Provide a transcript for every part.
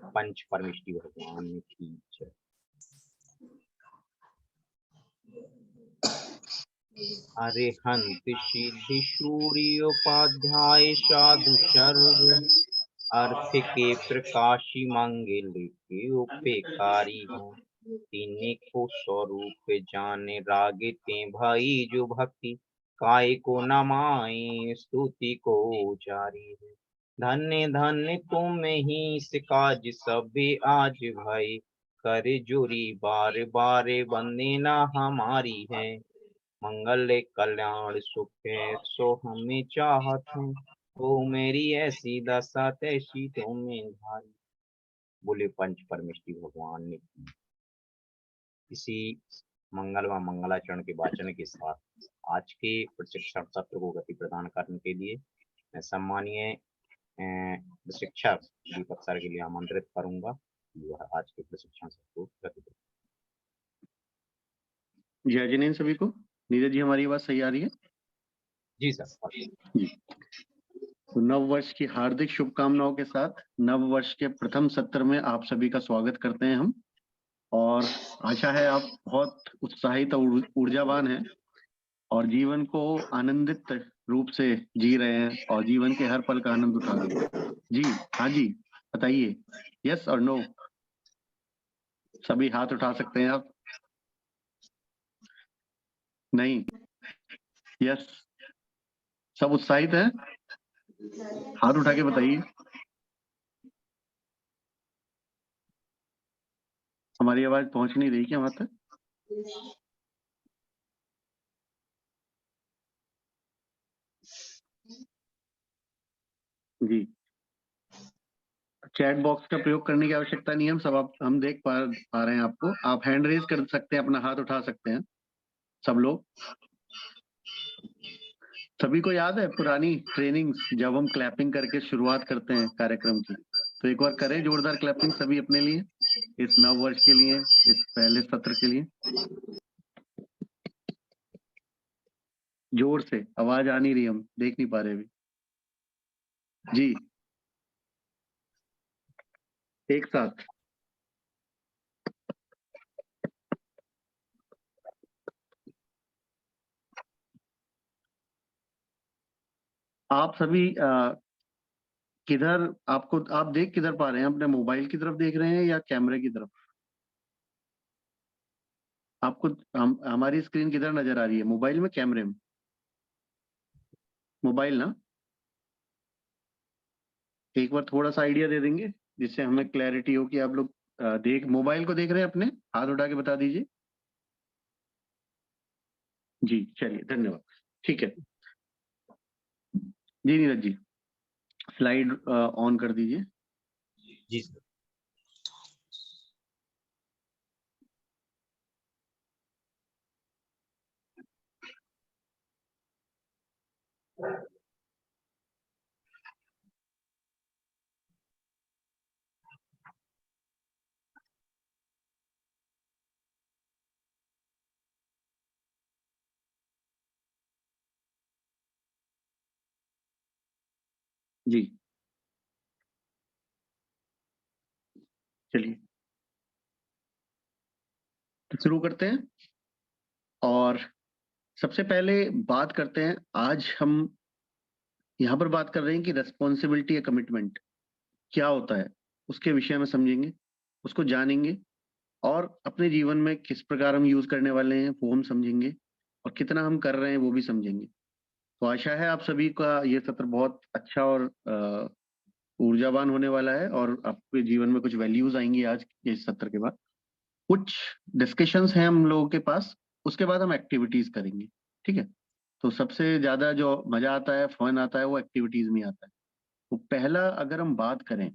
पंच परमेष्टि भगवान की जय। अरिहंत सिद्धि सूर्य उपाध्याय साधु सर्व अर्थ के प्रकाशी मंगल के उपेकारी हो। तीनों को स्वरूप जाने रागते भाई जो भक्ति काय को नमाए स्तुति को जारी है। धन्य धन्य तुम ही सिकाज सभे आज भाई कर जोरी बार बार बंदे ना हमारी है। मंगल कल्याण सुख सो हमें चाहत हूँ। ओ मेरी ऐसी दशा तैसी तो में धारी। बोले पंच परमेष्टि भगवान ने। इसी मंगल व मंगलाचरण के वाचन के साथ आज के प्रशिक्षण सत्र को गति प्रदान करने के लिए मैं सम्मानीय प्रशिक्षक दीपक सर के लिए आमंत्रित करूंगा। वह आज के प्रशिक्षण सत्र को गति प्रदान। जय जिनेन्द्र सभी को। नीरज जी हमारी आवाज सही आ रही है? जी सर जी। तो नव वर्ष की हार्दिक शुभकामनाओं के साथ नव वर्ष के प्रथम सत्र में आप सभी का स्वागत करते हैं हम, और आशा है आप बहुत उत्साहित और ऊर्जावान हैं और जीवन को आनंदित रूप से जी रहे हैं और जीवन के हर पल का आनंद उठा रहे हैं। जी हाँ जी बताइए, यस और नो? सभी हाथ उठा सकते हैं आप? नहीं? यस? सब उत्साहित हैं? हाथ उठा के बताइए। हमारी आवाज पहुंच नहीं रही क्या वहां तक? जी, चैट बॉक्स का प्रयोग करने की आवश्यकता नहीं है, हम सब हम देख पा रहे हैं आपको। आप हैंड रेज कर सकते हैं, अपना हाथ उठा सकते हैं सब लोग। सभी को याद है पुरानी ट्रेनिंग्स जब हम क्लैपिंग करके शुरुआत करते हैं कार्यक्रम की? तो एक बार करें जोरदार क्लैपिंग सभी अपने लिए, इस नव वर्ष के लिए, इस पहले सत्र के लिए। जोर से आवाज आ नहीं रही, हम देख नहीं पा रहे अभी। जी एक साथ। आप सभी किधर, आपको आप देख किधर पा रहे हैं? अपने मोबाइल की तरफ देख रहे हैं या कैमरे की तरफ? आपको हमारी स्क्रीन किधर नजर आ रही है? मोबाइल में, कैमरे में? मोबाइल ना? एक बार थोड़ा सा आइडिया दे देंगे जिससे हमें क्लैरिटी हो कि आप लोग मोबाइल को देख रहे हैं अपने? हाथ उठा के बता दीजिए। जी चलिए, धन्यवाद। ठीक है जी नीरज जी, स्लाइड ऑन कर दीजिए। जी सर। जी चलिए तो शुरू करते हैं, और सबसे पहले बात करते हैं। आज हम यहाँ पर बात कर रहे हैं कि रेस्पॉन्सिबिलिटी या कमिटमेंट क्या होता है, उसके विषय में समझेंगे, उसको जानेंगे, और अपने जीवन में किस प्रकार हम यूज करने वाले हैं वो हम समझेंगे, और कितना हम कर रहे हैं वो भी समझेंगे। तो आशा है आप सभी का ये सत्र बहुत अच्छा और ऊर्जावान होने वाला है, और आपके जीवन में कुछ वैल्यूज आएंगी आज के इस सत्र के बाद। कुछ डिस्कशंस हैं हम लोगों के पास, उसके बाद हम एक्टिविटीज करेंगे। ठीक है? तो सबसे ज्यादा जो मजा आता है, फन आता है, वो एक्टिविटीज में आता है। तो पहला अगर हम बात करें,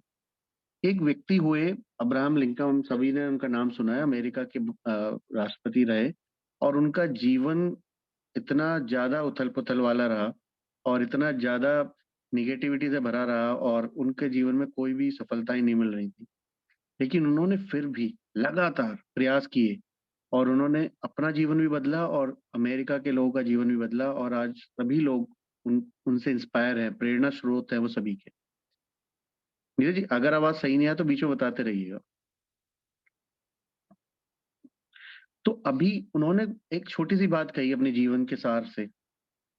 एक व्यक्ति हुए अब्राहम लिंकन, हम सभी ने उनका नाम सुना है, अमेरिका के राष्ट्रपति रहे, और उनका जीवन इतना ज्यादा उथल पुथल वाला रहा और इतना ज्यादा निगेटिविटी से भरा रहा, और उनके जीवन में कोई भी सफलता ही नहीं मिल रही थी। लेकिन उन्होंने फिर भी लगातार प्रयास किए, और उन्होंने अपना जीवन भी बदला और अमेरिका के लोगों का जीवन भी बदला, और आज सभी लोग उनसे इंस्पायर है, प्रेरणा स्रोत है वो सभी के। नीरज जी, अगर आवाज सही नहीं आया तो बीच में बताते रहिएगा। तो अभी उन्होंने एक छोटी सी बात कही अपने जीवन के सार से,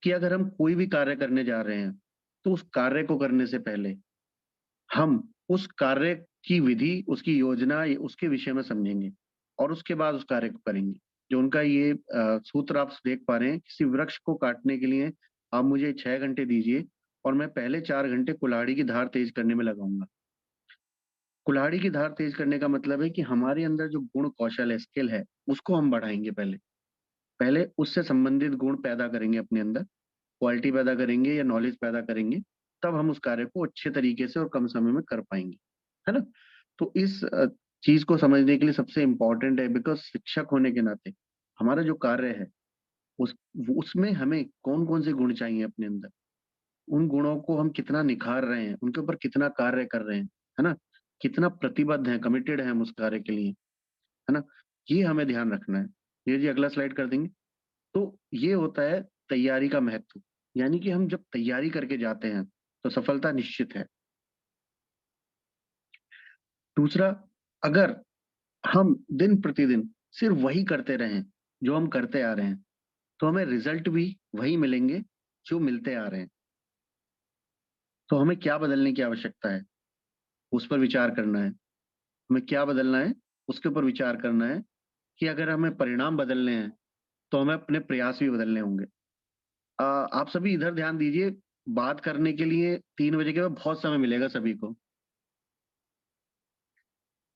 कि अगर हम कोई भी कार्य करने जा रहे हैं तो उस कार्य को करने से पहले हम उस कार्य की विधि, उसकी योजना, उसके विषय में समझेंगे और उसके बाद उस कार्य को करेंगे। जो उनका ये सूत्र आप देख पा रहे हैं, किसी वृक्ष को काटने के लिए आप मुझे 6 घंटे दीजिए और मैं पहले 4 घंटे कुल्हाड़ी की धार तेज करने में लगाऊंगा। कुल्हाड़ी की धार तेज करने का मतलब है कि हमारे अंदर जो गुण कौशल है, स्किल है, उसको हम बढ़ाएंगे। पहले पहले उससे संबंधित गुण पैदा करेंगे अपने अंदर, क्वालिटी पैदा करेंगे या नॉलेज पैदा करेंगे, तब हम उस कार्य को अच्छे तरीके से और कम समय में कर पाएंगे, है ना? तो इस चीज को समझने के लिए सबसे इम्पोर्टेंट है, बिकॉज शिक्षक होने के नाते हमारा जो कार्य है उस उसमें हमें कौन कौन से गुण चाहिए अपने अंदर, उन गुणों को हम कितना निखार रहे हैं, उनके ऊपर कितना कार्य कर रहे हैं, है ना? कितना प्रतिबद्ध है, कमिटेड है हम उस कार्य के लिए, है ना? ये हमें ध्यान रखना है। ये जी अगला स्लाइड कर देंगे। तो ये होता है तैयारी का महत्व, यानी कि हम जब तैयारी करके जाते हैं तो सफलता निश्चित है। दूसरा, अगर हम दिन प्रतिदिन सिर्फ वही करते रहें जो हम करते आ रहे हैं, तो हमें रिजल्ट भी वही मिलेंगे जो मिलते आ रहे हैं। तो हमें क्या बदलने की आवश्यकता है, उस पर विचार करना है। हमें क्या बदलना है, उसके ऊपर विचार करना है कि अगर हमें परिणाम बदलने हैं तो हमें अपने प्रयास भी बदलने होंगे। आप सभी इधर ध्यान दीजिए, बात करने के लिए 3 बजे के बाद बहुत समय मिलेगा सभी को।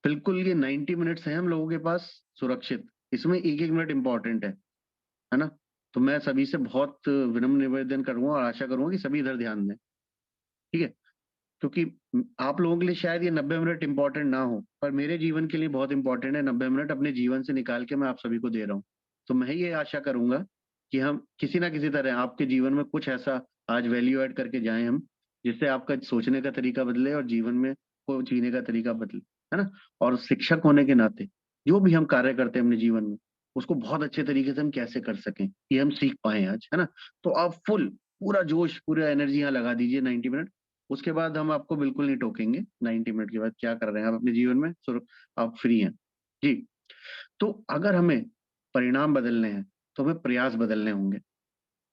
बिल्कुल, ये 90 मिनट्स हैं हम लोगों के पास सुरक्षित। इसमें एक एक मिनट इंपॉर्टेंट है ना? तो मैं सभी से बहुत विनम्र निवेदन करूंगा और आशा करूंगा कि सभी इधर ध्यान दें, ठीक है? क्योंकि आप लोगों के लिए शायद ये 90 मिनट इंपॉर्टेंट ना हो, पर मेरे जीवन के लिए बहुत इंपॉर्टेंट है। 90 मिनट अपने जीवन से निकाल के मैं आप सभी को दे रहा हूँ। तो मैं ये आशा करूंगा कि हम किसी ना किसी तरह आपके जीवन में कुछ ऐसा आज वैल्यू ऐड करके जाएं हम, जिससे आपका सोचने का तरीका बदले और जीवन में को जीने का तरीका बदले, है ना? और शिक्षक होने के नाते जो भी हम कार्य करते हैं अपने जीवन में, उसको बहुत अच्छे तरीके से हम कैसे कर सकें, ये हम सीख पाए आज, है ना? तो आप पूरा जोश, पूरा एनर्जी यहाँ लगा दीजिए 90 मिनट। उसके बाद हम आपको बिल्कुल नहीं टोकेंगे। 90 मिनट के बाद क्या कर रहे हैं आप अपने जीवन में, आप फ्री हैं जी। तो अगर हमें परिणाम बदलने हैं तो हमें प्रयास बदलने होंगे,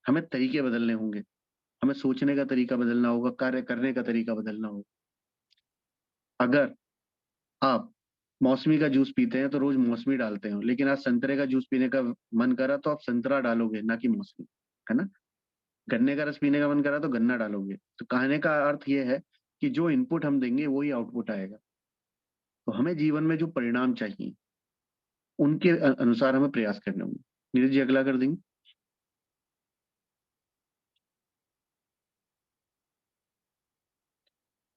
हमें तरीके बदलने होंगे, हमें सोचने का तरीका बदलना होगा, कार्य करने का तरीका बदलना होगा। अगर आप मौसमी का जूस पीते हैं तो रोज मौसमी डालते हो, लेकिन आज संतरे का जूस पीने का मन करा तो आप संतरा डालोगे, ना कि मौसमी, है ना? गन्ने का रस पीने का मन करा तो गन्ना डालोगे। तो कहने का अर्थ ये है कि जो इनपुट हम देंगे वही आउटपुट आएगा। तो हमें जीवन में जो परिणाम चाहिए उनके अनुसार हमें प्रयास करने होंगे। नीरज जी अगला कर देंगे।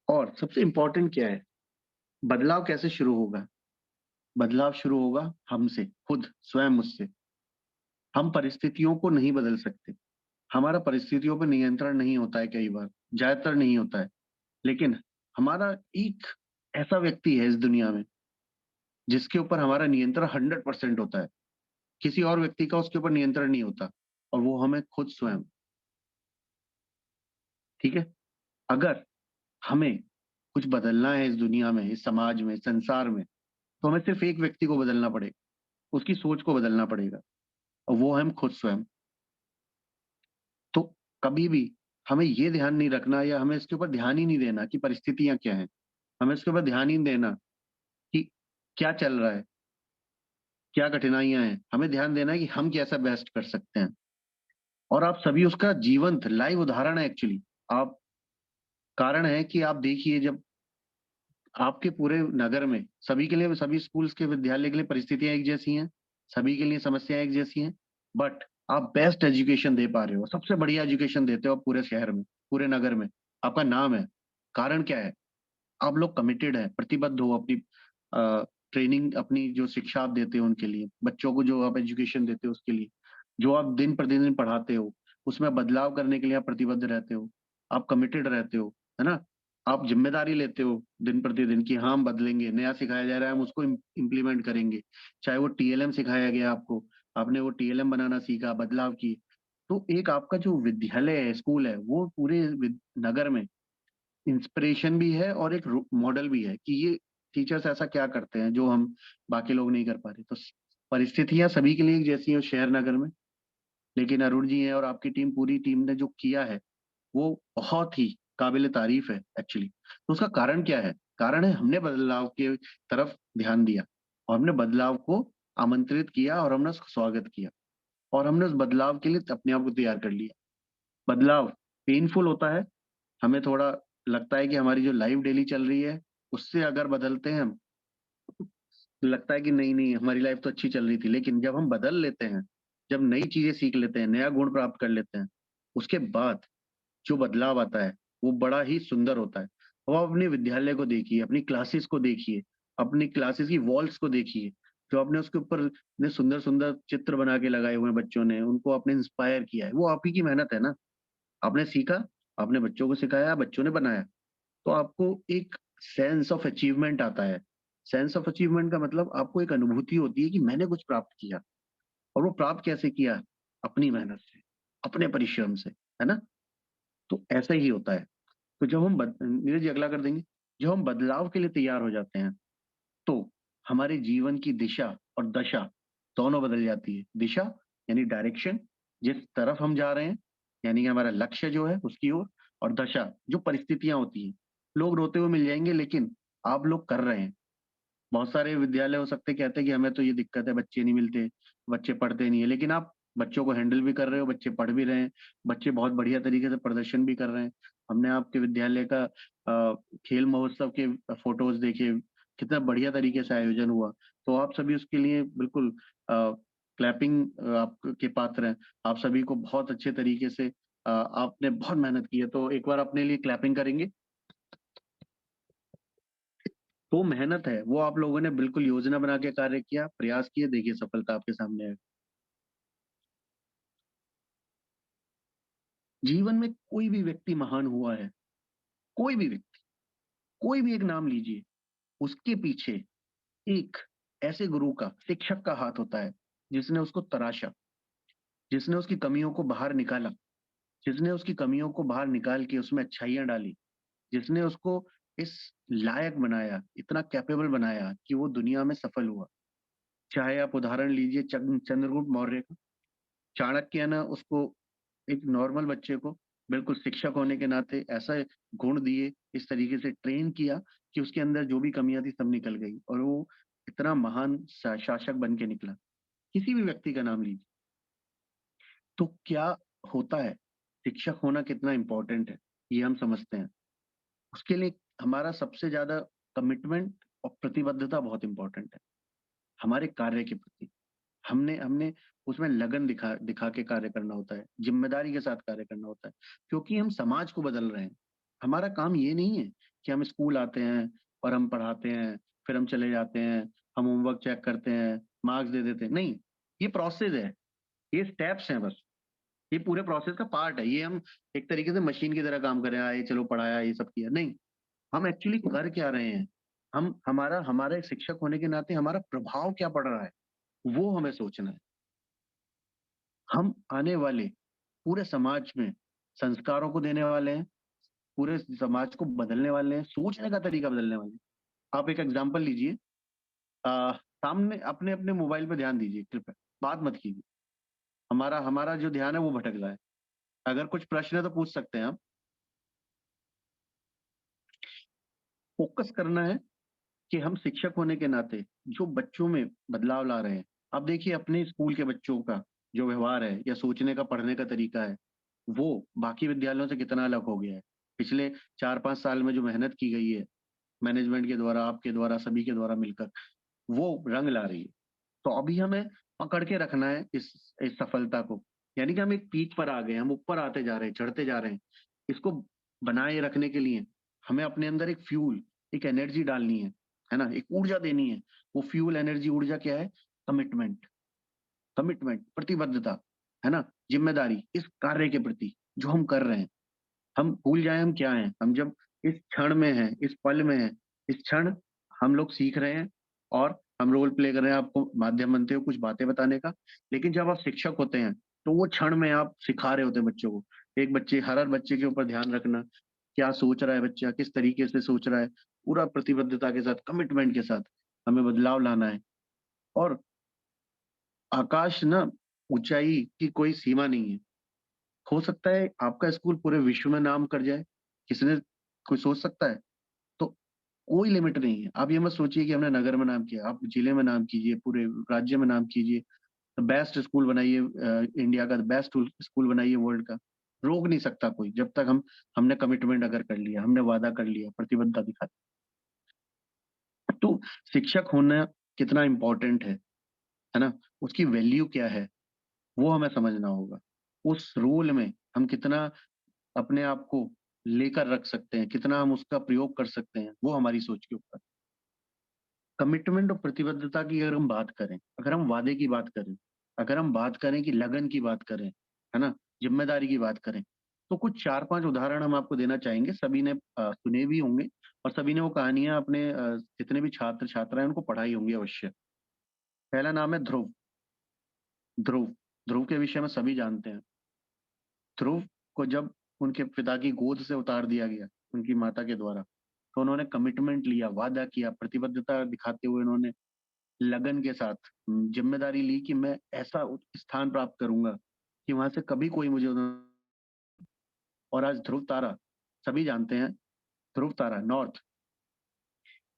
और सबसे इंपॉर्टेंट क्या है, बदलाव कैसे शुरू होगा? बदलाव शुरू होगा हमसे खुद, स्वयं मुझसे। हम परिस्थितियों को नहीं बदल सकते, हमारा परिस्थितियों पर नियंत्रण नहीं होता है, कई बार, ज्यादातर नहीं होता है। लेकिन हमारा एक ऐसा व्यक्ति है इस दुनिया में जिसके ऊपर हमारा नियंत्रण 100% होता है। किसी और व्यक्ति का उसके ऊपर नियंत्रण नहीं होता, और वो हमें खुद स्वयं, ठीक है? अगर हमें कुछ बदलना है इस दुनिया में, इस समाज में, इस संसार में, तो हमें सिर्फ एक व्यक्ति को बदलना पड़ेगा, उसकी सोच को बदलना पड़ेगा, और वो है हम खुद स्वयं। तो कभी भी हमें ये ध्यान नहीं रखना, या हमें इसके ऊपर ध्यान ही नहीं देना कि परिस्थितियां क्या हैं। हमें इसके ऊपर ध्यान ही नहीं देना कि क्या चल रहा है, क्या कठिनाइयां हैं। हमें ध्यान देना है कि हम कैसा बेस्ट कर सकते हैं। और आप सभी उसका जीवंत लाइव उदाहरण है एक्चुअली। आप कारण है कि आप देखिए, जब आपके पूरे नगर में सभी के लिए, सभी स्कूल्स के विद्यालय के लिए परिस्थितियां एक जैसी हैं, सभी के लिए समस्याएं एक जैसी हैं, बट आप बेस्ट एजुकेशन दे पा रहे हो, सबसे बढ़िया एजुकेशन देते हो आप पूरे शहर में, पूरे नगर में। आपका नाम है। कारण क्या है? आप लोग कमिटेड है, प्रतिबद्ध हो अपनी ट्रेनिंग, अपनी जो शिक्षा आप देते हो उनके लिए, बच्चों को जो आप एजुकेशन देते हो उसके लिए, जो आप दिन प्रतिदिन पढ़ाते हो, उसमें बदलाव करने के लिए आप प्रतिबद्ध रहते हो, आप कमिटेड रहते हो, है ना? आप जिम्मेदारी लेते हो दिन प्रतिदिन कि हाँ हम बदलेंगे, नया सिखाया जा रहा है हम उसको इम्प्लीमेंट करेंगे। चाहे वो टीएलएम सिखाया गया आपको, आपने वो टीएलएम बनाना सीखा, बदलाव की, तो एक आपका जो विद्यालय है, स्कूल है, वो पूरे नगर में इंस्पिरेशन भी है और एक मॉडल भी है कि ये टीचर्स ऐसा क्या करते हैं जो हम बाकी लोग नहीं कर पा रहे। तो परिस्थितियां सभी के लिए एक जैसी हैं शहर नगर में, लेकिन अरुण जी हैं और आपकी टीम, पूरी टीम ने जो किया है वो बहुत ही काबिल तारीफ है एक्चुअली। तो उसका कारण क्या है? कारण है हमने बदलाव के तरफ ध्यान दिया और हमने बदलाव को आमंत्रित किया और हमने उसका स्वागत किया और हमने उस बदलाव के लिए अपने आप को तैयार कर लिया। बदलाव पेनफुल होता है, हमें थोड़ा लगता है कि हमारी जो लाइफ डेली चल रही है उससे अगर बदलते हैं हम, तो लगता है कि नहीं नहीं हमारी लाइफ तो अच्छी चल रही थी। लेकिन जब हम बदल लेते हैं, जब नई चीजें सीख लेते हैं, नया गुण प्राप्त कर लेते हैं, उसके बाद जो बदलाव आता है वो बड़ा ही सुंदर होता है। और आप अपने विद्यालय को देखिए, अपनी क्लासेस को देखिए, अपनी क्लासेस की वॉल्स को देखिए, जो आपने उसके ऊपर इतने सुंदर सुंदर चित्र बना के लगाए हुए हैं बच्चों ने, उनको आपने इंस्पायर किया है, वो आप ही की मेहनत है ना। आपने सीखा, आपने बच्चों को सिखाया, बच्चों ने बनाया, तो आपको एक सेंस ऑफ अचीवमेंट आता है। सेंस ऑफ अचीवमेंट का मतलब आपको एक अनुभूति होती है कि मैंने कुछ प्राप्त किया। और वो प्राप्त कैसे किया? अपनी मेहनत से, अपने परिश्रम से, है ना। तो ऐसा ही होता है। तो जब हम नीरज जी अगला कर देंगे। जब हम बदलाव के लिए तैयार हो जाते हैं तो हमारे जीवन की दिशा और दशा दोनों बदल जाती है। दिशा यानी डायरेक्शन, जिस तरफ हम जा रहे हैं, यानी कि हमारा लक्ष्य जो है उसकी ओर। और दशा जो परिस्थितियां होती हैं। लोग रोते हुए मिल जाएंगे लेकिन आप लोग कर रहे हैं। बहुत सारे विद्यालय हो सकते हैं कहते हैं कि हमें तो ये दिक्कत है, बच्चे नहीं मिलते, बच्चे पढ़ते नहीं है, लेकिन आप बच्चों को हैंडल भी कर रहे हो, बच्चे पढ़ भी रहे हैं, बच्चे बहुत बढ़िया तरीके से प्रदर्शन भी कर रहे हैं। हमने आपके विद्यालय का खेल महोत्सव के फोटोज देखे, कितना बढ़िया तरीके से आयोजन हुआ। तो आप सभी उसके लिए बिल्कुल क्लैपिंग आपके पात्र हैं। आप सभी को बहुत अच्छे तरीके से आपने बहुत मेहनत की है, तो एक बार अपने लिए क्लैपिंग करेंगे। तो मेहनत है वो आप लोगों ने बिल्कुल योजना बना के कार्य किया, प्रयास किए, देखिए सफलता आपके सामने है। जीवन में कोई भी व्यक्ति महान हुआ है, कोई भी व्यक्ति, कोई भी एक नाम लीजिए, उसके पीछे एक ऐसे गुरु का, शिक्षक का हाथ होता है जिसने उसको तराशा, जिसने उसकी कमियों को बाहर निकाला, जिसने उसकी कमियों को बाहर निकाल के उसमें अच्छाइयां डाली, जिसने उसको इस लायक बनाया, इतना कैपेबल बनाया कि वो दुनिया में सफल हुआ। चाहे आप उदाहरण लीजिए चंद्रगुप्त मौर्य का। चाणक्य ने उसको, एक नॉर्मल बच्चे को, बिल्कुल शिक्षक होने के नाते ऐसा गुण दिए, इस तरीके से ट्रेन किया कि उसके अंदर जो भी कमियां थी सब निकल गई और वो इतना महान शासक बन के निकला। किसी भी व्यक्ति का नाम लीजिए। तो क्या होता है, शिक्षक होना कितना इंपॉर्टेंट है ये हम समझते हैं। उसके लिए हमारा सबसे ज्यादा कमिटमेंट और प्रतिबद्धता बहुत इंपॉर्टेंट है हमारे कार्य के प्रति। हमने हमने उसमें लगन दिखा दिखा के कार्य करना होता है, जिम्मेदारी के साथ कार्य करना होता है, क्योंकि हम समाज को बदल रहे हैं। हमारा काम ये नहीं है कि हम स्कूल आते हैं और हम पढ़ाते हैं, फिर हम चले जाते हैं, हम होमवर्क चेक करते हैं, मार्क्स दे देते हैं। नहीं, ये प्रोसेस है, ये स्टेप्स हैं बस। ये पूरे प्रोसेस का पार्ट है। ये हम एक तरीके से मशीन की तरह काम कर रहे हैं, आए चलो पढ़ाया ये सब किया, नहीं। हम एक्चुअली कर क्या रहे हैं? हम हमारा हमारे शिक्षक होने के नाते हमारा प्रभाव क्या पड़ रहा है, वो हमें सोचना है। हम आने वाले पूरे समाज में संस्कारों को देने वाले हैं, पूरे समाज को बदलने वाले हैं, सोचने का तरीका बदलने वाले हैं। आप एक एग्जांपल लीजिए, सामने अपने अपने मोबाइल पे ध्यान दीजिए, कृपया बात मत कीजिए। हमारा हमारा जो ध्यान है वो भटक रहा है। अगर कुछ प्रश्न है तो पूछ सकते हैं हम। फोकस करना है कि हम शिक्षक होने के नाते जो बच्चों में बदलाव ला रहे हैं। अब देखिए अपने स्कूल के बच्चों का जो व्यवहार है या सोचने का, पढ़ने का तरीका है, वो बाकी विद्यालयों से कितना अलग हो गया है। पिछले 4-5 साल में जो मेहनत की गई है मैनेजमेंट के द्वारा, आपके द्वारा, सभी के द्वारा मिलकर, वो रंग ला रही है। तो अभी हमें पकड़ के रखना है इस सफलता को। यानी कि हम एक पीक पर आ गए, हम ऊपर आते जा रहे हैं, चढ़ते जा रहे हैं। इसको बनाए रखने के लिए हमें अपने अंदर एक फ्यूल, एक एनर्जी डालनी है ना, एक ऊर्जा देनी है। वो फ्यूल, एनर्जी, ऊर्जा क्या है? कमिटमेंट। कमिटमेंट, प्रतिबद्धता, है ना, जिम्मेदारी इस कार्य के प्रति जो हम कर रहे हैं। हम भूल जाए हम क्या हैं। हम जब इस क्षण में हैं, इस पल में हैं, इस क्षण हम लोग सीख रहे हैं और हम रोल प्ले कर रहे हैं, आपको माध्यम बनते हो कुछ बातें बताने का। लेकिन जब आप शिक्षक होते हैं तो वो क्षण में आप सिखा रहे होते हैं बच्चों को। एक बच्चे, हर बच्चे के ऊपर ध्यान रखना, क्या सोच रहा है बच्चा, किस तरीके से सोच रहा है, पूरा प्रतिबद्धता के साथ, कमिटमेंट के साथ हमें बदलाव लाना है। और आकाश ना, ऊंचाई की कोई सीमा नहीं है। हो सकता है आपका स्कूल पूरे विश्व में नाम कर जाए, किसने, कोई सोच सकता है? तो कोई लिमिट नहीं है। आप ये मत सोचिए कि हमने नगर में नाम किया, आप जिले में नाम कीजिए, पूरे राज्य में नाम कीजिए, बेस्ट स्कूल बनाइए, इंडिया का बेस्ट स्कूल बनाइए, वर्ल्ड का। रोक नहीं सकता कोई, जब तक हमने कमिटमेंट अगर कर लिया, हमने वादा कर लिया, प्रतिबद्धता दिखा दी। तो शिक्षक होना कितना इंपॉर्टेंट है ना, उसकी वैल्यू क्या है, वो हमें समझना होगा। उस रोल में हम कितना अपने आप को लेकर रख सकते हैं, कितना हम उसका प्रयोग कर सकते हैं, वो हमारी सोच के ऊपर। कमिटमेंट और प्रतिबद्धता की अगर हम बात करें, अगर हम वादे की बात करें, अगर हम बात करें कि लगन की बात करें, है ना, जिम्मेदारी की बात करें, तो कुछ 4-5 उदाहरण हम आपको देना चाहेंगे। सभी ने सुने भी होंगे और सभी ने वो कहानियां अपने जितने भी छात्र छात्राएं उनको पढ़ाई होंगी अवश्य। पहला नाम है ध्रुव। ध्रुव ध्रुव के विषय में सभी जानते हैं। ध्रुव को जब उनके पिता की गोद से उतार दिया गया उनकी माता के द्वारा, तो उन्होंने कमिटमेंट लिया, वादा किया, प्रतिबद्धता दिखाते हुए उन्होंने लगन के साथ जिम्मेदारी ली कि मैं ऐसा स्थान प्राप्त करूंगा कि वहां से कभी कोई मुझे और आज ध्रुव तारा, सभी जानते हैं, ध्रुव तारा नॉर्थ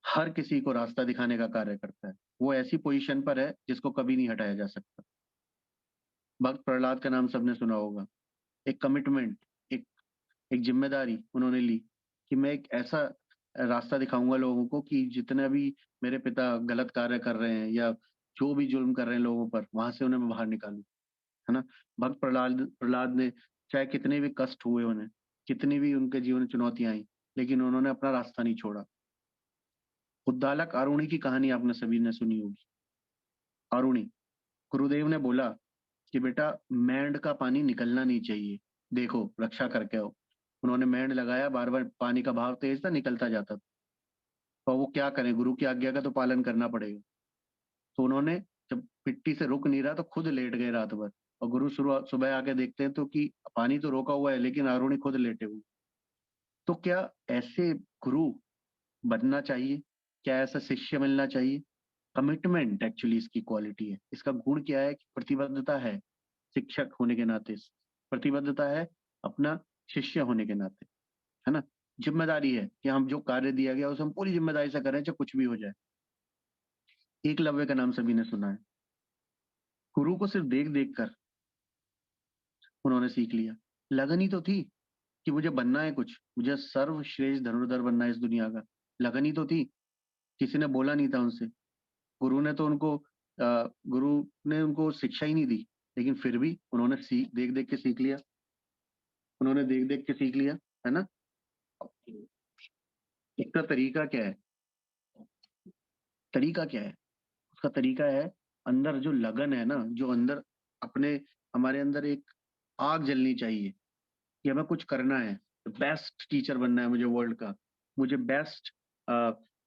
हर किसी को रास्ता दिखाने का कार्य करता है। वो ऐसी पोजीशन पर है जिसको कभी नहीं हटाया जा सकता। भक्त प्रहलाद का नाम सबने सुना होगा। एक कमिटमेंट, एक एक जिम्मेदारी उन्होंने ली कि मैं एक ऐसा रास्ता दिखाऊंगा लोगों को कि जितने भी मेरे पिता गलत कार्य कर रहे हैं या जो भी जुल्म कर रहे हैं लोगों पर, वहां से उन्हें मैं बाहर निकालूं, है ना। भक्त प्रहलाद प्रहलाद ने चाहे कितने भी कष्ट हुए उन्हें, कितनी भी उनके जीवन में चुनौतियां आई, लेकिन उन्होंने अपना रास्ता नहीं छोड़ा। उद्दालक आरुणि की कहानी आपने सभी ने सुनी होगी। आरुणि, गुरुदेव ने बोला कि बेटा मैंड का पानी निकलना नहीं चाहिए, देखो रक्षा करके आओ। उन्होंने मैंड लगाया, बार बार पानी का बहाव तेज था, निकलता जाता था। और वो क्या करें, गुरु की आज्ञा का तो पालन करना पड़ेगा। तो उन्होंने, जब मिट्टी से रुक नहीं रहा तो खुद लेट गए रात भर। और गुरु सुबह आके देखते हैं तो कि पानी तो रोका हुआ है लेकिन आरुणि खुद लेटे हुए। तो क्या ऐसे गुरु बनना चाहिए? क्या ऐसा शिष्य मिलना चाहिए? कमिटमेंट एक्चुअली इसकी क्वालिटी है। इसका गुण क्या है कि प्रतिबद्धता है, शिक्षक होने के नाते प्रतिबद्धता है, अपना शिष्य होने के नाते, है ना। जिम्मेदारी है कि हम जो कार्य दिया गया उसे हम पूरी जिम्मेदारी से करें, चाहे कुछ भी हो जाए। एकलव्य का नाम सभी ने सुना है। गुरु को सिर्फ देख देख कर उन्होंने सीख लिया। लगन ही तो थी कि मुझे बनना है कुछ, मुझे सर्वश्रेष्ठ धनुर्धर बनना है इस दुनिया का। लगन ही तो थी, किसी ने बोला नहीं था उनसे। गुरु ने तो उनको गुरु ने उनको शिक्षा ही नहीं दी, लेकिन फिर भी उन्होंने देख देख के सीख लिया। उन्होंने देख देख के सीख लिया, है ना। इसका तरीका क्या है? तरीका क्या है? उसका तरीका है, अंदर जो लगन है ना, जो अंदर अपने, हमारे अंदर एक आग जलनी चाहिए कि हमें कुछ करना है। बेस्ट टीचर बनना है मुझे वर्ल्ड का, मुझे बेस्ट,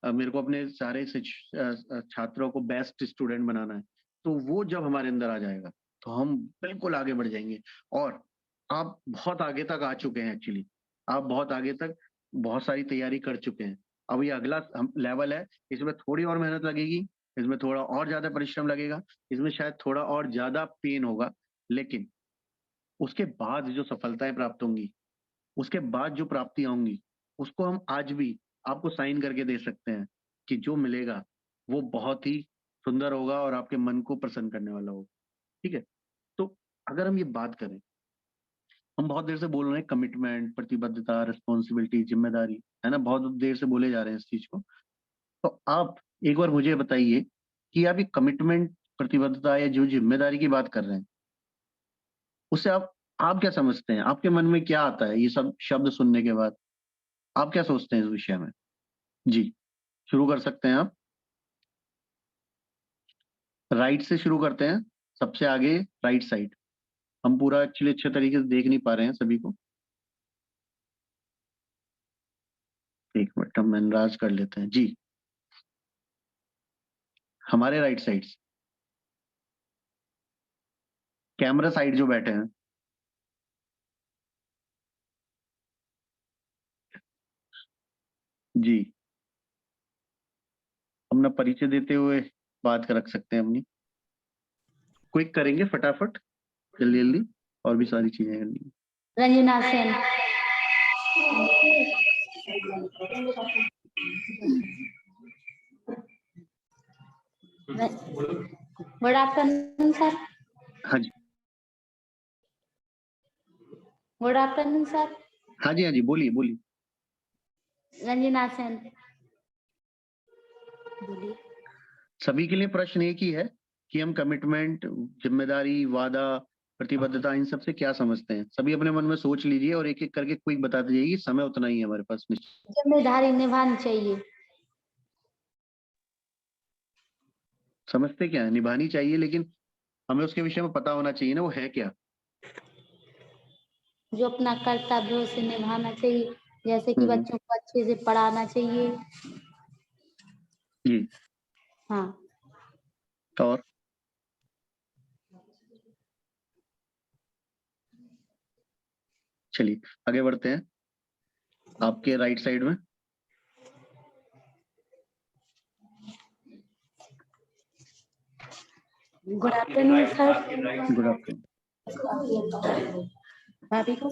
मेरे को अपने सारे छात्रों को बेस्ट स्टूडेंट बनाना है। तो वो जब हमारे अंदर आ जाएगा तो हम बिल्कुल आगे बढ़ जाएंगे। और आप बहुत आगे तक आ चुके हैं एक्चुअली, आप बहुत आगे तक बहुत सारी तैयारी कर चुके हैं। अब ये अगला हम लेवल है, इसमें थोड़ी और मेहनत लगेगी, इसमें थोड़ा और ज्यादा परिश्रम लगेगा, इसमें शायद थोड़ा और ज्यादा पेन होगा, लेकिन उसके बाद जो सफलताएं प्राप्त होंगी, उसके बाद जो प्राप्तियां होंगी, उसको हम आज भी आपको साइन करके दे सकते हैं कि जो मिलेगा वो बहुत ही सुंदर होगा और आपके मन को प्रसन्न करने वाला होगा। ठीक है। तो अगर हम ये बात करें, हम बहुत देर से बोल रहे हैं कमिटमेंट, प्रतिबद्धता, रिस्पॉन्सिबिलिटी, जिम्मेदारी, है ना, बहुत देर से बोले जा रहे हैं इस चीज को। तो आप एक बार मुझे बताइए कि आप ये कमिटमेंट, प्रतिबद्धता या जो जिम्मेदारी की बात कर रहे हैं, उससे आप क्या समझते हैं? आपके मन में क्या आता है ये सब शब्द सुनने के बाद? आप क्या सोचते हैं इस विषय में? जी, शुरू कर सकते हैं आप। राइट से शुरू करते हैं, सबसे आगे राइट साइड। हम पूरा एक्चुअली अच्छे तरीके से देख नहीं पा रहे हैं सभी को। एक मिनट, हम मनराज कर लेते हैं जी। हमारे राइट साइड। कैमरा साइड जो बैठे हैं। जी, अपना परिचय देते हुए बात कर रख सकते हैं अपनी। क्विक करेंगे फटाफट, जल्दी जल्दी, और भी सारी चीजें करनी है। Ranjana Sen. Good afternoon sir. हाँ जी, गुड आफ्टरनून सर। हाँ जी, हाँ जी, बोलिए बोलिए। रंजना सेन। बोलिए। सभी के लिए प्रश्न एक ही है कि हम कमिटमेंट, जिम्मेदारी, वादा, प्रतिबद्धता, इन सब से क्या समझते हैं। सभी अपने मन में सोच लीजिए और एक एक करके क्विक बताते जाइए। समय उतना ही है हमारे पास। जिम्मेदारी निभानी चाहिए। समझते क्या है? निभानी चाहिए, लेकिन हमें उसके विषय में पता होना चाहिए ना, वो है क्या। जो अपना कर्तव्य है उसे निभाना चाहिए, जैसे कि हम्म। बच्चों को अच्छे से पढ़ाना चाहिए। जी, हाँ। और चलिए आगे बढ़ते हैं। आपके राइट साइड में। Good afternoon sir. Good afternoon. भाभी को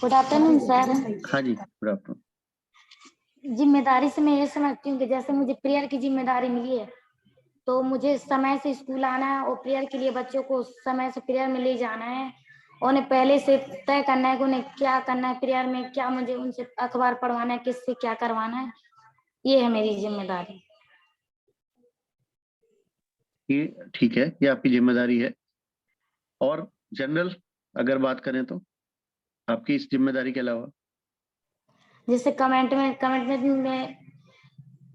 गुड आफ्टरनून सर। हाँ जी, गुड आफ्टरनून। जिम्मेदारी से मैं ये समझती हूँ कि जैसे मुझे प्रेयर की जिम्मेदारी मिली है, तो मुझे समय से स्कूल आना है और प्रेयर के लिए बच्चों को समय से प्रेयर में ले जाना है। उन्हें पहले से तय करना है कि उन्हें क्या करना है प्रेयर में, क्या मुझे उनसे अखबार पढ़वाना है, किससे क्या करवाना है। ये है मेरी जिम्मेदारी। ये ठीक है, ये आपकी जिम्मेदारी है। और जनरल अगर बात करें तो आपकी इस जिम्मेदारी के अलावा जैसे कमेंटमेंट में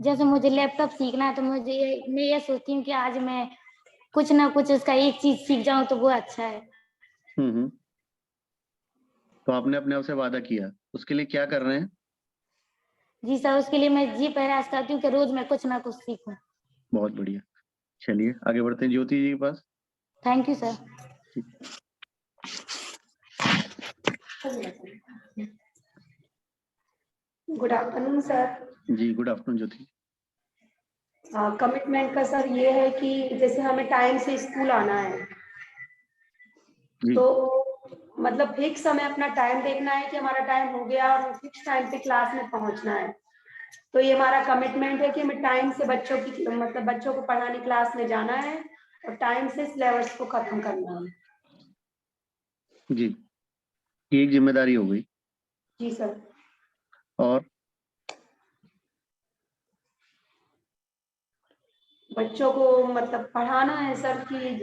जैसे मुझे लैपटॉप सीखना है, तो मैं ये सोचती हूँ कि आज मैं कुछ ना कुछ उसका एक चीज सीख जाऊं तो वो अच्छा है। तो आपने अपने आप से वादा किया, उसके लिए क्या कर रहे हैं? जी सर, उसके लिए मैं जी प्रयास करती हूँ कि रोज मैं कुछ ना कुछ सीखूं। बहुत बढ़िया। चलिए आगे बढ़ते हैं ज्योति जी के पास। Thank you sir. Good afternoon sir. जी, गुड आफ्टरनून ज्योति। कमिटमेंट का सर ये है कि जैसे हमें टाइम से स्कूल आना है, जी, तो मतलब फिक्स समय अपना टाइम देखना है कि हमारा टाइम हो गया और फिक्स टाइम पे क्लास में पहुंचना है। तो ये हमारा कमिटमेंट है कि हमें टाइम से बच्चों को पढ़ाने क्लास में जाना है और टाइम से सिलेबस को खत्म करना है। जी, ये एक जिम्मेदारी हो गई। जी सर। और बच्चों को मतलब पढ़ाना है सर कि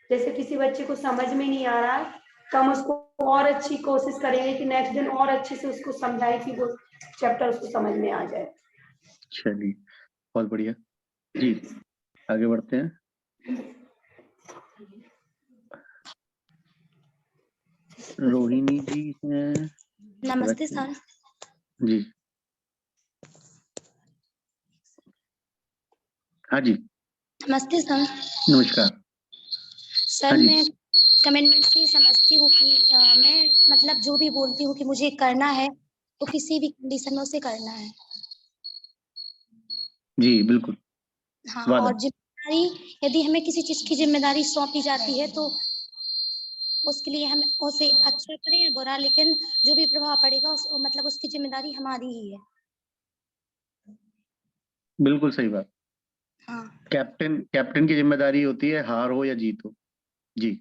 जैसे किसी बच्चे को समझ में नहीं आ रहा है तो हम उसको और अच्छी कोशिश करेंगे कि नेक्स्ट दिन और अच्छे से उसको समझाए कि वो चैप्टर उसको समझ में आ जाए। चलिए बहुत बढ़िया जी, आगे बढ़ते हैं। रोहिणी जी हैं। नमस्ते सर। जी, हाँ जी, नमस्ते सर। नमस्कार। सर हाँ जी, मैं कमिटमेंट से समझती हूँ कि मैं मतलब जो भी बोलती हूँ कि मुझे करना है, तो किसी भी कंडीशन में उसे करना है। जी बिल्कुल। हाँ, वादा। और जिम्मेदारी, यदि हमें किसी चीज की जिम्मेदारी सौंपी जाती है तो उसके लिए हम उसे अच्छा करें या बुरा, लेकिन जो भी प्रभाव पड़ेगा मतलब उसकी जिम्मेदारी हमारी ही है। बिल्कुल सही बात। हाँ। कैप्टन की जिम्मेदारी होती है, हार हो या जीत हो। जी,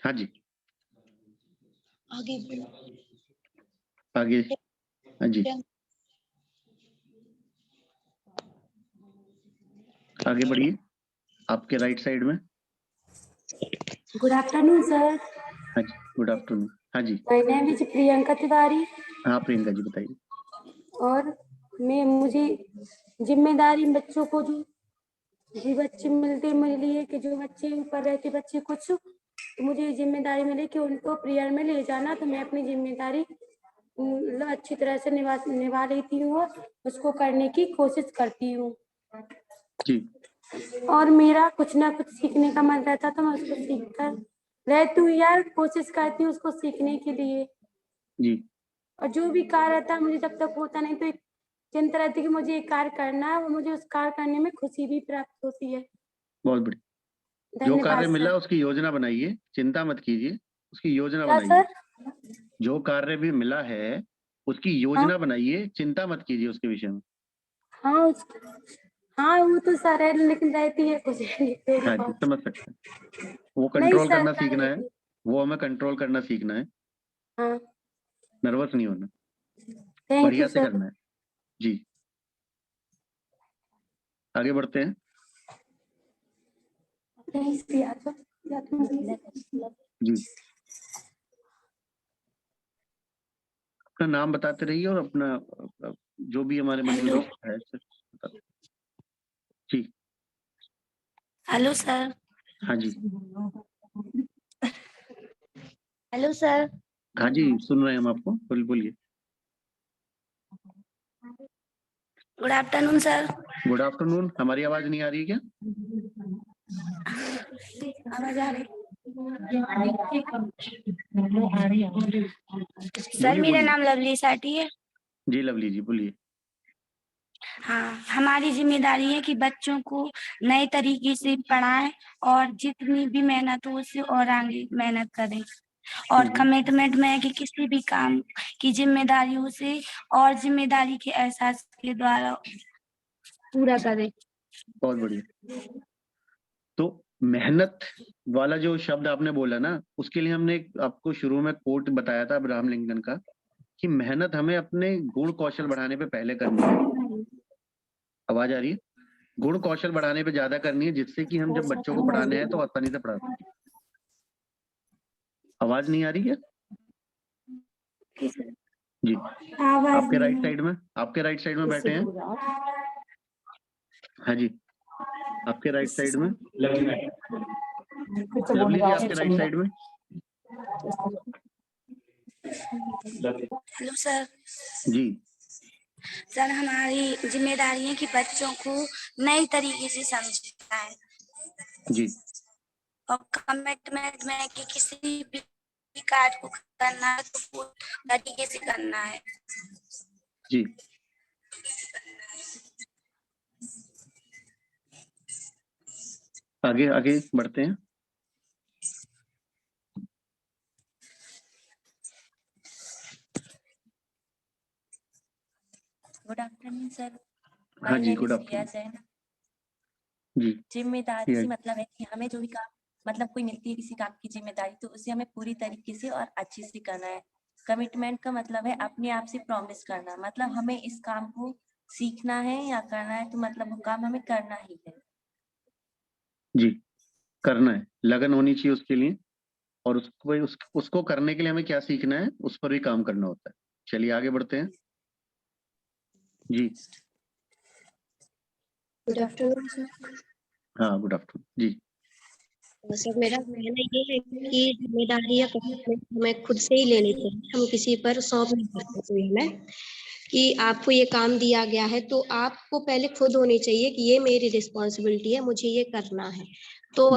हाँ जी, आगे आगे। हाँ जी, आगे बढ़िए। आपके राइट साइड में। Good afternoon sir. हाँ जी, गुड आफ्टरनून। हाँ जी, my name is Priyanka Tiwari. हाँ प्रियंका जी बताइए। और मुझे जिम्मेदारी बच्चों को जो बच्चे मिलते मेरे लिए कि जो बच्चे ऊपर रहते बच्चे कुछ, तो मुझे जिम्मेदारी मिले कि उनको प्रेयर में ले जाना, तो मैं अपनी जिम्मेदारी मतलब अच्छी तरह से निभा लेती हूँ और उसको करने की कोशिश करती हूँ। जी, और मेरा कुछ ना कुछ सीखने का मन रहता तो मैं उसको सीख कर रहती हूँ यार, कोशिश करती हूँ उसको सीखने के लिए। जी और जो भी कार्य रहता है मुझे जब तक होता नहीं तो एक चिंता रहती है कि मुझे ये कार्य करना है, और मुझे उस कार्य करने में खुशी भी प्राप्त होती है। बहुत बढ़िया। जो धन्यवाद कार्य मिला सर। उसकी योजना बनाइए, चिंता मत कीजिए, उसकी योजना क्या बनाइए। सर? जो कार्य भी मिला है उसकी योजना बनाइए, चिंता मत कीजिए उसके विषय में। हाँ हाँ वो तो सर है, लेकिन रहती है कुछ थोड़ी हाँ जी, बहुत। समझ सकते हैं। वो नहीं कंट्रोल सर, करना कर सीखना है, लेती। वो हमें कंट्रोल करना सीखना है, हाँ, नर्वस नहीं होना, थैंक यू बढ़िया से सर। करना है। जी आगे बढ़ते हैं। यहीं से आ जाओ, या तुम जी अपना नाम बताते रहिए और अपना जो भी हमारे मन में हेलो। है सर बताते। जी हेलो सर। हाँ जी, हेलो सर। हाँ जी सुन रहे हैं हम आपको, बोलिए। Good afternoon sir. Good afternoon. हमारी आवाज नहीं आ रही है क्या? आवाज आ रही? सर बोलिए मेरा बोलिए। नाम लवली साटी है। जी लवली जी बोलिए। हाँ, हमारी जिम्मेदारी है कि बच्चों को नए तरीके से पढ़ाएं और जितनी भी मेहनत हो उससे और आगे मेहनत करें, और कमिटमेंट में है कि किसी भी काम की जिम्मेदारी उसे और जिम्मेदारी के एहसास के द्वारा पूरा करें। बहुत बढ़िया। तो मेहनत वाला जो शब्द आपने बोला ना, उसके लिए हमने आपको शुरू में कोट बताया था अब्राहम लिंकन का, कि मेहनत हमें अपने गुण कौशल बढ़ाने पे पहले करनी है। आवाज आ रही है? गुण कौशल बढ़ाने पे ज्यादा करनी है, जिससे कि हम जब बच्चों को पढ़ाने हैं तो आसानी से पढ़ा सकें। आवाज नहीं आ रही है? जी आवाज आपके राइट नहीं। साइड में, आपके राइट साइड में बैठे हैं। हाँ जी आपके राइट साइड में, लवली जी आपके राइट साइड में। Hello sir. जी सर हमारी जिम्मेदारी है कि बच्चों को नए तरीके से समझाएं जी और कमिटमेंट में है कि किसी भी कार्य को करना है तो पूरी तरीके से करना है। जी आगे आगे बढ़ते हैं। Good afternoon sir. हाँ माय जी name good is Riya afternoon. Jain. जी जिम्मेदारी ये से मतलब है कि हमें जो भी काम मतलब कोई मिलती है किसी काम की जिम्मेदारी, तो उसे हमें पूरी तरीके से और अच्छे से करना है। कमिटमेंट का मतलब है अपने आप से प्रॉमिस करना, मतलब हमें इस काम को सीखना है या करना है, तो मतलब वो काम हमें करना ही है। जी करना है, लगन होनी चाहिए उसके लिए, और उसको करने के लिए हमें क्या सीखना है उस पर भी काम करना होता है। चलिए आगे बढ़ते हैं। जी गुड आफ्टरनून सर। हाँ गुड आफ्टरनून जी। सर मेरा कहना ये है कि जिम्मेदारी या कमिटमेंट हमें खुद से ही लेनी चाहिए, हम किसी पर सौंप नहीं सकते कोई हमें कि आपको ये काम दिया गया है तो आपको पहले खुद होनी चाहिए कि ये मेरी रिस्पॉन्सिबिलिटी है, मुझे ये करना है, तो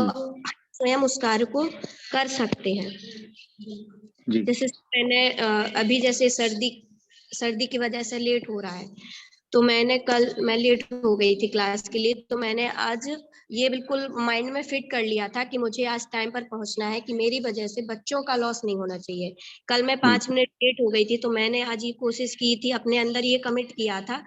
स्वयं उस कार्य को कर सकते हैं। जी जैसे मैंने अभी जैसे सर्दी की वजह से लेट हो रहा है, तो मैं लेट हो गई थी क्लास के लिए, तो मैंने आज ये बिल्कुल माइंड में फिट कर लिया था कि मुझे आज टाइम पर पहुंचना है, कि मेरी वजह से बच्चों का लॉस नहीं होना चाहिए। कल मैं 5 मिनट लेट हो गई थी, तो मैंने आज ये कोशिश की थी, अपने अंदर ये कमिट किया था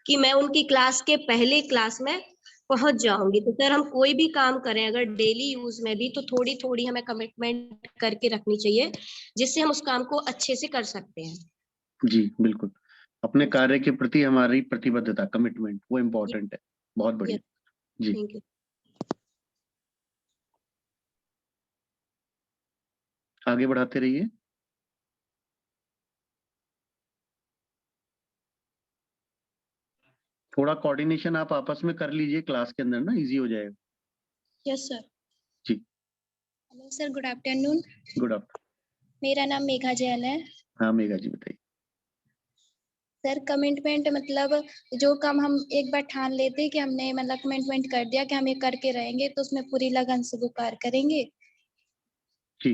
कि मैं उनकी क्लास के पहले क्लास में पहुंच जाऊंगी। तो सर हम कोई भी काम करें अगर डेली यूज में भी, तो थोड़ी थोड़ी हमें कमिटमेंट करके रखनी चाहिए, जिससे हम उस काम को अच्छे से कर सकते हैं। जी बिल्कुल, अपने कार्य के प्रति हमारी प्रतिबद्धता, कमिटमेंट, वो इम्पोर्टेंट है। बहुत बढ़िया जी। Thank you. आगे बढ़ाते रहिए। थोड़ा कोऑर्डिनेशन आप आपस में कर लीजिए क्लास के अंदर ना, इजी हो जाएगा। Yes sir. जी hello sir, good afternoon. Good afternoon. मेरा नाम मेघा जैन है। हाँ मेघा जी बताइए। सर कमिटमेंट मतलब जो काम हम एक बार ठान लेते हैं कि हमने मतलब कमिटमेंट कर दिया कि हम ये करके रहेंगे, तो उसमें पूरी लगन से वो कार्य करेंगे। जी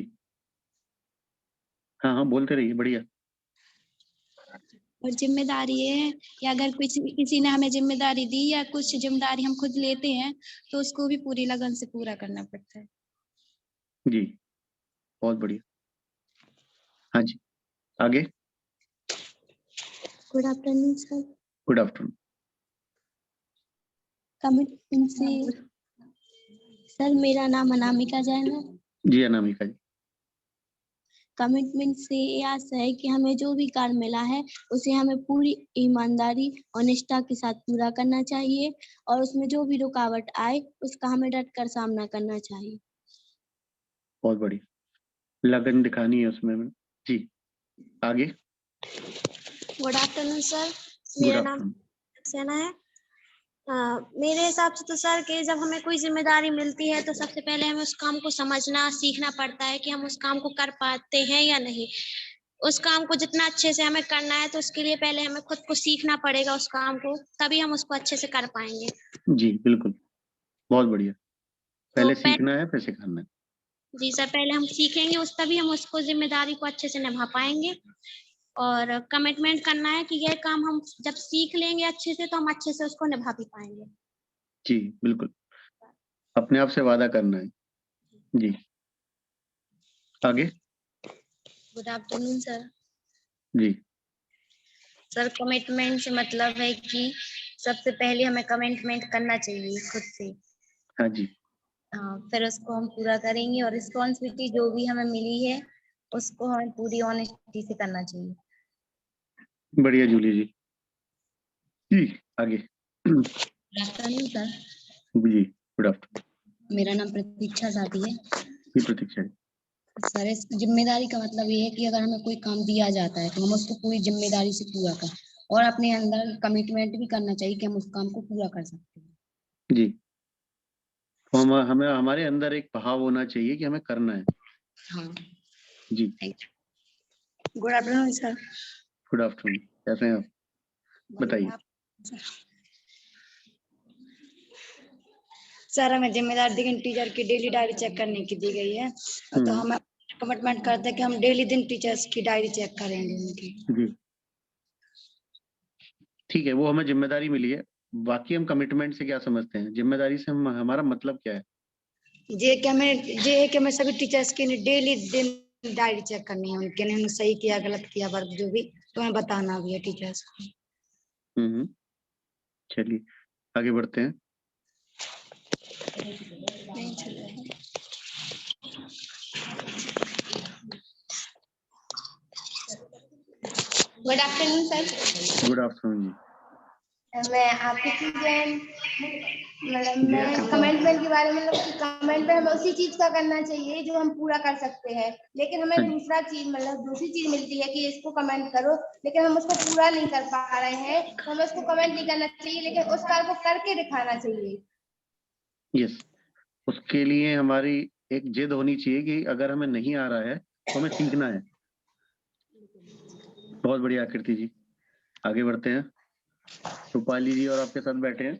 हाँ हाँ, बोलते रहिए, बढ़िया। और जिम्मेदारी ये है कि अगर किसी ने हमें जिम्मेदारी दी या कुछ जिम्मेदारी हम खुद लेते हैं तो उसको भी पूरी लगन से पूरा करना पड़ता है। जी बहुत बढ़िया। हाँ जी, आगे। Good afternoon sir. Good afternoon. Commitment से सर, मेरा नाम अनामिका जैन है। जी अनामिका जी। कमिटमेंट से ये आशा है कि हमें जो भी कार्य मिला है उसे हमें पूरी ईमानदारी और निष्ठा के साथ पूरा करना चाहिए और उसमें जो भी रुकावट आए उसका हमें डट कर सामना करना चाहिए। बहुत बढ़िया, लगन दिखानी है उसमें। जी आगे। गुड आफ्टरनून सर, गुड मेरा नाम आफ्टरनून। सेना है। मेरे हिसाब से तो सर कि जब हमें कोई जिम्मेदारी मिलती है तो सबसे पहले हमें उस काम को समझना सीखना पड़ता है कि हम उस काम को कर पाते हैं या नहीं। उस काम को जितना अच्छे से हमें करना है तो उसके लिए पहले हमें खुद को सीखना पड़ेगा उस काम को, तभी हम उसको अच्छे से कर पाएंगे। जी बिल्कुल, बहुत बढ़िया। पहले तो सीखना है फिर सिखाना है। जी सर, पहले हम सीखेंगे उस तभी हम उसको जिम्मेदारी को अच्छे से निभा पाएंगे। और कमिटमेंट करना है कि यह काम हम जब सीख लेंगे अच्छे से तो हम अच्छे से उसको निभा भी पाएंगे। जी बिल्कुल, अपने आप से वादा करना है। जी आगे। Good afternoon sir. जी सर कमिटमेंट से मतलब है कि सबसे पहले हमें कमिटमेंट करना चाहिए खुद से। हाँ जी। हाँ, फिर उसको हम पूरा करेंगे और रिस्पॉन्सिबिलिटी जो भी हमें मिली है उसको हमें पूरी ऑनेस्टी से करना चाहिए। बढ़िया जूली जी। जी आगे। Good afternoon sir. जी गुड आफ्टरनून। मेरा नाम प्रतीक्षा साथी है। जी प्रतीक्षा जी। सर इस जिम्मेदारी का मतलब ये है कि अगर हमें कोई काम दिया जाता है तो हम उसको पूरी जिम्मेदारी से पूरा करें और अपने अंदर कमिटमेंट भी करना चाहिए कि हम उस काम को पूरा कर सकते हैं। जी तो हमें हमारे अंदर एक भाव होना चाहिए कि हमें करना है। हाँ जी good afternoon sir. Good afternoon, कैसे हैं आप, बताइए। सर हमें जिम्मेदारी दी गई टीचर की डेली डायरी चेक करने की दी गई है, तो हम कमिटमेंट करते हैं कि हम डेली दिन टीचर्स की डायरी चेक करेंगे उनकी। जी ठीक है, वो हमें जिम्मेदारी मिली है। बाकी हम कमिटमेंट से क्या समझते हैं, जिम्मेदारी से हमारा मतलब क्या है? ये है कि हमें सभी टीचर्स की डेली दिन डायरी चेक करनी है उनके, उन्होंने सही किया गलत किया वर्क जो भी, तो हमें बताना भी है टीचर्स को। चलिए आगे बढ़ते हैं। Good afternoon sir. Good afternoon जी। मैं आपकी मतलब मैं कमेंटमेंट के बारे में मतलब कमेंटमेंट हमें उसी चीज का करना चाहिए जो हम पूरा कर सकते हैं, लेकिन हमें दूसरा चीज मतलब दूसरी चीज मिलती है कि इसको कमेंट करो लेकिन हम उसको पूरा नहीं कर पा रहे हैं, तो हमें उसको कमेंट नहीं करना चाहिए लेकिन उस कार्य को करके दिखाना चाहिए। यस, उसके लिए हमारी एक जिद होनी चाहिए कि अगर हमें नहीं आ रहा है तो हमें सीखना है। बहुत बढ़िया आकृति जी, आगे बढ़ते हैं। रूपाली जी और आपके साथ बैठे हैं।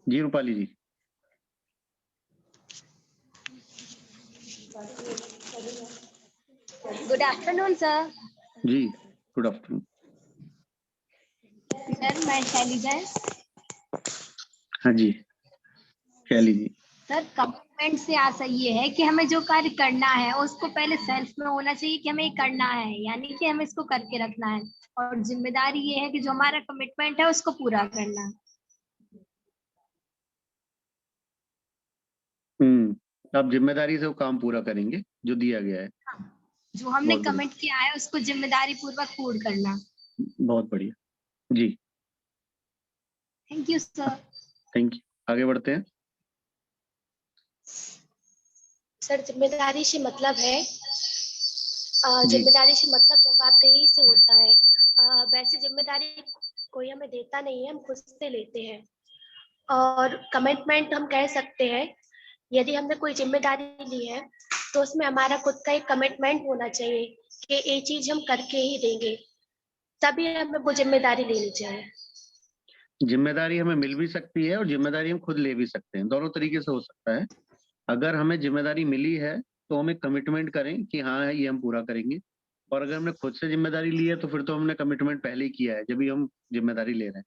जी Rupali ji. Good afternoon sir. जी गुड आफ्टरनून। सर मैं शैलीजा। हाँ जी शैली जी। सर कमिटमेंट से आशा ये है कि हमें जो कार्य करना है उसको पहले सेल्फ में होना चाहिए कि हमें ये करना है, यानी कि हमें इसको करके रखना है। और जिम्मेदारी ये है कि जो हमारा कमिटमेंट है उसको पूरा करना। आप जिम्मेदारी से वो काम पूरा करेंगे जो दिया गया है। जो हमने बहुत बढ़िया। कमिट किया है उसको जिम्मेदारी पूर्वक पूर्ण करना। बहुत बढ़िया जी। Thank you sir. Thank you, आगे बढ़ते हैं। सर जिम्मेदारी से मतलब है जिम्मेदारी से मतलब जवाबदेही से होता है। वैसे जिम्मेदारी कोई हमें देता नहीं है, हम खुद से लेते हैं। और कमिटमेंट हम कह सकते हैं यदि हमने कोई जिम्मेदारी ली है तो उसमें हमारा खुद का एक कमिटमेंट होना चाहिए कि ये चीज हम करके ही देंगे, तभी हमें वो जिम्मेदारी लेनी चाहिए। जिम्मेदारी हमें मिल भी सकती है और जिम्मेदारी हम खुद ले भी सकते हैं, दोनों तरीके से हो सकता है। अगर हमें जिम्मेदारी मिली है तो हम एक कमिटमेंट करें कि हाँ ये हम पूरा करेंगे, और अगर हमने खुद से जिम्मेदारी ली है तो फिर तो हमने कमिटमेंट पहले ही किया है जब भी हम जिम्मेदारी ले रहे हैं।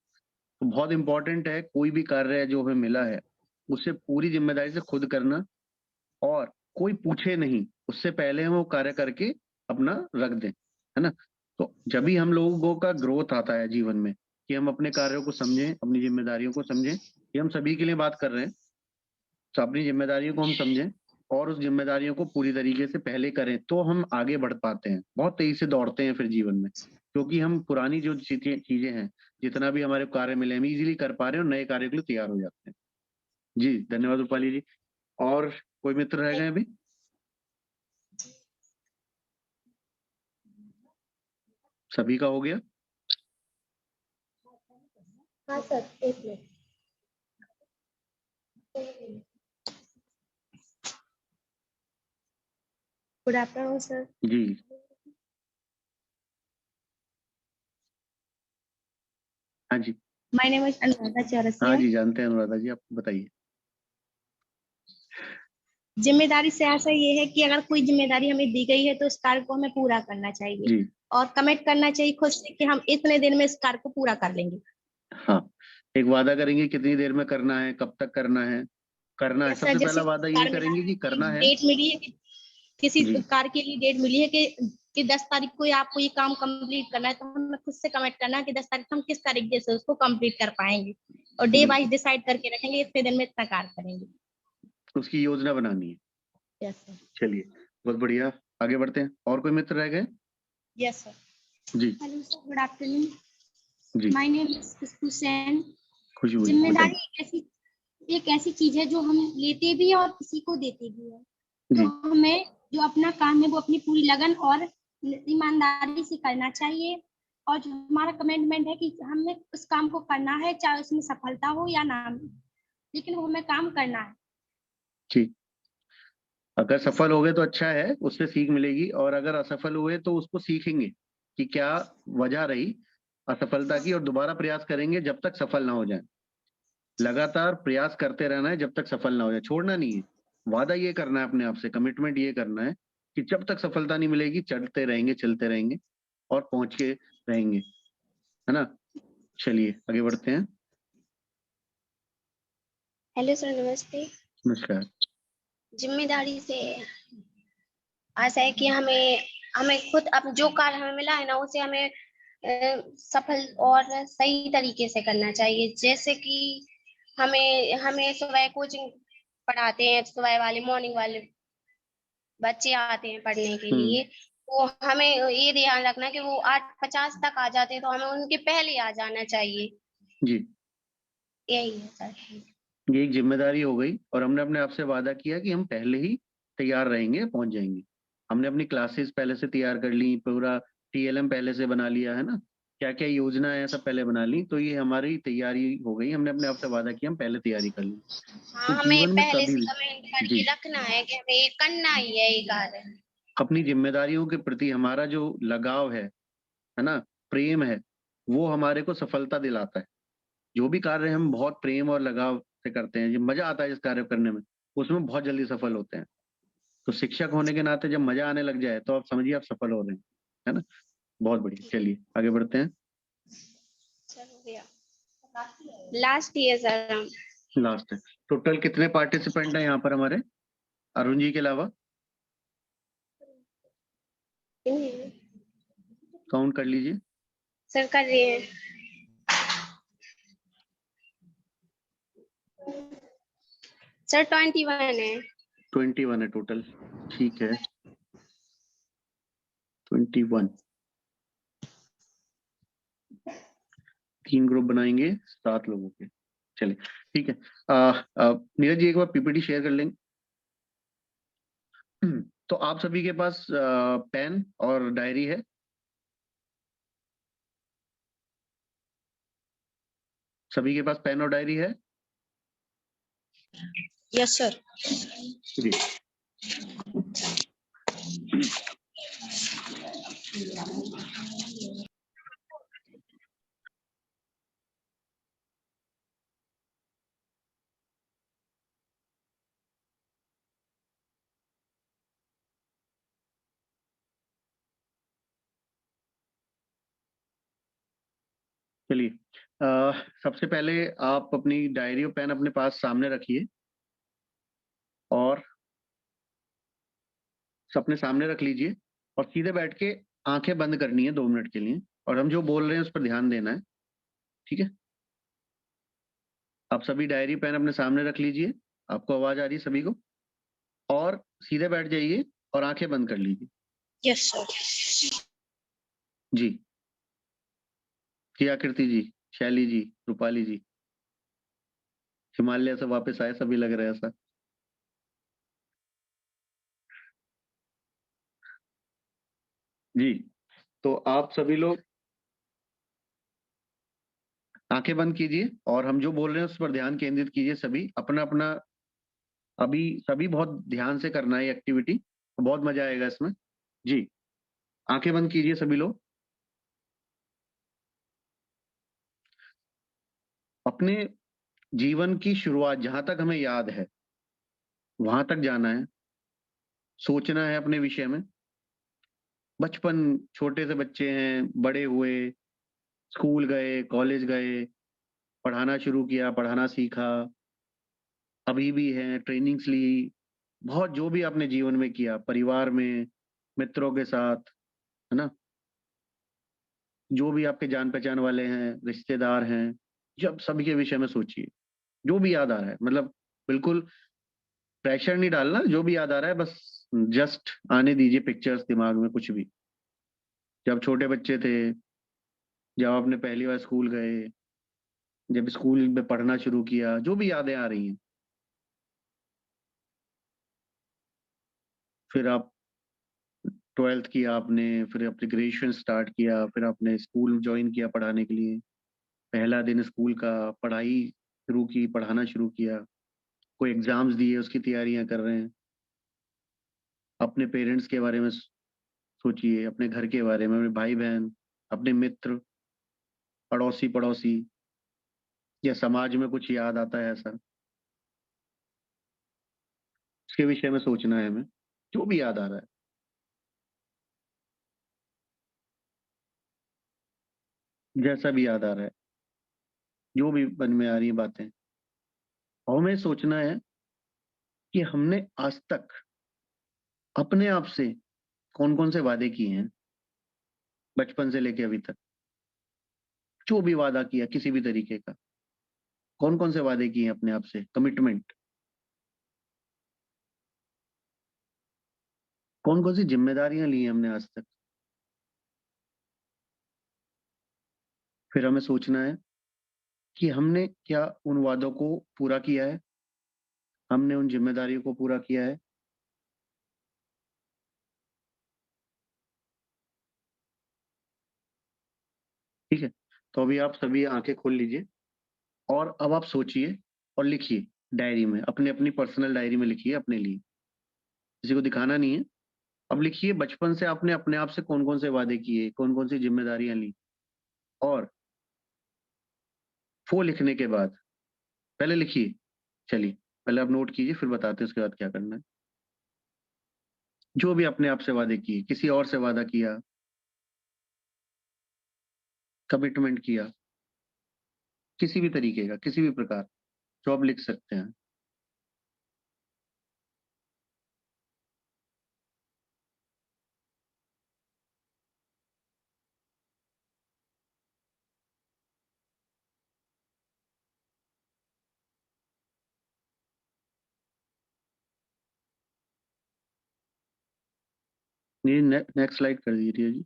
तो बहुत इंपॉर्टेंट है कोई भी कार्य है जो हमें मिला है उससे पूरी जिम्मेदारी से खुद करना, और कोई पूछे नहीं उससे पहले हम वो कार्य करके अपना रख दें, है ना। तो जब भी हम लोगों का ग्रोथ आता है जीवन में कि हम अपने कार्यों को समझें, अपनी जिम्मेदारियों को समझें, ये हम सभी के लिए बात कर रहे हैं, तो अपनी जिम्मेदारियों को हम समझें और उस जिम्मेदारियों को पूरी तरीके से पहले करें तो हम आगे बढ़ पाते हैं। बहुत तेजी से दौड़ते हैं फिर जीवन में, क्योंकि हम पुरानी जो चीजें हैं, जितना भी हमारे कार्य मिले हम इजीली कर पा रहे हैं और नए कार्य के लिए तैयार हो जाते हैं। जी धन्यवाद रूपाली जी। और कोई मित्र रह गए अभी? सभी का हो गया? हाँ सर, एक मिनट। Good afternoon sir. जी हाँ जी। My name is Anuradha Chaurasia. हाँ जी जानते हैं अनुराधा जी, आप बताइए। जिम्मेदारी से ऐसा ये है कि अगर कोई जिम्मेदारी हमें दी गई है तो उस कार्य को हमें पूरा करना चाहिए जी और कमिट करना चाहिए खुद से कि हम इतने दिन में इस कार्य को पूरा कर लेंगे। हाँ, एक वादा करेंगे कितनी देर में करना है, कब तक करना है, करना है। जैसा सबसे पहला जैसे वादा ये कार्य मिला करेंगे है कि करना है। डेट मिली है कि किसी जी कार्य के लिए डेट मिली है कि 10 तारीख को आपको ये काम कंप्लीट करना है, तो हमें खुद से कमिट करना है कि 10 तारीख को हम किस तरीके से उसको कंप्लीट कर पाएंगे और डे वाइज डिसाइड करके रखेंगे इतने दिन में इतना कार्य करेंगे। उसकी योजना बनानी है। Yes sir. चलिए बहुत बढ़िया, आगे बढ़ते हैं। और कोई मित्र रह गए? Yes sir. जी हेलो सर, गुड आफ्टरनून। जी my name is Khushboo Sen. Khushboo ji जिम्मेदारी बताइए। एक ऐसी चीज है जो हम लेते भी है और किसी को देते भी है। जी तो हमें जो अपना काम है वो अपनी पूरी लगन और ईमानदारी से करना चाहिए, और जो हमारा कमिटमेंट है कि हमें उस काम को करना है चाहे उसमें सफलता हो या ना हो, लेकिन वो हमें काम करना है। ठीक, अगर सफल हो गए तो अच्छा है, उससे सीख मिलेगी, और अगर असफल हुए तो उसको सीखेंगे कि क्या वजह रही असफलता की, और दोबारा प्रयास करेंगे जब तक सफल ना हो जाए। लगातार प्रयास करते रहना है जब तक सफल ना हो जाए, छोड़ना नहीं है। वादा ये करना है अपने आप से, कमिटमेंट ये करना है कि जब तक सफलता नहीं मिलेगी चलते रहेंगे चलते रहेंगे और पहुंच के रहेंगे, है ना। चलिए आगे बढ़ते हैं। हेलो सर, नमस्ते। नमस्कार। जिम्मेदारी से ऐसा है कि हमें हमें खुद अब जो कार्य हमें मिला है ना उसे हमें सफल और सही तरीके से करना चाहिए। जैसे कि हमें हमें सुबह कोचिंग पढ़ाते हैं, सुबह वाले मॉर्निंग वाले बच्चे आते हैं पढ़ने के लिए, तो हमें ये ध्यान रखना कि वो 8:50 तक आ जाते हैं, तो हमें उनके पहले आ जाना चाहिए। जी यही है सर। ये एक जिम्मेदारी हो गई, और हमने अपने आप से वादा किया कि हम पहले ही तैयार रहेंगे, पहुंच जाएंगे। हमने अपनी क्लासेस पहले से तैयार कर ली, पूरा टीएलएम पहले से बना लिया, है ना, क्या क्या योजना है सब पहले बना ली, तो ये हमारी तैयारी हो गई। हमने अपने आप से वादा किया, हम पहले तैयारी कर ली। हाँ, तो हमें जीवन में पहले कभी से भी कमेंट करके जी रखना है कि हमें ये करना ही है ये कार्य। अपनी जिम्मेदारियों के प्रति हमारा जो लगाव है ना, प्रेम है, वो हमारे को सफलता दिलाता है। जो भी कार्य हम बहुत प्रेम और लगाव से करते हैं, जो मजा आता है इस कार्य करने में, उसमें बहुत जल्दी सफल होते हैं। तो शिक्षक होने के नाते जब मजा आने लग जाए तो आप समझिए आप सफल हो रहे हैं, है ना। बहुत बढ़िया, चलिए आगे बढ़ते हैं। चलो भैया, लास्ट ईयर सर हम। लास्ट है। टोटल कितने पार्टिसिपेंट हैं यहाँ पर हमारे, अरुण जी के अलावा? काउंट कर लीजिए। सर कर रहे हैं सर, 21 है। 21 है टोटल, ठीक है 21। 3 ग्रुप बनाएंगे 7 लोगों के, चलिए ठीक है। नीरज जी एक बार पीपीटी शेयर कर लेंगे। तो आप सभी के पास पेन और डायरी है? सभी के पास पेन और डायरी है? Yes sir. जी। चलिए, सबसे पहले आप अपनी डायरी और पेन अपने पास सामने रखिए और अपने सामने रख लीजिए और सीधे बैठ के आंखें बंद करनी है 2 मिनट के लिए, और हम जो बोल रहे हैं उस पर ध्यान देना है। ठीक है, आप सभी डायरी पेन अपने सामने रख लीजिए। आपको आवाज आ रही है सभी को? और सीधे बैठ जाइए और आंखें बंद कर लीजिए। Yes sir. जी। जी आकृति जी, शैली जी, रूपाली जी, हिमालय से वापस आए सभी, लग रहा है ऐसा। जी, तो आप सभी लोग आंखें बंद कीजिए और हम जो बोल रहे हैं उस पर ध्यान केंद्रित कीजिए। सभी अपना अपना अभी सभी बहुत ध्यान से करना है एक्टिविटी, बहुत मजा आएगा इसमें। जी, आंखें बंद कीजिए सभी लोग। अपने जीवन की शुरुआत जहां तक हमें याद है वहां तक जाना है, सोचना है अपने विषय में। बचपन, छोटे से बच्चे हैं, बड़े हुए, स्कूल गए, कॉलेज गए, पढ़ाना शुरू किया, पढ़ाना सीखा, अभी भी है, ट्रेनिंग्स ली, बहुत जो भी आपने जीवन में किया, परिवार में, मित्रों के साथ, है ना, जो भी आपके जान पहचान वाले हैं, रिश्तेदार हैं, जब सभी के विषय में सोचिए, जो भी याद आ रहा है। मतलब बिल्कुल प्रेशर नहीं डालना, जो भी याद आ रहा है बस जस्ट आने दीजिए पिक्चर्स दिमाग में, कुछ भी। जब छोटे बच्चे थे, जब आपने पहली बार स्कूल गए, जब स्कूल में पढ़ना शुरू किया, जो भी यादें आ रही हैं। फिर आप 12th किया आपने, फिर अपने ग्रेजुएशन स्टार्ट किया, फिर आपने स्कूल ज्वाइन किया पढ़ाने के लिए, पहला दिन स्कूल का, पढ़ाई शुरू की, पढ़ाना शुरू किया, कोई एग्जाम्स दिए, उसकी तैयारियां कर रहे हैं। अपने पेरेंट्स के बारे में सोचिए, अपने घर के बारे में, अपने भाई बहन, अपने मित्र, अड़ोसी पड़ोसी, या समाज में कुछ याद आता है ऐसा, उसके विषय में सोचना है हमें, जो भी याद आ रहा है। जैसा भी याद आ रहा है, जो भी मन में आ रही है बातें, और हमें सोचना है कि हमने आज तक अपने आप से कौन कौन से वादे किए हैं, बचपन से लेके अभी तक। जो भी वादा किया किसी भी तरीके का, कौन कौन से वादे किए हैं अपने आप से, कमिटमेंट, कौन कौन सी जिम्मेदारियां ली हैं हमने आज तक। फिर हमें सोचना है कि हमने क्या उन वादों को पूरा किया है, हमने उन जिम्मेदारियों को पूरा किया है। ठीक है, तो अभी आप सभी आंखें खोल लीजिए और अब आप सोचिए और लिखिए डायरी में, अपने अपनी पर्सनल डायरी में लिखिए अपने लिए, किसी को दिखाना नहीं है। अब लिखिए बचपन से आपने अपने आप से कौन कौन से वादे किए, कौन कौन सी जिम्मेदारियां ली। और वो लिखने के बाद पहले लिखिए, चलिए पहले आप नोट कीजिए, फिर बताते हैं उसके बाद क्या करना है। जो भी अपने आप से वादे किए, किसी और से वादा किया, कमिटमेंट किया, किसी भी तरीके का, किसी भी प्रकार, जो आप लिख सकते हैं। ये नेक्स्ट स्लाइड कर दीजिए जी।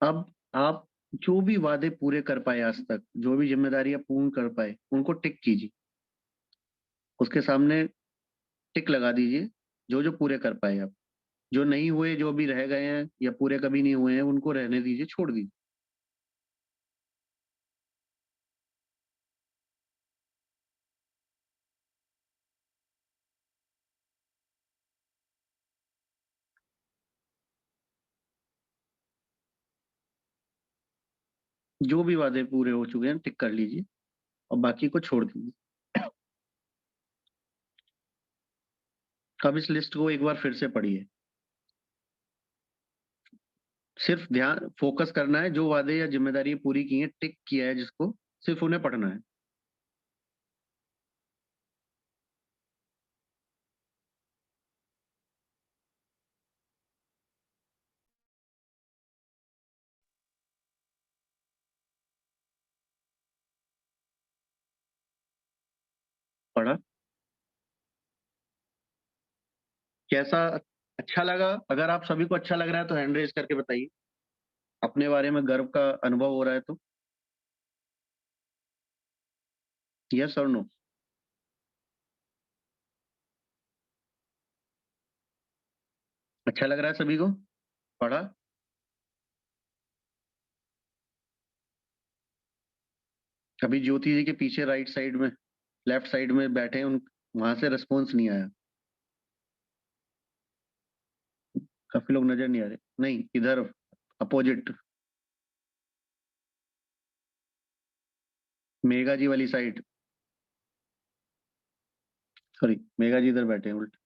अब आप जो भी वादे पूरे कर पाए आज तक, जो भी जिम्मेदारियां पूर्ण कर पाए, उनको टिक कीजिए, उसके सामने टिक लगा दीजिए, जो जो पूरे कर पाए आप। जो नहीं हुए, जो भी रह गए हैं या पूरे कभी नहीं हुए हैं, उनको रहने दीजिए, छोड़ दीजिए। जो भी वादे पूरे हो चुके हैं टिक कर लीजिए और बाकी को छोड़ दीजिए। अब इस लिस्ट को एक बार फिर से पढ़िए। सिर्फ ध्यान फोकस करना है, जो वादे या जिम्मेदारी पूरी की है, टिक किया है जिसको, सिर्फ उन्हें पढ़ना है। पढ़ा? कैसा? अच्छा लगा? अगर आप सभी को अच्छा लग रहा है तो हैंड रेज करके बताइए, अपने बारे में गर्व का अनुभव हो रहा है तो। यस और नो? अच्छा लग रहा है सभी को? पढ़ा? अभी ज्योति जी के पीछे राइट साइड में, लेफ्ट साइड में बैठे हैं, उन वहां से रिस्पॉन्स नहीं आया। काफी लोग नजर नहीं आ रहे। नहीं, इधर अपोजिट, मेघा जी वाली साइड। सॉरी, मेघा जी इधर बैठे हैं उल्टे।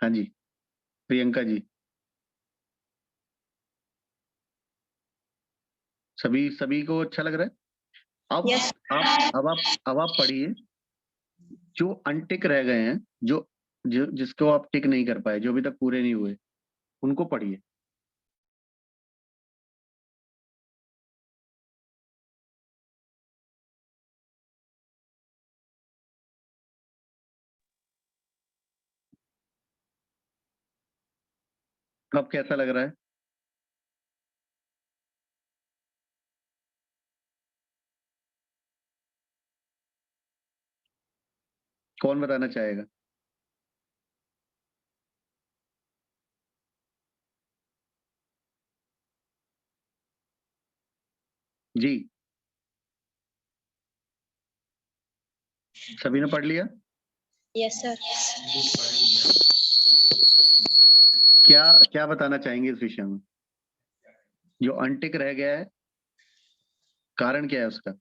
हाँ जी, प्रियंका जी। सभी सभी को अच्छा लग रहा है? अब Yes. अब आप पढ़िए, जो अनटिक रह गए हैं, जो जिसको आप टिक नहीं कर पाए, जो अभी तक पूरे नहीं हुए, उनको पढ़िए। अब कैसा लग रहा है? कौन बताना चाहेगा? जी, सभी ने पढ़ लिया? Yes, sir. क्या क्या बताना चाहेंगे इस विषय में? जो अनटिक रह गया है, कारण क्या है उसका?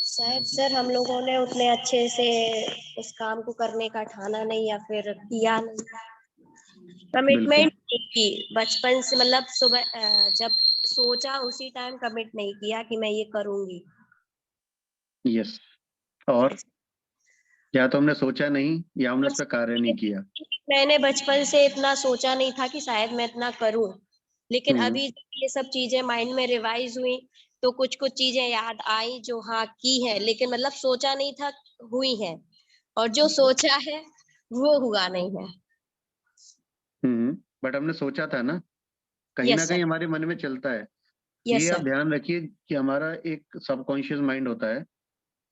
शायद सर हम लोगों ने उतने अच्छे से उस काम को करने का ठाना नहीं या फिर किया नहीं, कमिटमेंट नहीं की बचपन से, मतलब सुबह जब सोचा उसी टाइम कमिट नहीं किया कि मैं ये करूंगी। यस। और या तो हमने सोचा नहीं या हमने उस पर कार्य नहीं किया। मैंने बचपन से इतना सोचा नहीं था कि शायद मैं इतना करूं, लेकिन अभी जब ये सब चीजें माइंड में रिवाइज हुई तो कुछ कुछ चीजें याद आई जो हाँ की है, लेकिन मतलब सोचा नहीं था, हुई है, और जो सोचा है वो हुआ नहीं है। बट हमने सोचा था ना, कहीं Yes, ना sir. कहीं हमारे मन में चलता है। Yes, ये आप sir. ध्यान रखिए कि हमारा एक सबकॉन्शियस माइंड होता है,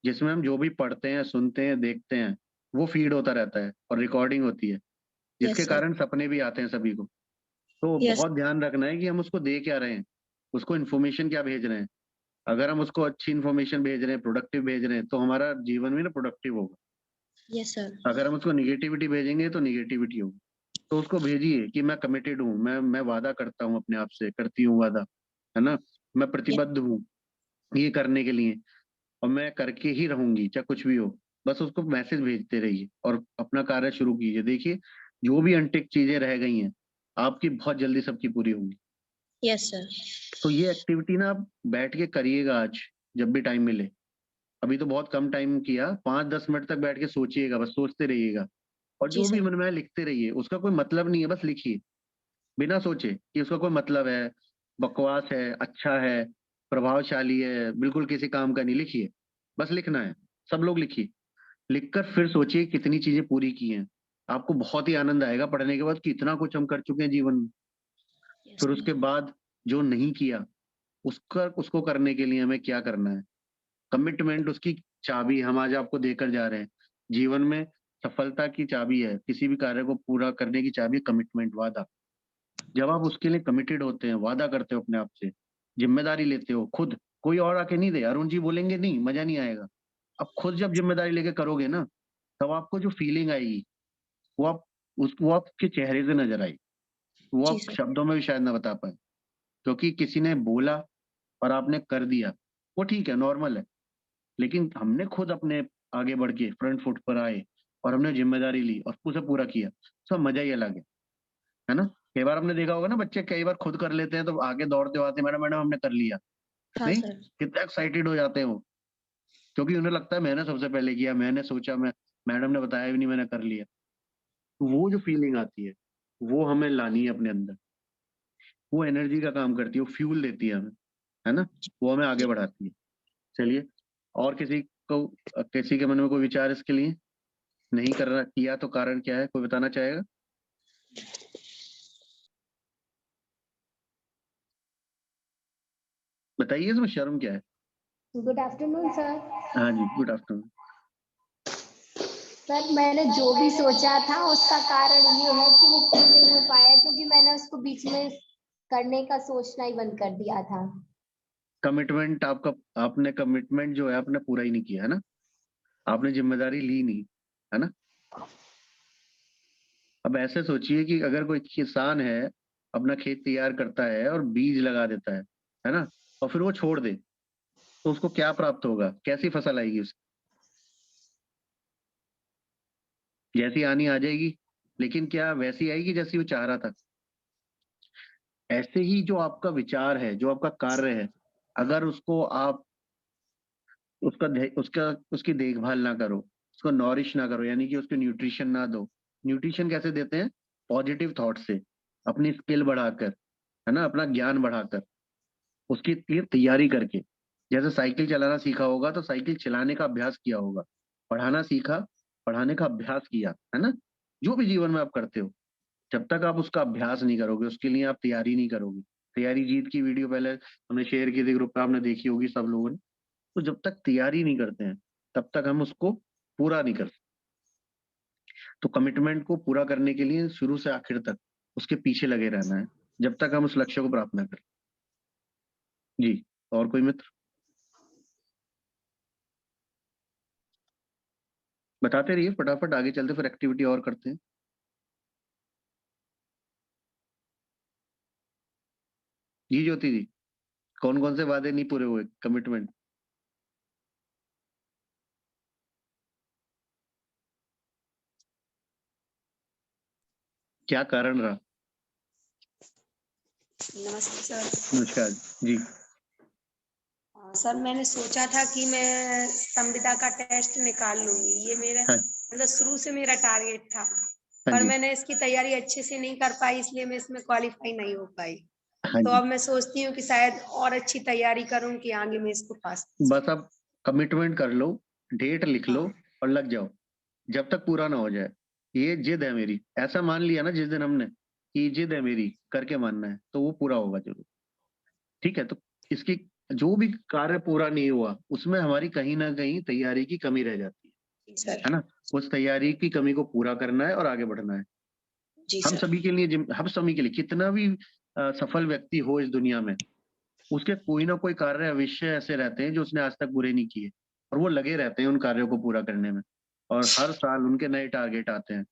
जिसमें हम जो भी पढ़ते हैं, सुनते हैं, देखते हैं, वो फीड होता रहता है और रिकॉर्डिंग होती है, जिसके Yes, sir. कारण सपने भी आते हैं सभी को। तो Yes. बहुत ध्यान रखना है कि हम उसको दे क्या रहे हैं, उसको इन्फॉर्मेशन क्या भेज रहे हैं। अगर हम उसको अच्छी इन्फॉर्मेशन भेज रहे हैं, प्रोडक्टिव भेज रहे हैं, तो हमारा जीवन भी ना प्रोडक्टिव होगा। Yes, sir. अगर हम उसको निगेटिविटी भेजेंगे तो निगेटिविटी होगी। तो उसको भेजिए कि मैं कमिटेड हूँ, मैं वादा करता हूँ अपने आप से, करती हूँ वादा, है ना, मैं प्रतिबद्ध हूँ ये करने के लिए, और मैं करके ही रहूंगी चाहे कुछ भी हो। बस उसको मैसेज भेजते रहिए और अपना कार्य शुरू कीजिए। देखिए, जो भी अनटिक चीजें रह गई हैं, आपकी बहुत जल्दी सबकी पूरी होंगी। Yes, sir. तो ये एक्टिविटी ना आप बैठ के करिएगा आज, जब भी टाइम मिले। अभी तो बहुत कम टाइम किया, 5-10 मिनट तक बैठ के सोचिएगा, बस सोचते रहिएगा, और जी जो भी सर। मन में आए लिखते रहिए। उसका कोई मतलब नहीं है, बस लिखिए, बिना सोचे कि उसका कोई मतलब है, बकवास है, अच्छा है, प्रभावशाली है, बिल्कुल किसी काम का नहीं। लिखिए, बस लिखना है। सब लोग लिखिए, लिखकर फिर सोचिए कितनी चीजें पूरी की हैं। आपको बहुत ही आनंद आएगा पढ़ने के बाद कि इतना कुछ हम कर चुके हैं जीवन में। फिर उसके बाद जो नहीं किया उसको करने के लिए हमें क्या करना है। कमिटमेंट उसकी चाबी हम आज आपको देकर जा रहे हैं। जीवन में सफलता की चाबी है, किसी भी कार्य को पूरा करने की चाबी कमिटमेंट, वादा। जब आप उसके लिए कमिटेड होते हैं, वादा करते हो अपने आप से, जिम्मेदारी लेते हो खुद, कोई और आके नहीं दे, अरुण जी बोलेंगे नहीं, मजा नहीं आएगा। अब खुद जब जिम्मेदारी लेके करोगे ना, तब आपको जो फीलिंग आएगी वो आपके चेहरे से नजर आई, वो आप शब्दों में भी शायद ना बता पाए। क्योंकि किसी ने बोला और आपने कर दिया, वो ठीक है, नॉर्मल है। लेकिन हमने खुद अपने आगे बढ़ के फ्रंट फुट पर आए और हमने जिम्मेदारी ली और उसे पूरा किया, सब मजा ही अलग है ना। कई बार हमने देखा होगा ना, बच्चे कई बार खुद कर लेते हैं तो आगे दौड़ते आते हैं, मैडम मैडम हमने कर लिया। हाँ नहीं, सर। कितना एक्साइटेड हो जाते हैं वो, क्योंकि उन्हें लगता है मैंने सबसे पहले किया, मैंने सोचा, मैं मैडम ने बताया भी नहीं, मैंने कर लिया। तो वो जो फीलिंग आती है वो हमें लानी है अपने अंदर। वो एनर्जी का काम करती है, वो फ्यूल देती है हमें, है ना, वो हमें आगे बढ़ाती है। चलिए, और किसी के मन में कोई विचार इसके लिए? नहीं करना किया तो कारण क्या है, कोई बताना चाहेगा? बताइए, इसमें शर्म क्या है? Good afternoon sir. हाँ जी, गुड आफ्टरनून। सर मैंने जो भी सोचा था उसका कारण ये है कि वो पूरा नहीं हो पाया, क्योंकि मैंने उसको बीच में करने का सोचना ही बंद कर दिया था। कमिटमेंट आपने कमिटमेंट जो है आपने पूरा ही नहीं किया, है ना, आपने जिम्मेदारी ली नहीं, है ना। अब ऐसे सोचिए कि अगर कोई किसान है, अपना खेत तैयार करता है और बीज लगा देता है ना, और फिर वो छोड़ दे, तो उसको क्या प्राप्त होगा, कैसी फसल आएगी उसकी? जैसी आनी आ जाएगी, लेकिन क्या वैसी आएगी जैसी वो चाह रहा था? ऐसे ही जो आपका विचार है, जो आपका कार्य है, अगर उसको आप उसकी देखभाल ना करो, उसको नॉरिश ना करो, यानी कि उसको न्यूट्रिशन ना दो। न्यूट्रिशन कैसे देते हैं? पॉजिटिव थॉट से, अपनी स्किल बढ़ाकर, है ना, अपना ज्ञान बढ़ाकर, उसकी लिए तैयारी करके। जैसे साइकिल चलाना सीखा होगा तो साइकिल चलाने का अभ्यास किया होगा, पढ़ाना सीखा, पढ़ाने का अभ्यास किया, है ना। जो भी जीवन में आप करते हो, जब तक आप उसका अभ्यास नहीं करोगे, उसके लिए आप तैयारी नहीं करोगे। तैयारी जीत की वीडियो पहले हमने शेयर की थी ग्रुप पे, आपने देखी होगी सब लोगों ने। तो जब तक तैयारी नहीं करते हैं, तब तक हम उसको पूरा नहीं कर सकते। तो कमिटमेंट को पूरा करने के लिए शुरू से आखिर तक उसके पीछे लगे रहना है, जब तक हम उस लक्ष्य को प्राप्त ना करें। जी, और कोई मित्र? बताते रहिए, फटाफट आगे चलते, फिर एक्टिविटी और करते हैं। जी ज्योति जी, कौन कौन से वादे नहीं पूरे हुए, कमिटमेंट? क्या कारण रहा? नमस्ते सर। नमस्कार जी। सर मैंने सोचा था कि मैं संविदा का टेस्ट निकाल लूंगी, ये मेरा हाँ, मतलब शुरू से मेरा टारगेट था, हाँ पर जी, मैंने इसकी तैयारी अच्छे से नहीं कर पाई, इसलिए मैं इसमें क्वालिफाई नहीं हो पाई। हाँ तो जी। अब मैं सोचती हूँ कि शायद और अच्छी तैयारी करूं कि आगे मैं इसको पास कर बस अब कमिटमेंट कर लो, डेट लिख लो और लग जाओ, जब तक पूरा ना हो जाए। ये जिद है मेरी, ऐसा मान लिया ना जिस दिन हमने कि जिद है मेरी, करके मानना है, तो वो पूरा होगा जरूर। ठीक है, तो इसकी जो भी कार्य पूरा नहीं हुआ, उसमें हमारी कहीं ना कहीं तैयारी की कमी रह जाती सर। है ना। उस तैयारी की कमी को पूरा करना है और आगे बढ़ना है। जी हम सर। सभी के लिए हम सभी के लिए, कितना भी सफल व्यक्ति हो इस दुनिया में, उसके कोई ना कोई कार्य अवश्य ऐसे रहते हैं जो उसने आज तक पूरे नहीं किए, और वो लगे रहते हैं उन कार्यों को पूरा करने में, और हर साल उनके नए टारगेट आते हैं।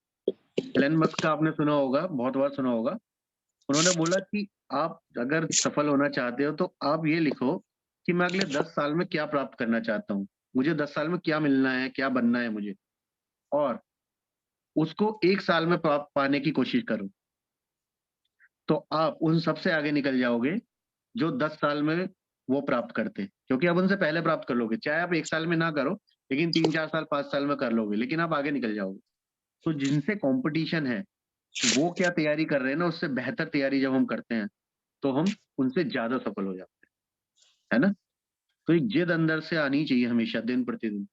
एलन मस्क का आपने सुना होगा, बहुत बार सुना होगा। उन्होंने बोला कि आप अगर सफल होना चाहते हो तो आप ये लिखो कि मैं अगले 10 साल में क्या प्राप्त करना चाहता हूँ, मुझे 10 साल में क्या मिलना है, क्या बनना है मुझे, और उसको 1 साल में प्राप्त पाने की कोशिश करो। तो आप उन सबसे आगे निकल जाओगे जो 10 साल में वो प्राप्त करते, क्योंकि आप उनसे पहले प्राप्त कर लोगे। चाहे आप 1 साल में ना करो, लेकिन 3-4 साल, 5 साल में कर लोगे, लेकिन आप आगे निकल जाओगे। तो जिनसे कंपटीशन है, वो क्या तैयारी कर रहे हैं ना, उससे बेहतर तैयारी जब हम करते हैं, तो हम उनसे ज्यादा सफल हो जाते हैं, है ना। तो एक जिद अंदर से आनी चाहिए हमेशा, दिन प्रतिदिन।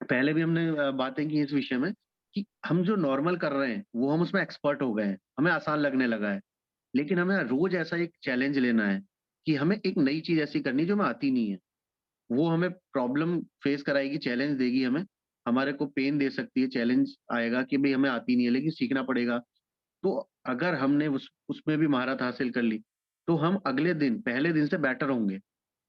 पहले भी हमने बातें की इस विषय में कि हम जो नॉर्मल कर रहे हैं वो हम उसमें एक्सपर्ट हो गए हैं, हमें आसान लगने लगा है, लेकिन हमें रोज ऐसा एक चैलेंज लेना है कि हमें एक नई चीज ऐसी करनी जो हमें आती नहीं है। वो हमें प्रॉब्लम फेस कराएगी, चैलेंज देगी हमें, हमारे को पेन दे सकती है, चैलेंज आएगा कि भाई हमें आती नहीं है लेकिन सीखना पड़ेगा। तो अगर हमने उसमें भी महारत हासिल कर ली तो हम अगले दिन पहले दिन से बेटर होंगे।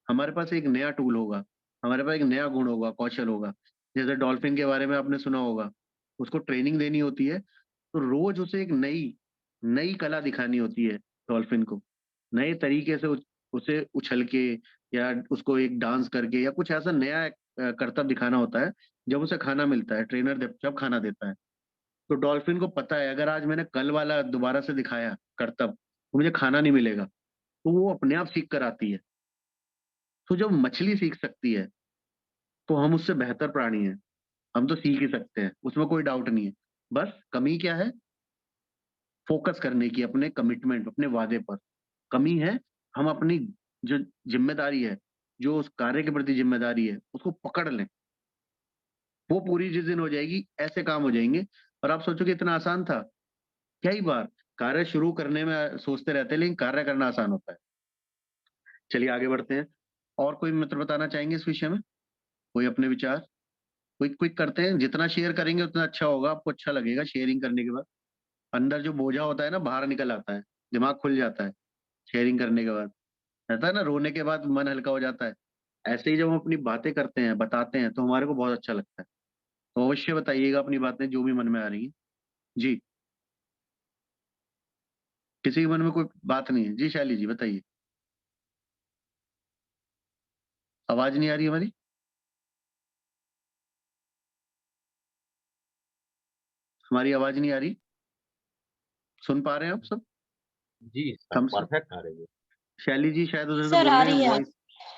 हमारे पास एक नया टूल होगा, हमारे पास एक नया गुण होगा, कौशल होगा। जैसे डॉल्फिन के बारे में आपने सुना होगा, उसको ट्रेनिंग देनी होती है, तो रोज उसे एक नई नई कला दिखानी होती है डॉल्फिन को, नए तरीके से उसे उछल के या उसको एक डांस करके या कुछ ऐसा नया करतब दिखाना होता है। जब उसे खाना मिलता है, ट्रेनर जब खाना देता है, तो डॉल्फिन को पता है अगर आज मैंने कल वाला दोबारा से दिखाया करतब तो मुझे खाना नहीं मिलेगा, तो वो अपने आप सीख कर आती है। तो जब मछली सीख सकती है तो हम उससे बेहतर प्राणी हैं, हम तो सीख ही सकते हैं, उसमें कोई डाउट नहीं है। बस कमी क्या है? फोकस करने की, अपने कमिटमेंट, अपने वादे पर कमी है। हम अपनी जो जिम्मेदारी है, जो उस कार्य के प्रति जिम्मेदारी है, उसको पकड़ लें। वो पूरी जिस दिन हो जाएगी, ऐसे काम हो जाएंगे और आप सोचोगे इतना आसान था। कई बार कार्य शुरू करने में सोचते रहते हैं लेकिन कार्य करना आसान होता है। चलिए आगे बढ़ते हैं। और कोई मित्र बताना चाहेंगे इस विषय में? कोई अपने विचार क्विक क्विक करते हैं, जितना शेयर करेंगे उतना अच्छा होगा, आपको अच्छा लगेगा शेयरिंग करने के बाद। अंदर जो बोझा होता है ना बाहर निकल आता है, दिमाग खुल जाता है शेयरिंग करने के बाद। रहता है ना, रोने के बाद मन हल्का हो जाता है। ऐसे ही जब हम अपनी बातें करते हैं, बताते हैं, तो हमारे को बहुत अच्छा लगता है। तो अवश्य बताइएगा अपनी बातें जो भी मन में आ रही है। जी, किसी के मन में कोई बात नहीं है? जी शैली जी बताइए। आवाज नहीं आ रही हमारी? हमारी आवाज नहीं आ रही? सुन पा रहे हैं आप सब? जी सर, हम परफेक्ट आ रही है। शैली जी शायद उधर से सर, बोल आ रहे हैं रही है। वॉइस।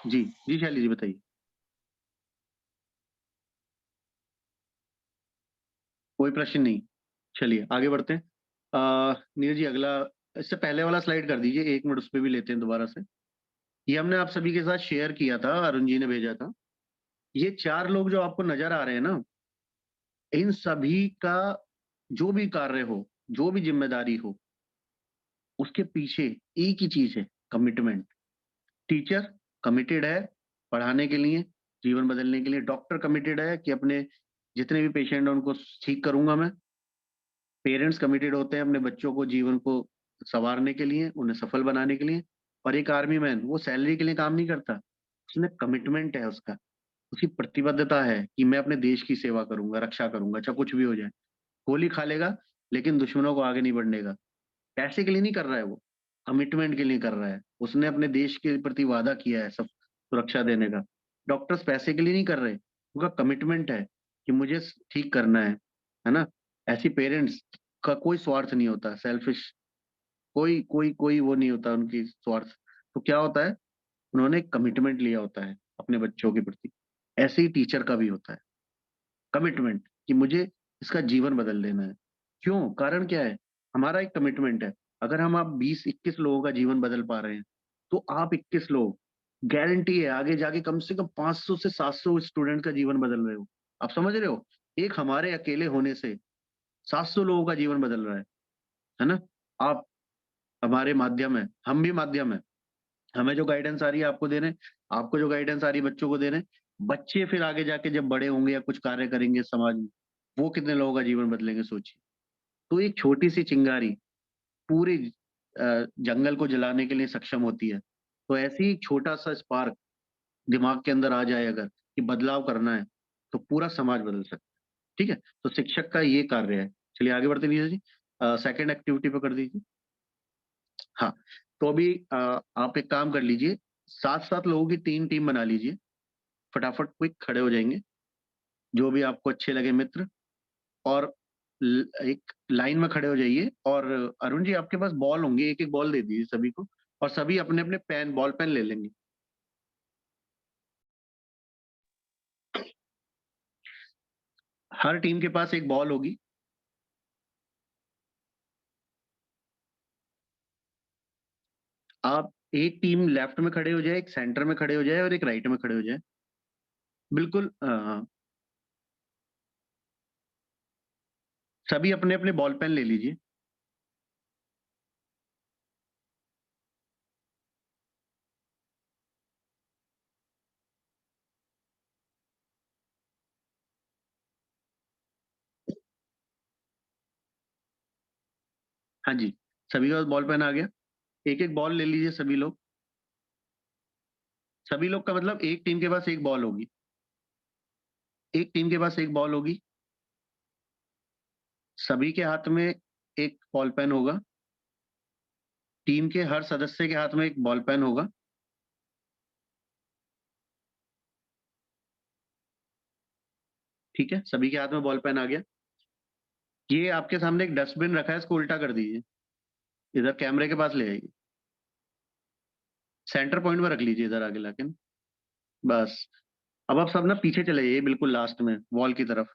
जी जी शैली जी बताइए। कोई प्रश्न नहीं। चलिए आगे बढ़ते हैं। नीरज जी अगला, इससे पहले वाला स्लाइड कर दीजिए, 1 मिनट उस पर भी लेते हैं दोबारा से। ये हमने आप सभी के साथ शेयर किया था, अरुण जी ने भेजा था। ये 4 लोग जो आपको नजर आ रहे हैं ना, इन सभी का जो भी कार्य हो, जो भी जिम्मेदारी हो, उसके पीछे एक ही चीज है, कमिटमेंट। टीचर कमिटेड है पढ़ाने के लिए, जीवन बदलने के लिए। डॉक्टर कमिटेड है कि अपने जितने भी पेशेंट हैं उनको ठीक करूंगा मैं। पेरेंट्स कमिटेड होते हैं अपने बच्चों को जीवन को संवारने के लिए, उन्हें सफल बनाने के लिए। और एक आर्मी मैन वो सैलरी के लिए काम नहीं करता, उसमें कमिटमेंट है, उसका उसकी प्रतिबद्धता है कि मैं अपने देश की सेवा करूंगा, रक्षा करूंगा, चाहे कुछ भी हो जाए। गोली खा लेगा लेकिन दुश्मनों को आगे नहीं बढ़ने का। पैसे के लिए नहीं कर रहा है वो, कमिटमेंट के लिए कर रहा है। उसने अपने देश के प्रति वादा किया है सब सुरक्षा देने का। डॉक्टर्स पैसे के लिए नहीं कर रहे, उनका कमिटमेंट है कि मुझे ठीक करना है ना। ऐसी पेरेंट्स का कोई स्वार्थ नहीं होता, सेल्फिश, कोई कोई कोई वो नहीं होता उनकी स्वार्थ। तो क्या होता है, उन्होंने कमिटमेंट लिया होता है अपने बच्चों के प्रति। ऐसे ही टीचर का भी होता है कमिटमेंट कि मुझे इसका जीवन बदल देना है। क्यों? कारण क्या है? हमारा एक कमिटमेंट है। अगर हम आप 20-21 लोगों का जीवन बदल पा रहे हैं, तो आप 21 लोग, गारंटी है आगे जाके कम से कम 500 से 700 स्टूडेंट का जीवन बदल रहे हो। आप समझ रहे हो? एक हमारे अकेले होने से 700 लोगों का जीवन बदल रहा है ना। आप हमारे माध्यम है, हम भी माध्यम है। हमें जो गाइडेंस आ रही है आपको दे रहे हैं, आपको जो गाइडेंस आ रही है बच्चों को दे रहे हैं। बच्चे फिर आगे जाके जब बड़े होंगे या कुछ कार्य करेंगे समाज में, वो कितने लोगों का जीवन बदलेंगे सोचिए। तो एक छोटी सी चिंगारी पूरे जंगल को जलाने के लिए सक्षम होती है। तो ऐसे ही छोटा सा स्पार्क दिमाग के अंदर आ जाए अगर कि बदलाव करना है, तो पूरा समाज बदल सकता है। ठीक है, तो शिक्षक का ये कार्य है। चलिए आगे बढ़ते नीरज जी, सेकंड एक्टिविटी पे कर दीजिए। हाँ, तो अभी आप एक काम कर लीजिए, 7-7 लोगों की 3 टीम बना लीजिए। फटाफट क्विक खड़े हो जाएंगे जो भी आपको अच्छे लगे मित्र, और एक लाइन में खड़े हो जाइए। और अरुण जी आपके पास बॉल होंगे, एक एक बॉल दे दीजिए सभी को, और सभी अपने अपने पेन, बॉल पेन ले लेंगे। हर टीम के पास एक बॉल होगी। आप एक टीम लेफ्ट में खड़े हो जाए, एक सेंटर में खड़े हो जाए और एक राइट में खड़े हो जाए। बिल्कुल। हाँ, सभी अपने अपने बॉल पेन ले लीजिए। हाँ जी, सभी का बॉल पेन आ गया। एक एक बॉल ले लीजिए सभी लोग। सभी लोग का मतलब एक टीम के पास एक बॉल होगी, एक टीम के पास एक बॉल होगी। सभी के हाथ में एक बॉल पेन होगा। टीम के हर सदस्य के हाथ में एक बॉल पेन होगा। ठीक है, सभी के हाथ में बॉल पेन आ गया। ये आपके सामने एक डस्टबिन रखा है, इसको उल्टा कर दीजिए, इधर कैमरे के पास ले आइए, सेंटर पॉइंट में रख लीजिए इधर आगे लाके। बस अब आप सब ना पीछे चले जाइए, बिल्कुल लास्ट में वॉल की तरफ।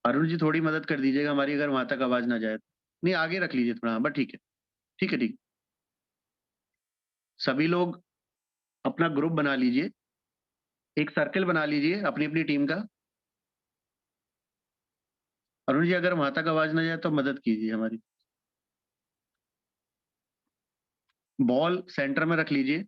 अरुण जी थोड़ी मदद कर दीजिएगा हमारी, अगर वहां तक आवाज ना जाए तो। नहीं आगे रख लीजिए थोड़ा, बस ठीक है, ठीक है, ठीक। सभी लोग अपना ग्रुप बना लीजिए, एक सर्कल बना लीजिए अपनी अपनी टीम का। अरुण जी अगर वहां तक आवाज ना जाए तो मदद कीजिए हमारी। बॉल सेंटर में रख लीजिए।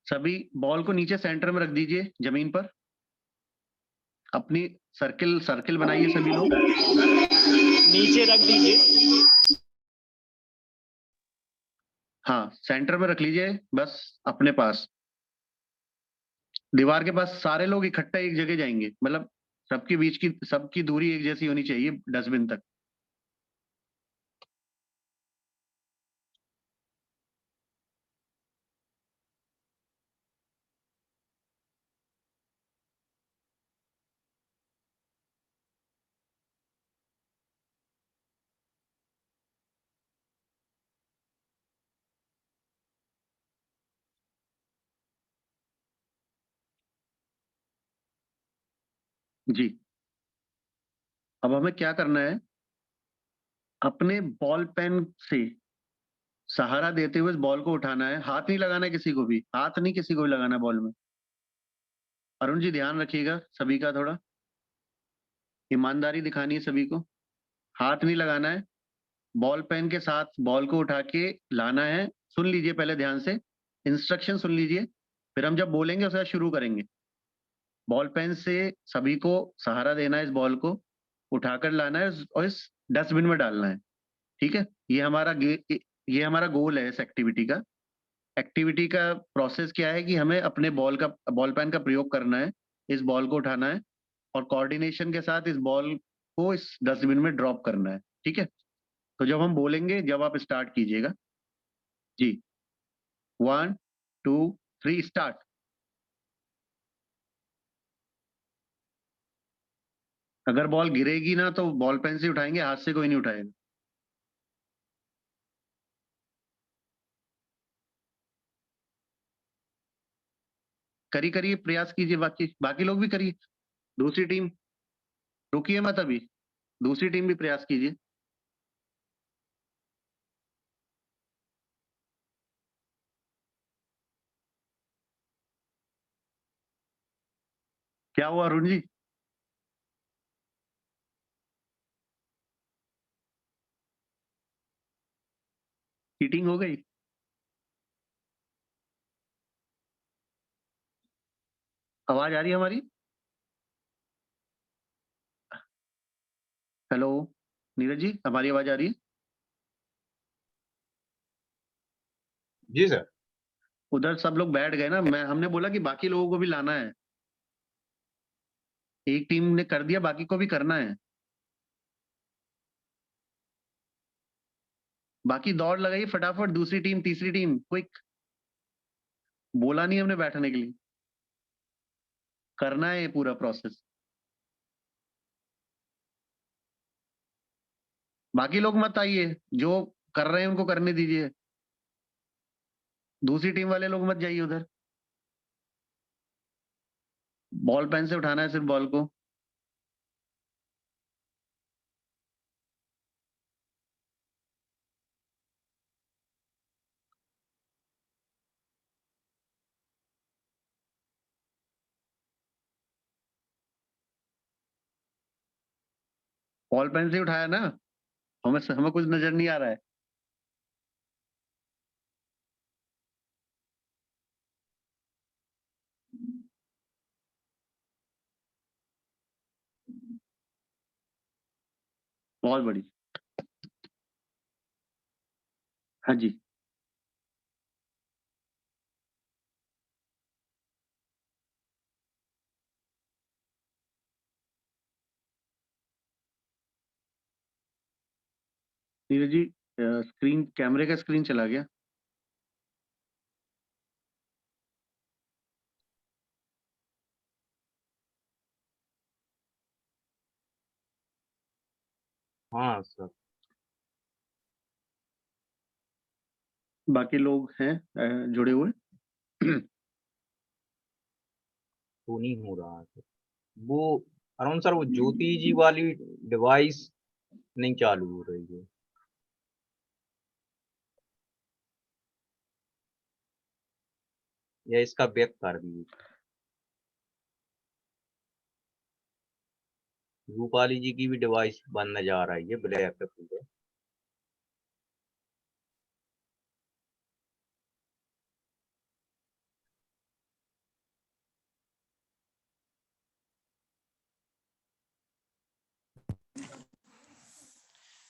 सभी बॉल को नीचे सेंटर में रख दीजिए जमीन पर। अपनी सर्कल सर्कल बनाइए सभी लोग। नीचे रख दीजिए। हाँ सेंटर में रख लीजिए, बस अपने पास दीवार के पास सारे लोग इकट्ठा एक जगह जाएंगे, मतलब सबके बीच की सबकी दूरी एक जैसी होनी चाहिए डस्टबिन तक। जी अब हमें क्या करना है, अपने बॉल पेन से सहारा देते हुए इस बॉल को उठाना है। हाथ नहीं लगाना है किसी को भी, हाथ नहीं किसी को भी लगाना है बॉल में। अरुण जी ध्यान रखिएगा सभी का, थोड़ा ईमानदारी दिखानी है सभी को। हाथ नहीं लगाना है, बॉल पेन के साथ बॉल को उठा के लाना है। सुन लीजिए पहले ध्यान से, इंस्ट्रक्शन सुन लीजिए, फिर हम जब बोलेंगे उसके बाद शुरू करेंगे। बॉल पेन से सभी को सहारा देना है, इस बॉल को उठाकर लाना है और इस डस्टबिन में डालना है। ठीक है, ये हमारा गोल है इस एक्टिविटी का। एक्टिविटी का प्रोसेस क्या है कि हमें अपने बॉल पेन का प्रयोग करना है, इस बॉल को उठाना है और कोऑर्डिनेशन के साथ इस बॉल को इस डस्टबिन में ड्रॉप करना है। ठीक है, तो जब हम बोलेंगे जब आप स्टार्ट कीजिएगा। जी 1 2 3 स्टार्ट। अगर बॉल गिरेगी ना तो बॉल पेन से उठाएंगे, हाथ से कोई नहीं उठाएगा। करिए प्रयास कीजिए, बाकी बाकी लोग भी करिए। दूसरी टीम रुकिए मत अभी, दूसरी टीम भी प्रयास कीजिए। क्या हुआ अरुण जी? चीटिंग हो गई? आवाज आ रही है हमारी? हेलो नीरज जी, हमारी आवाज आ रही है? जी सर। उधर सब लोग बैठ गए ना, हमने बोला कि बाकी लोगों को भी लाना है। एक टीम ने कर दिया, बाकी को भी करना है। बाकी दौड़ लगाइए फटाफट, दूसरी टीम तीसरी टीम, क्विक। बोला नहीं हमने बैठने के लिए, करना है ये पूरा प्रोसेस। बाकी लोग मत आइए, जो कर रहे हैं उनको करने दीजिए। दूसरी टीम वाले लोग मत जाइए उधर। बॉल पेन से उठाना है सिर्फ बॉल को। बॉल पेन से उठाया ना, हमें कुछ नजर नहीं आ रहा है। बहुत बड़ी। हाँ जी। नीरज जी, स्क्रीन, कैमरे का स्क्रीन चला गया। हाँ सर। बाकी लोग हैं जुड़े हुए। तो नहीं हो रहा है वो। अरुण सर, वो ज्योति जी वाली डिवाइस नहीं चालू हो रही है। या इसका बैक कर दिए। रूपाली जी की भी डिवाइस बंद नजर आ रही है, ब्लैक पे पूरा।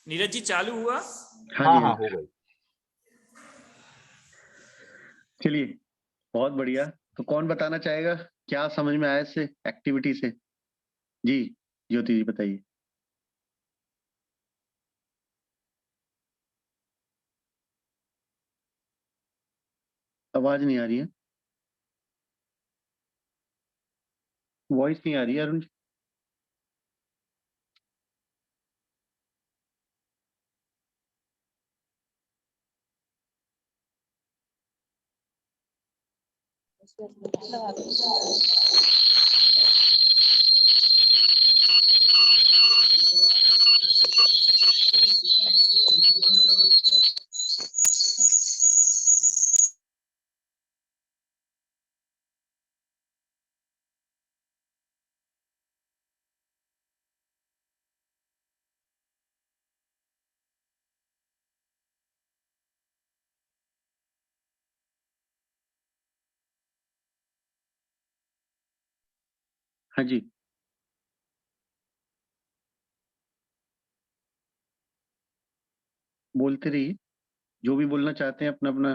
नीरज जी चालू हुआ? हाँ हाँ हो गई। चलिए, बहुत बढ़िया। तो कौन बताना चाहेगा क्या समझ में आया इससे, एक्टिविटी से? जी ज्योति जी बताइए। आवाज नहीं आ रही है, वॉइस नहीं आ रही है अरुण जी। हाँ जी, बोलते रहिए। जो भी बोलना चाहते हैं अपना अपना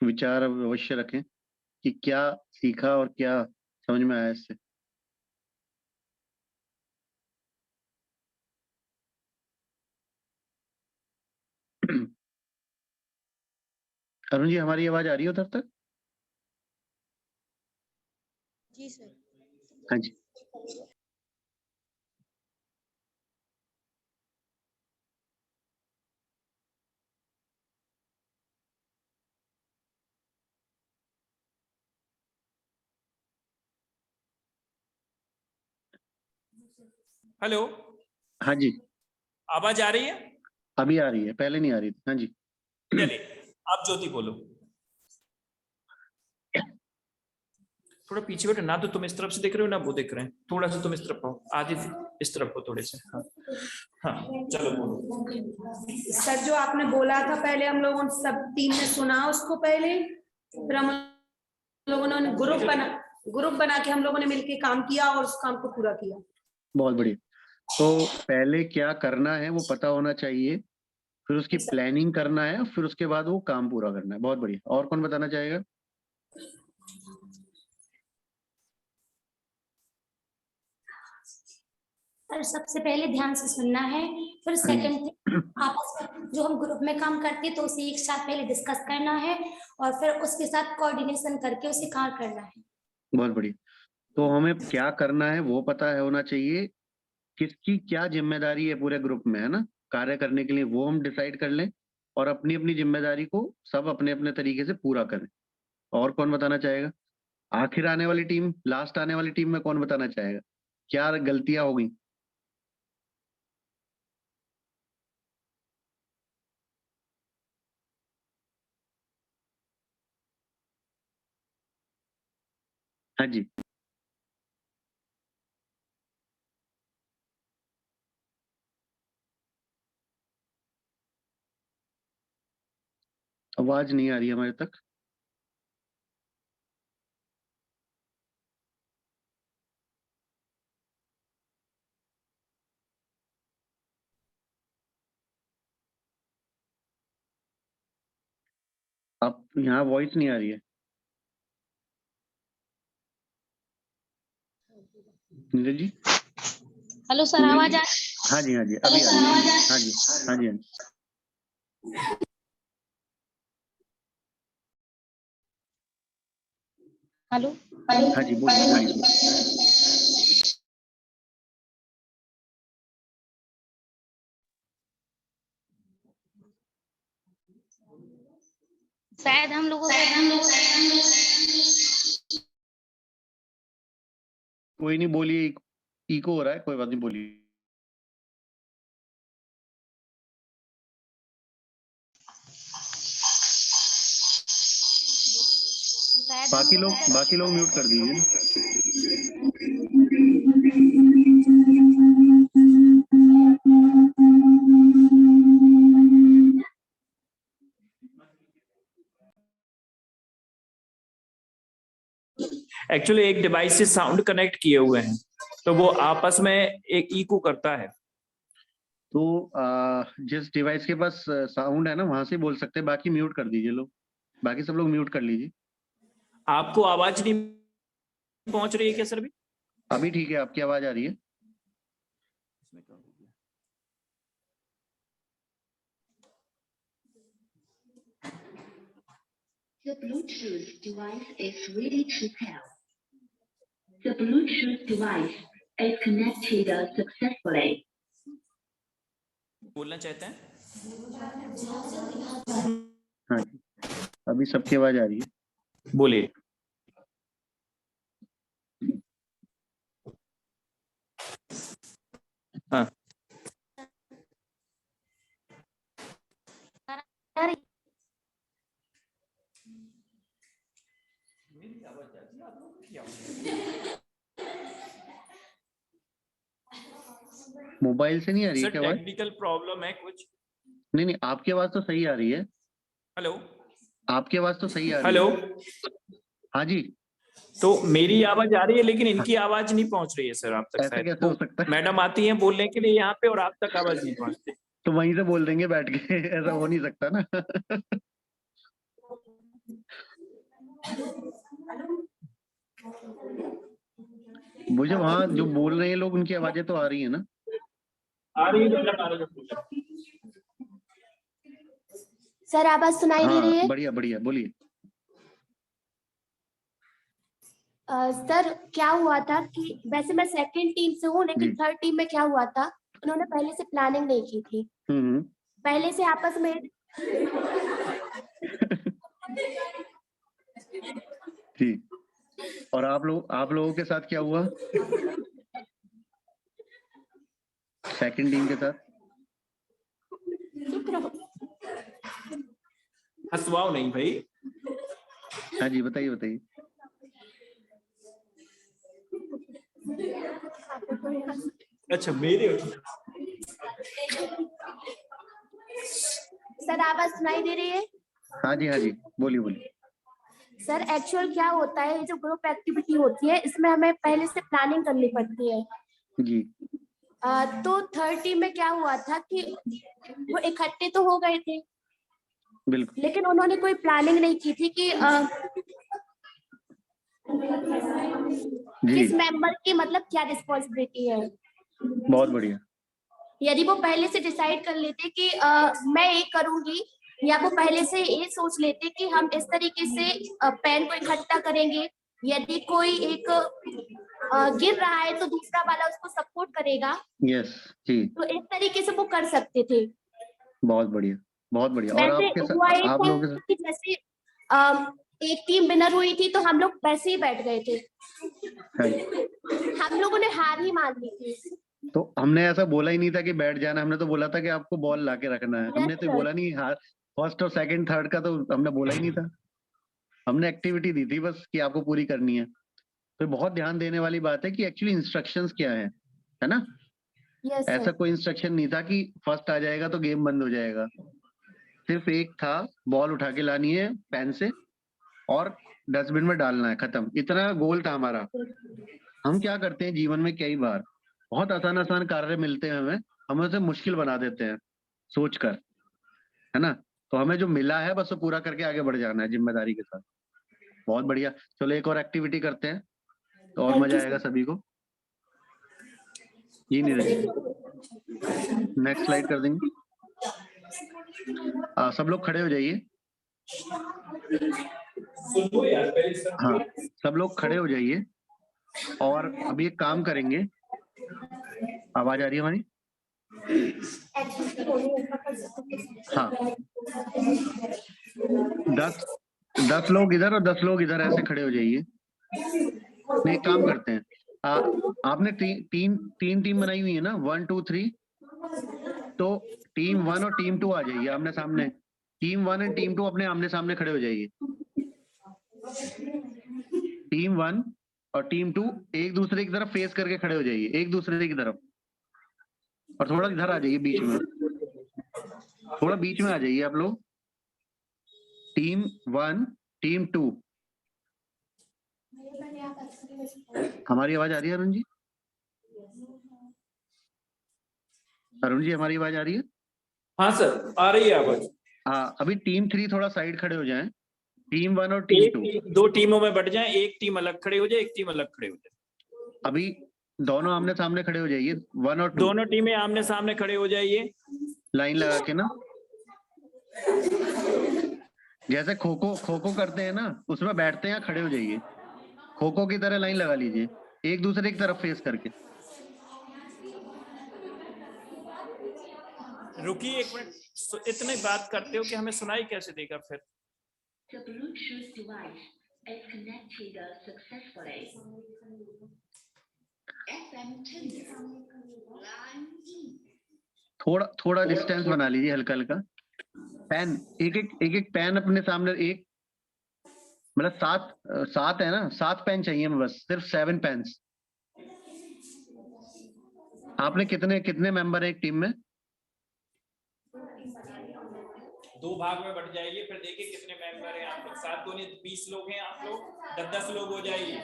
विचार अवश्य रखें कि क्या सीखा और क्या समझ में आया इससे। अरुण जी, हमारी आवाज आ रही है उधर तक? जी सर। हाँ जी। हेलो, हाँ जी, आवाज आ रही है? अभी आ रही है, पहले नहीं आ रही थी। हाँ जी। चलिए, आप ज्योति बोलो। थोड़ा पीछे बैठो ना, तो तुम इस तरफ से देख रहे हो ना वो देख रहे हैं। थोड़ा सा तुम इस तरफ आओ, आगे इस तरफ हो थोड़े से। हाँ हाँ, चलो बोलो। सर जो आपने बोला था पहले, हम लोगों ने सब टीम ने सुना उसको पहले, फिर हम लोगों ने ग्रुप बना के हम लोगों ने मिलके काम किया और उस काम को पूरा किया। बहुत बढ़िया। तो पहले क्या करना है वो पता होना चाहिए, फिर उसकी प्लानिंग करना है, फिर उसके बाद वो काम पूरा करना है। बहुत बढ़िया। और कौन बताना चाहेगा? सर सबसे पहले ध्यान से सुनना है, फिर सेकंड थिंग आपस में जो हम ग्रुप में काम करते हैं तो उसे एक साथ पहले डिस्कस करना है और फिर उसके साथ कोऑर्डिनेशन करके उसे काम करना है। बहुत बढ़िया। तो हमें क्या करना है वो पता है होना चाहिए, किसकी क्या जिम्मेदारी है पूरे ग्रुप में, है ना, कार्य करने के लिए, वो हम डिसाइड कर लें। और अपनी अपनी जिम्मेदारी को सब अपने अपने तरीके से पूरा करें। और कौन बताना चाहेगा? आखिर आने वाली टीम, लास्ट आने वाली टीम में कौन बताना चाहेगा क्या गलतियां हो गई? हाँ जी, आवाज नहीं आ रही हमारे तक। अब यहाँ वॉइस नहीं आ रही है। नीरज जी। हेलो सर, आवाज आ हाँ जी, हाँ जी, अभी आ रही है। हाँ जी, हाँ जी, हाँ जी। हेलो। हाँ जी, बोलिए बोलिए। शायद हम लोगों कोई नहीं, बोलिए। इको हो रहा है, कोई बात नहीं, बोलिए। बाकी लोग म्यूट कर दीजिए ना। एक्चुअली एक डिवाइस से साउंड कनेक्ट किए हुए हैं तो वो आपस में एक इको करता है। तो जिस डिवाइस के पास साउंड है ना, वहां से बोल सकते हैं, बाकी म्यूट कर दीजिए लोग। बाकी सब लोग म्यूट कर लीजिए। आपको आवाज नहीं पहुंच रही है क्या सर? भी अभी ठीक है, आपकी आवाज आ रही है। The Bluetooth device is ready to pair. The Bluetooth device is connected successfully. बोलना चाहते हैं? हाँ, अभी सबकी आवाज आ रही है, बोलिए। हाँ, मोबाइल से नहीं आ रही है सर क्या आवाज? टेक्निकल प्रॉब्लम है कुछ। नहीं नहीं, आपकी आवाज तो सही आ रही है। हेलो, आपकी आवाज तो सही आ रही हेलो। है। हाँ जी, तो मेरी आवाज आ रही है लेकिन इनकी आवाज नहीं पहुंच रही है सर आप तक। ऐसे शायद कैसे हो सकता है? मैडम आती हैं बोलने के लिए यहाँ पे और आप तक आवाज नहीं पहुंचती। तो वहीं से बोल देंगे बैठ के। ऐसा हो नहीं सकता ना। मुझे वहाँ जो बोल रहे हैं लोग, उनकी आवाजें तो आ रही है ना? आ रही है। सर आवाज सुनाई दे रही है? बढ़िया बढ़िया, बोलिए। सर क्या हुआ था कि वैसे मैं सेकंड टीम से हूँ, लेकिन थर्ड टीम में क्या हुआ था, उन्होंने पहले से प्लानिंग नहीं की थी। पहले से आपस में जी। और आप लोगों के साथ क्या हुआ सेकंड टीम के साथ? हंसवाओ नहीं भाई। हाँ जी, बताइए बताइए। अच्छा, मेरे सर आवाज सुनाई दे रही है? हाँ जी, हाँ जी, बोलिए बोलिए। सर एक्चुअल क्या होता है, जो ग्रुप एक्टिविटी होती है इसमें हमें पहले से प्लानिंग करनी पड़ती है जी। तो थर्ड टीम में क्या हुआ था कि वो इकट्ठे तो हो गए थे, बिल्कुल, लेकिन उन्होंने कोई प्लानिंग नहीं की थी कि किस मेंबर की मतलब क्या रिस्पॉन्सिबिलिटी है। बहुत बढ़िया। यदि वो पहले से डिसाइड कर लेते कि मैं ये करूंगी, या वो पहले से ये सोच लेते कि हम इस तरीके से पेन को इकट्ठा करेंगे, यदि कोई एक गिर रहा है तो दूसरा वाला उसको सपोर्ट करेगा। यस जी। तो इस तरीके से वो कर सकते थे। बहुत बढ़िया। बहुत बढ़िया। और वैसे आपके हुआ साथ ये आप था लोगों के साथ कि जैसे एक टीम विनर हुई थी तो हम लोग वैसे ही बैठ गए थे, हम लोगों ने हार ही मान ली थी। तो हमने ऐसा बोला ही नहीं था कि बैठ जाना, हमने तो बोला था कि आपको बॉल ला के रखना है। हमने तो sir. बोला नहीं हार फर्स्ट और सेकंड थर्ड का तो हमने बोला ही नहीं था। हमने एक्टिविटी दी थी बस कि आपको पूरी करनी है। तो बहुत ध्यान देने वाली बात है कि एक्चुअली इंस्ट्रक्शंस क्या है ना। Yes, ऐसा sir. कोई इंस्ट्रक्शन नहीं था कि फर्स्ट आ जाएगा तो गेम बंद हो जाएगा। सिर्फ एक था, बॉल उठा के लानी है पेन से और डस्टबिन में डालना है, खत्म। इतना गोल था हमारा। हम क्या करते हैं जीवन में कई बार बहुत आसान आसान कार्य मिलते हैं हमें उसे मुश्किल बना देते हैं सोचकर, है ना। तो हमें जो मिला है बस वो पूरा करके आगे बढ़ जाना है जिम्मेदारी के साथ। बहुत बढ़िया, चलो एक और एक्टिविटी करते हैं तो और मजा आएगा सभी को। जी नीरज, नेक्स्ट स्लाइड कर देंगे। सब लोग खड़े हो जाइए। हाँ, सब लोग खड़े हो जाइए और अभी एक काम करेंगे। आवाज आ रही है हमारी? हाँ, 10 लोग इधर और 10 लोग इधर ऐसे खड़े हो जाइए। नहीं, एक काम करते हैं, आपने तीन टीम बनाई हुई है ना, 1 2 3। तो टीम 1 और टीम 2 आ जाइए आमने सामने। टीम 1 एंड टीम 2 अपने आमने सामने खड़े हो जाइए। टीम 1 और टीम 2 एक दूसरे की तरफ फेस करके खड़े हो जाइए, एक दूसरे की तरफ। और थोड़ा इधर आ जाइए बीच में, थोड़ा बीच में आ जाइए आप लोग। Team 1 team 2। हमारी आवाज आ रही है अरुण जी? अरुण जी हमारी आवाज आ रही है? हाँ सर, आ रही है आवाज। हाँ, अभी टीम 3 थोड़ा साइड खड़े हो जाएं। टीम 1 और टीम 2 दो टीमों में बट जाएं, एक टीम अलग खड़े हो जाए, एक टीम अलग खड़े हो जाए। अभी दोनों आमने सामने खड़े हो जाइए, 1 और 2। दोनों टीमें आमने सामने खड़े हो जाइए, लाइन लगा के ना। जैसे खो खो करते हैं ना, उसमें बैठते हैं, खड़े हो जाइए। खो खो की तरह लाइन लगा लीजिए, एक दूसरे की तरफ फेस करके। रुकिए एक मिनट, इतने बात करते हो कि हमें सुनाई कैसे देगा फिर? The Bluetooth device is connected successfully. FM tender. Line E. थोड़ा डिस्टेंस बना लीजिए, हल्का हल्का। पेन एक पेन अपने सामने, एक मतलब 7 है ना, 7 पेन चाहिए हमें, बस सिर्फ 7 पेन्स। आपने कितने मेंबर है एक टीम में? 2 भाग में बट जाइए, फिर देखिए कितने मेंबर हैं आप लोग। 7 दूनी 20 लोग हैं आप लोग, 10 लोग हो जाइए।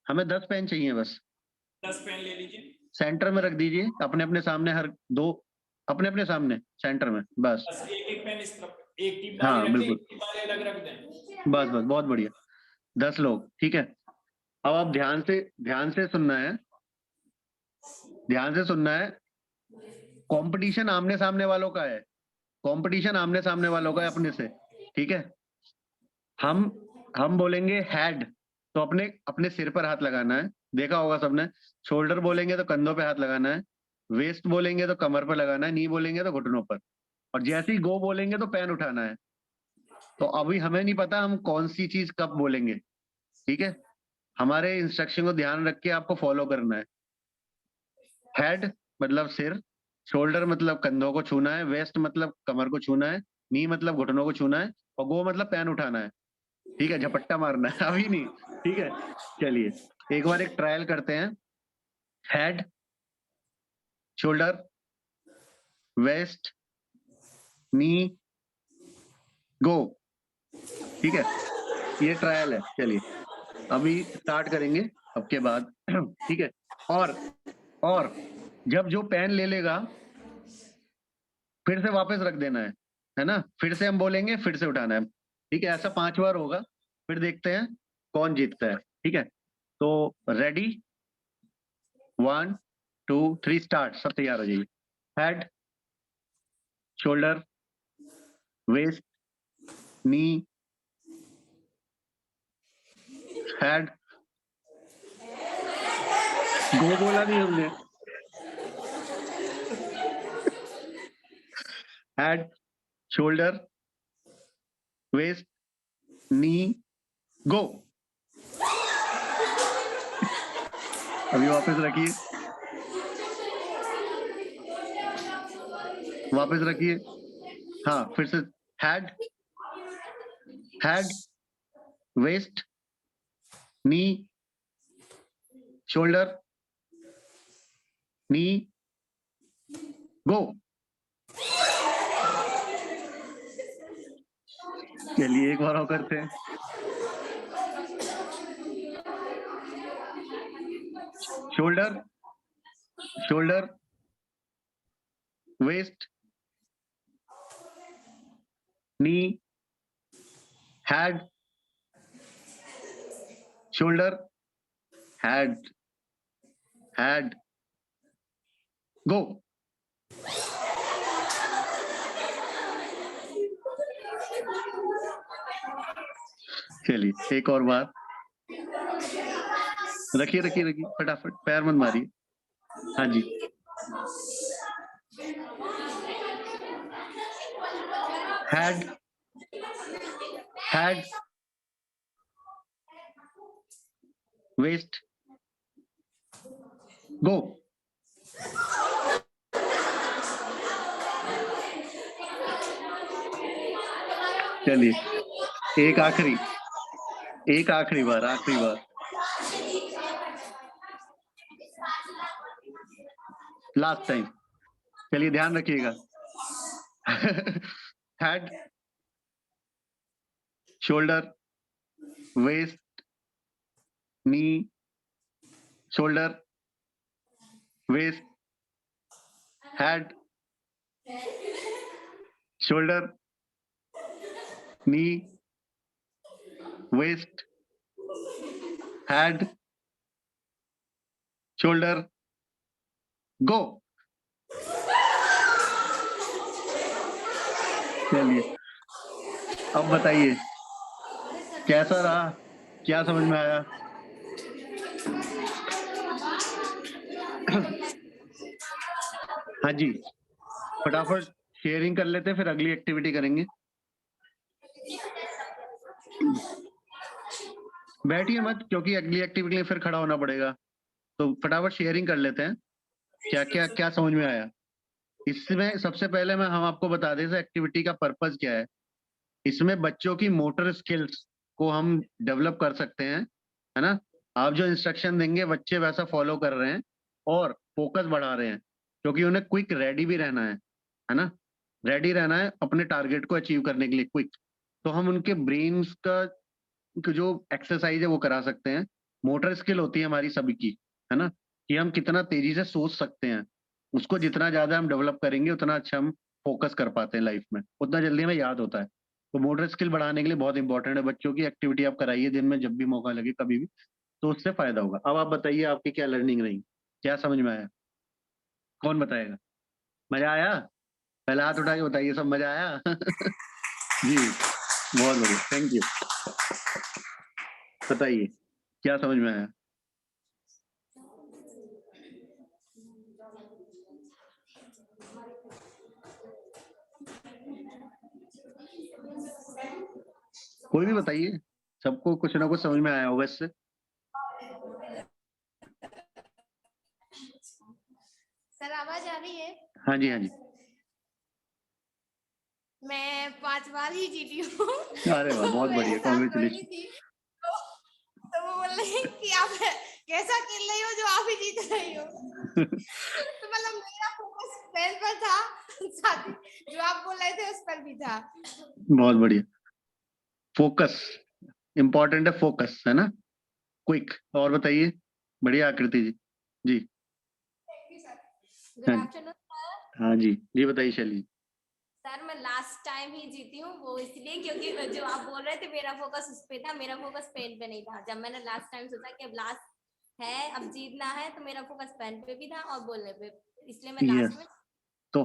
हमें 10 पेन चाहिए बस। 10 पेन ले लीजिए, सेंटर में रख दीजिए, अपने अपने सामने, हर 2 अपने अपने सामने सेंटर में, बस। एक पेन इस तरफ, एक टीम हाँ वाले रख दें, बिल्कुल, एक टीम वाले अलग रख दें। बस बहुत बढ़िया। 10 लोग, ठीक है। अब आप ध्यान से सुनना है, ध्यान से सुनना है। कंपटीशन आमने सामने वालों का है, कंपटीशन आमने सामने वालों का है अपने से, ठीक है। हम बोलेंगे हेड, तो अपने सिर पर हाथ लगाना है, देखा होगा सबने। शोल्डर बोलेंगे तो कंधों पे हाथ लगाना है। वेस्ट बोलेंगे तो कमर पर लगाना है। नी बोलेंगे तो घुटनों पर। और जैसे ही गो बोलेंगे तो पैन उठाना है। तो अभी हमें नहीं पता हम कौन सी चीज कब बोलेंगे, ठीक है। हमारे इंस्ट्रक्शन को ध्यान रख के आपको फॉलो करना है। हेड मतलब सिर, शोल्डर मतलब कंधों को छूना है, वेस्ट मतलब कमर को छूना है, नी मतलब घुटनों को छूना है, और गो मतलब पैन उठाना है, ठीक है। झपट्टा मारना है, अभी नहीं, ठीक है। चलिए एक बार एक ट्रायल करते हैं। हेड, शोल्डर, वेस्ट, नी, गो, ठीक है। ये ट्रायल है, चलिए अभी स्टार्ट करेंगे अब के बाद, ठीक है। और जब जो पेन ले लेगा फिर से वापस रख देना है ना। फिर से हम बोलेंगे, फिर से उठाना है, ठीक है। ऐसा 5 बार होगा, फिर देखते हैं कौन जीतता है, ठीक है। तो रेडी, 1 2 3 स्टार्ट। सब तैयार हो जाइए। हेड, शोल्डर, वेस्ट, नी, हेड, गो बोला नहीं हमने, हेड, शोल्डर, वेस्ट, नी, गो। अभी वापस रखिए, वापस रखिए। हाँ, फिर से हेड, हेड, वेस्ट, नी, शोल्डर, नी, गो। चलिए एक बार और करते हैं। शोल्डर, शोल्डर, वेस्ट, नी, हेड, शोल्डर, हेड, हेड, गो। चलिए एक और बार, रखिए रखिए रखिए, फटाफट, पैर मत मारिए। हाँ जी, हेड, हेड, वेस्ट, गो। चलिए एक आखिरी बार, आखिरी बार। Last time. चलिए ध्यान रखिएगा। हेड, शोल्डर, वेस्ट, नी, शोल्डर, वेस्ट, हेड, शोल्डर, नी, वेस्ट, हेड, शोल्डर, गो। चलिए अब बताइए कैसा रहा, क्या समझ में आया? हाँ जी, फटाफट शेयरिंग कर लेते हैं, फिर अगली एक्टिविटी करेंगे। बैठिए मत, क्योंकि अगली एक्टिविटी के लिए फिर खड़ा होना पड़ेगा। तो फटाफट शेयरिंग कर लेते हैं, क्या समझ में आया। इसमें सबसे पहले हम आपको बता दें एक्टिविटी का पर्पस क्या है। इसमें बच्चों की मोटर स्किल्स को हम डेवलप कर सकते हैं, है ना। आप जो इंस्ट्रक्शन देंगे बच्चे वैसा फॉलो कर रहे हैं और फोकस बढ़ा रहे हैं, क्योंकि उन्हें क्विक रेडी भी रहना है ना। रेडी रहना है अपने टारगेट को अचीव करने के लिए क्विक। तो हम उनके ब्रेन्स का जो एक्सरसाइज है वो करा सकते हैं। मोटर स्किल होती है हमारी सभी की, है ना, कि हम कितना तेजी से सोच सकते हैं। उसको जितना ज्यादा हम डेवलप करेंगे उतना अच्छा हम फोकस कर पाते हैं लाइफ में, उतना जल्दी हमें याद होता है। तो मोटर स्किल बढ़ाने के लिए बहुत इंपॉर्टेंट है। बच्चों की एक्टिविटी आप कराइए दिन में जब भी मौका लगे, कभी भी, तो उससे फायदा होगा। अब आप बताइए आपकी क्या लर्निंग रही, क्या समझ में आया, कौन बताएगा? मजा आया? पहले हाथ उठा के बताइए, सब मजा आया? जी बहुत बढ़िया, थैंक यू। बताइए क्या समझ में आया? कोई भी बताइए, सबको कुछ ना कुछ समझ में आया होगा इससे। सर आवाज आ रही है? हाँ जी हाँ जी। मैं 5 बार ही जीती हूँ। अरे वाह, बहुत बढ़िया, कांग्रेचुलेशन। तो वो बोल रहे हैं कि आप कैसा खेल रही हो जो आप ही जीत रही हो। तो मतलब मेरा फोकस पेन पर था, साथ ही जो आप बोल रहे थे उस पर भी था। बहुत बढ़िया, फोकस इंपॉर्टेंट है, फोकस, है ना, क्विक। और बताइए, बढ़िया आकृति जी। जी गुड आफ्टरनून सर। हाँ जी जी, बताइए शैली। सर मैं लास्ट टाइम ही जीती हूँ, वो इसलिए क्योंकि जो आप बोल रहे थे मेरा फोकस उस पे था, मेरा फोकस पेन पे नहीं था। जब मैंने लास्ट टाइम सोचा कि अब लास्ट है, अब जीतना है, तो मेरा फोकस पेन पे भी था और बोलने पे, इसलिए मैं लास्ट में। तो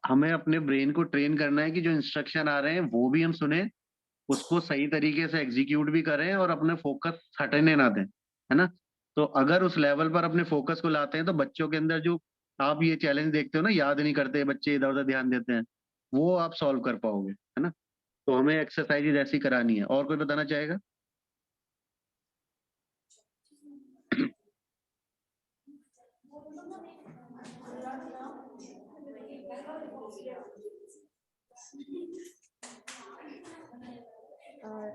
हमें अपने ब्रेन को ट्रेन करना है कि जो इंस्ट्रक्शन आ रहे हैं वो भी हम सुने, उसको सही तरीके से एग्जीक्यूट भी करें और अपने फोकस हटने ना दें, है ना। तो अगर उस लेवल पर अपने फोकस को लाते हैं तो बच्चों के अंदर जो आप ये चैलेंज देखते हो ना, याद नहीं करते बच्चे, इधर उधर ध्यान देते हैं, वो आप सॉल्व कर पाओगे, है ना। तो हमें एक्सरसाइज ऐसी करानी है। और कोई बताना चाहेगा?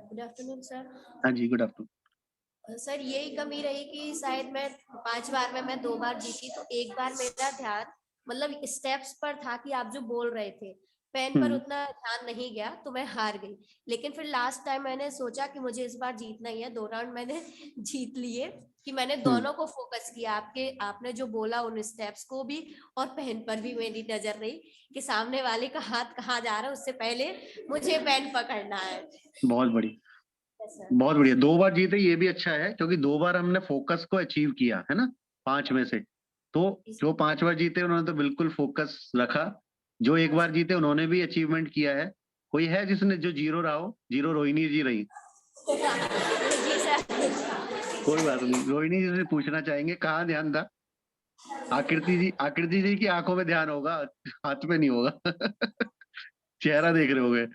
Good afternoon sir. हाँ जी, गुड आफ्टरनून। सर यही कमी रही कि शायद मैं 5 बार में मैं 2 बार जीती, तो एक बार मेरा ध्यान मतलब स्टेप्स पर था कि आप जो बोल रहे थे, पेन पर उतना ध्यान नहीं गया तो मैं हार गई। लेकिन फिर लास्ट टाइम मैंने सोचा कि मुझे इस बार जीतना ही है, 2 राउंड मैंने जीत लिए कि मैंने दोनों को फोकस किया। आपने जो बोला उन स्टेप्स को भी और पेन पर भी मेरी नजर रही कि सामने वाले का हाथ कहाँ जा रहा है, उससे पहले मुझे पेन पकड़ना है। बहुत बढ़िया, बहुत बढ़िया। 2 बार जीते ये भी अच्छा है, क्योंकि 2 बार हमने फोकस को अचीव किया है ना 5 में से। तो जो 5 बार जीते उन्होंने तो बिल्कुल फोकस रखा, जो 1 बार जीते उन्होंने भी अचीवमेंट किया है। कोई है जिसने जो 0 रहा हो? 0 रोहिणी जी रही। कोई बात नहीं, रोहिणी जी से पूछना चाहेंगे कहाँ ध्यान था? आकृति जी की आंखों में ध्यान होगा, हाथ पे नहीं होगा। चेहरा देख रहे होगे।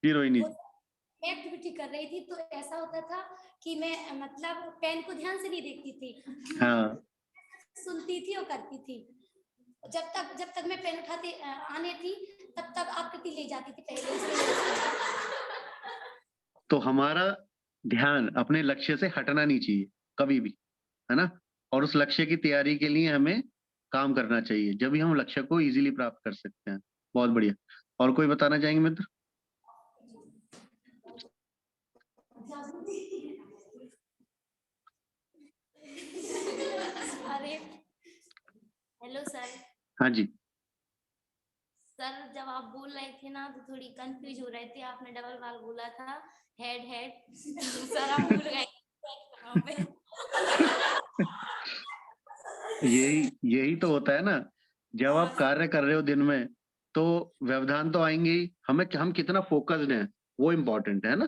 जी रोहिणी। मैं एक्टिविटी कर रही थी तो ऐसा होता था कि मैं मतलब पेन को ध्यान से नहीं देखती थी। हाँ, सुनती थी और करती थी। जब तक मैं पेन उठाती आने थी तब तक आकृति ले जाती थी पहले। तो हमारा ध्यान अपने लक्ष्य से हटना नहीं चाहिए कभी भी, है ना। और उस लक्ष्य की तैयारी के लिए हमें काम करना चाहिए, जब भी हम लक्ष्य को इजीली प्राप्त कर सकते हैं। बहुत बढ़िया। और कोई बताना चाहेंगे मित्र? अरे हेलो सर। हाँ जी। सर जब आप बोल रहे थे ना तो थोड़ी कंफ्यूज हो रहे थे, आपने डबल बार बोला था हेड सर आप भूल गए। यही तो होता है ना, जब आप कार्य कर रहे हो दिन में तो व्यवधान तो आएंगे ही। हम कितना फोकस्ड हैं वो इम्पोर्टेंट है ना।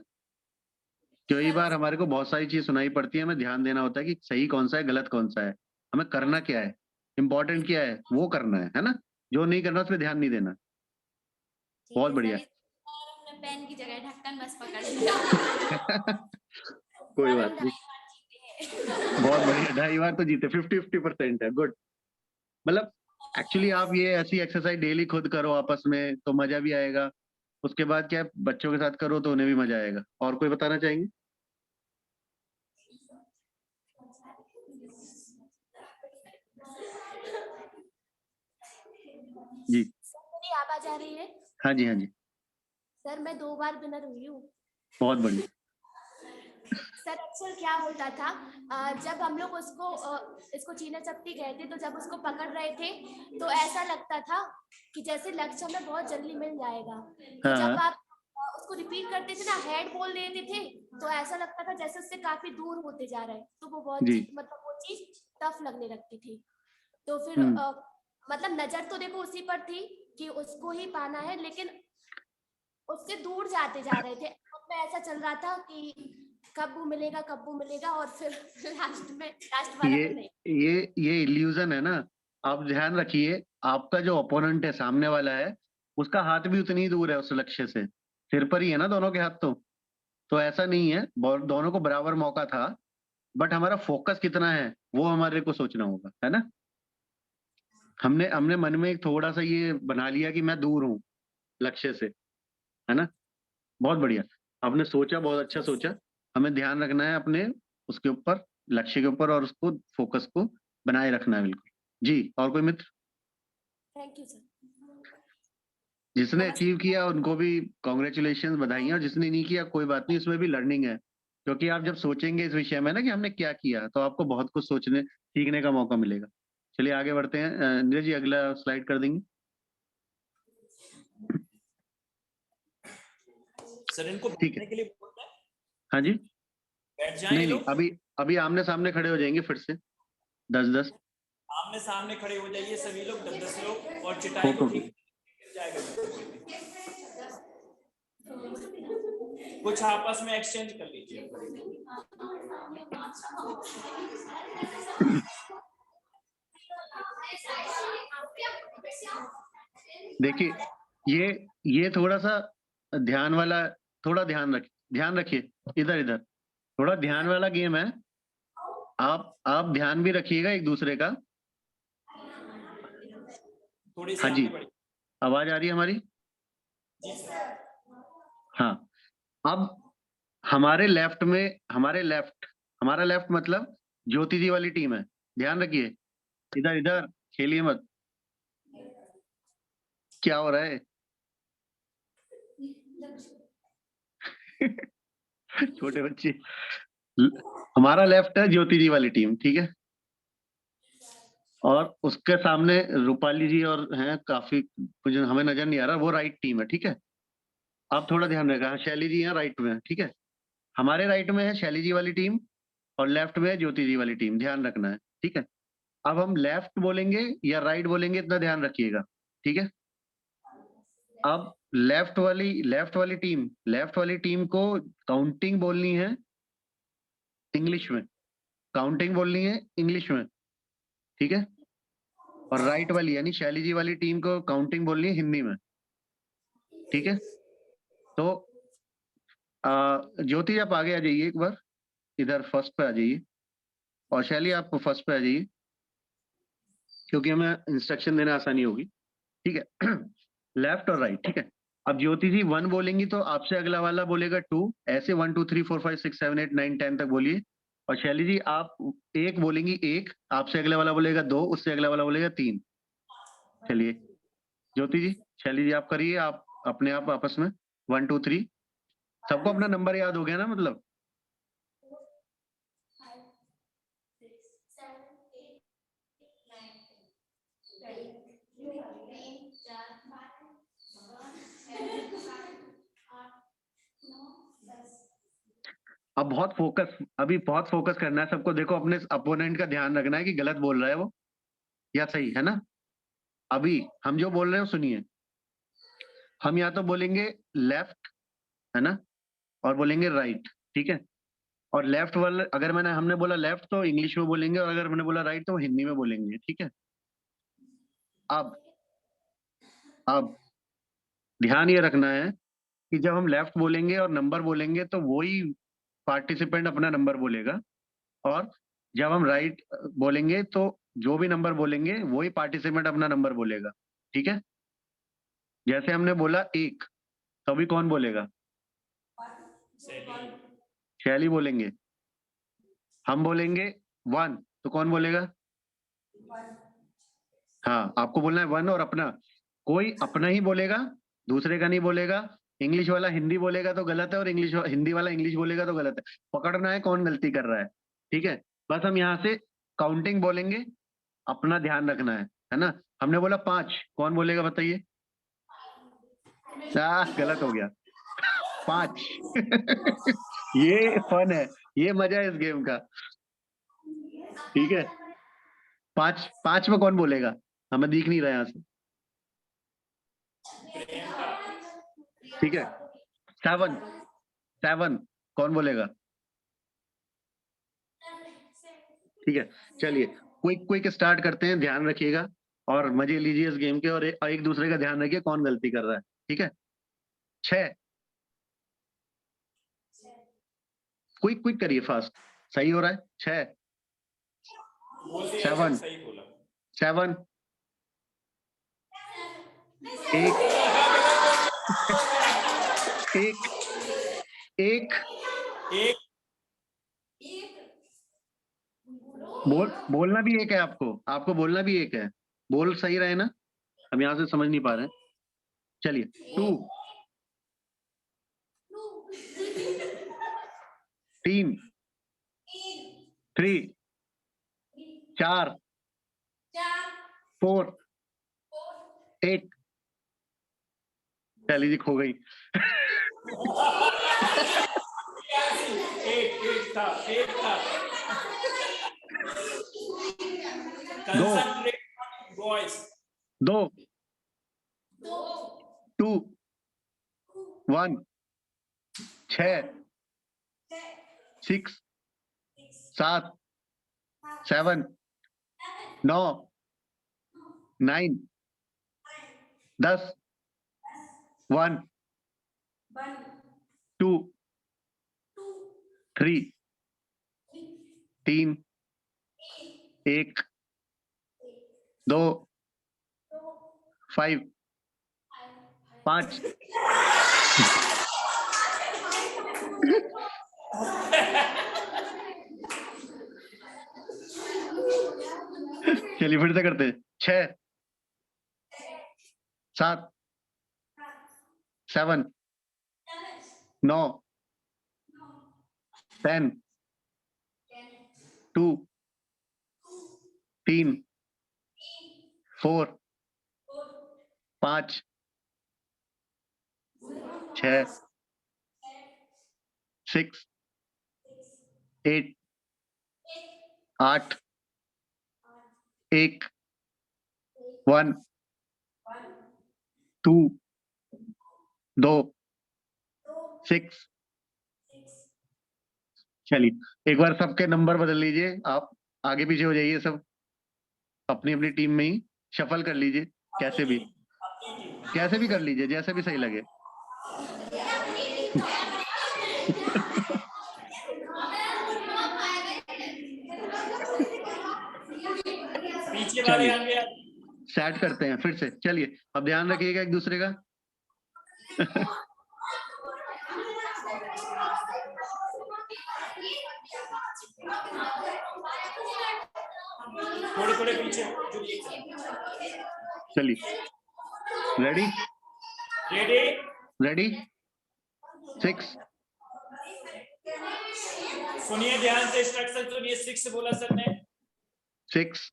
कई बार हमारे को बहुत सारी चीज सुनाई पड़ती है, हमें ध्यान देना होता है कि सही कौन सा है, गलत कौन सा है, हमें करना क्या है, इम्पोर्टेंट क्या है, वो करना है ना। जो नहीं करना उस पर ध्यान नहीं देना। बहुत बढ़िया। पेन की जगह ढक्कन बस पकड़ लिया। कोई बात नहीं, बहुत बढ़िया। 2.5 बार तो जीते, 50-50% है। गुड। मतलब एक्चुअली आप ये ऐसी एक्सरसाइज डेली खुद करो आपस में तो मजा भी आएगा। उसके बाद क्या बच्चों के साथ करो तो उन्हें भी मजा आएगा। और कोई बताना चाहेंगे? जी मेरी आवाज आ रही है? हाँ जी, हाँ जी। सर मैं 2 बार विनर हुई हूँ। बहुत बढ़िया। सर अक्सर क्या होता था जब हम लोग इसको चीना चपटी गए थे, तो जब उसको पकड़ रहे थे तो ऐसा लगता था कि जैसे लक्ष्य हमें बहुत जल्दी मिल जाएगा। तो जब आप उसको रिपीट करते थे ना, हेड बोल देते थे, तो ऐसा लगता था जैसे उससे काफी दूर होते जा रहे हैं। तो वो बहुत मतलब वो चीज टफ लगने लगती थी। तो फिर मतलब नजर तो देखो उसी पर थी कि उसको ही पाना है, लेकिन उससे दूर जाते जा रहे थे। अब में ऐसा चल रहा था कि कब वो मिलेगा, और फिर लास्ट वाला ये इल्यूजन है ना। आप ध्यान रखिए, आपका जो ओपोनेंट है, सामने वाला है, उसका हाथ भी उतनी ही दूर है उस लक्ष्य से। सिर पर ही है ना दोनों के हाथ। तो ऐसा नहीं है, दोनों को बराबर मौका था, बट हमारा फोकस कितना है वो हमारे को सोचना होगा, है ना। हमने मन में एक थोड़ा सा ये बना लिया कि मैं दूर हूँ लक्ष्य से, है ना। बहुत बढ़िया, आपने सोचा, बहुत अच्छा सोचा। हमें ध्यान रखना है अपने उसके ऊपर, लक्ष्य के ऊपर, और उसको फोकस को बनाए रखना है। बिल्कुल जी। और कोई मित्र? Thank you sir. जिसने अचीव किया उनको भी कॉन्ग्रेचुलेशन, बधाइयां। और जिसने नहीं किया कोई बात नहीं, इसमें भी लर्निंग है। क्योंकि आप जब सोचेंगे इस विषय में ना कि हमने क्या किया, तो आपको बहुत कुछ सोचने सीखने का मौका मिलेगा। चलिए आगे बढ़ते हैं। नीरज जी अगला स्लाइड कर देंगे। सर इनको बैठने के लिए बोलना है? हाँ जी, बैठ जाएं नहीं, अभी आमने सामने खड़े हो जाएंगे फिर से 10-10। आमने सामने खड़े हो जाइए सभी लोग, 10-10 लोग, और चिटाई को ठीक जाएगा। कुछ आपस में एक्सचेंज कर लीजिए। देखिए ये थोड़ा सा ध्यान वाला, थोड़ा ध्यान रखिए इधर थोड़ा ध्यान वाला गेम है। आप ध्यान भी रखिएगा एक दूसरे का। हाँ जी, आवाज आ रही है हमारी? हाँ, अब हमारा लेफ्ट मतलब ज्योति जी वाली टीम है। ध्यान रखिए, इधर खेलिए मत। क्या हो रहा है? छोटे बच्चे। हमारा लेफ्ट है ज्योति जी वाली टीम, ठीक है। और उसके सामने रूपाली जी और हैं काफी, कुछ हमें नजर नहीं आ रहा, वो राइट टीम है, ठीक है। आप थोड़ा ध्यान रखा, शैली जी यहाँ राइट में है, ठीक है। हमारे राइट में है शैली जी वाली टीम और लेफ्ट में है ज्योति जी वाली टीम, ध्यान रखना है, ठीक है। अब हम लेफ्ट बोलेंगे या राइट बोलेंगे, इतना ध्यान रखिएगा, ठीक है। अब लेफ्ट वाली टीम को काउंटिंग बोलनी है इंग्लिश में, ठीक है। और राइट वाली यानी शैली जी वाली टीम को काउंटिंग बोलनी है हिंदी में, ठीक है। तो ज्योति आप आगे आ जाइए एक बार, इधर फर्स्ट पे आ जाइए, और शैली आप फर्स्ट पे आ जाइए, क्योंकि हमें इंस्ट्रक्शन देना आसानी होगी, ठीक है। लेफ्ट और राइट, ठीक है। अब ज्योति जी 1 बोलेंगी तो आपसे अगला वाला बोलेगा 2, ऐसे 1 2 3 4 5 6 7 8 9 10 तक बोलिए। और शैली जी आप 1 बोलेंगी, 1 आपसे अगला वाला बोलेगा 2, उससे अगला वाला बोलेगा 3। चलिए ज्योति जी, शैली जी आप करिए, आप अपने आप आपस में 1 2 3। सबको अपना नंबर याद हो गया ना? मतलब अब बहुत फोकस करना है सबको। देखो अपने अपोनेंट का ध्यान रखना है कि गलत बोल रहा है वो या सही, है ना। अभी हम जो बोल रहे हैं सुनिए, हम या तो बोलेंगे लेफ्ट, है ना, और बोलेंगे राइट, ठीक है। और लेफ्ट वाले अगर हमने बोला लेफ्ट तो इंग्लिश में बोलेंगे, और अगर मैंने बोला राइट तो हिंदी में बोलेंगे, ठीक है। अब ध्यान ये रखना है कि जब हम लेफ्ट बोलेंगे और नंबर बोलेंगे तो वही पार्टिसिपेंट अपना नंबर बोलेगा, और जब हम राइट बोलेंगे तो जो भी नंबर बोलेंगे वही पार्टिसिपेंट अपना नंबर बोलेगा, ठीक है। जैसे हमने बोला 1 तो अभी कौन बोलेगा? शैली बोलेंगे। हम बोलेंगे 1 तो कौन बोलेगा? हाँ, आपको बोलना है 1 और अपना। कोई अपना ही बोलेगा, दूसरे का नहीं बोलेगा। इंग्लिश वाला हिंदी बोलेगा तो गलत है, और हिंदी वाला इंग्लिश बोलेगा तो गलत है। पकड़ना है कौन गलती कर रहा है, ठीक है। बस हम यहाँ से काउंटिंग बोलेंगे, अपना ध्यान रखना है ना। हमने बोला 5, कौन बोलेगा बताइए? गलत हो गया 5। ये फन है, ये मजा है इस गेम का, ठीक है। 5 में कौन बोलेगा? हमें दिख नहीं रहा यहाँ से, ठीक है। 7 कौन बोलेगा? ठीक है, चलिए क्विक स्टार्ट करते हैं, ध्यान रखिएगा और मजे लीजिए इस गेम के, और एक दूसरे का ध्यान रखिए कौन गलती कर रहा है, ठीक है। 6, क्विक करिए, फास्ट, सही हो रहा है। 6 7 7 1 बोलना भी एक है, आपको बोलना भी एक है। बोल सही रहे ना, हम यहाँ से समझ नहीं पा रहे हैं। चलिए 2 3 3 4 4 1। चलिए जी, खो गई। एक था 2 2 1 6 6 7 7 9 9 10 1 2 3 3 1 2 5 5 चलिए फिर से करते हैं 6 7 7 9 10 2 3 4 5 6 6 8 8 1 1 2 2 6 चलिए एक बार सबके नंबर बदल लीजिए, आप आगे पीछे हो जाइए, सब अपनी अपनी टीम में ही शफल कर लीजिए, कैसे भी कर लीजिए, जैसे भी सही लगे। चलिए सेट करते हैं फिर से। चलिए अब ध्यान रखिएगा एक दूसरे का। थोड़े पीछे। चलिए रेडी रेडी 6 सुनिए ध्यान से, इंस्ट्रक्शन सुनिए। 6 बोला सर ने। 6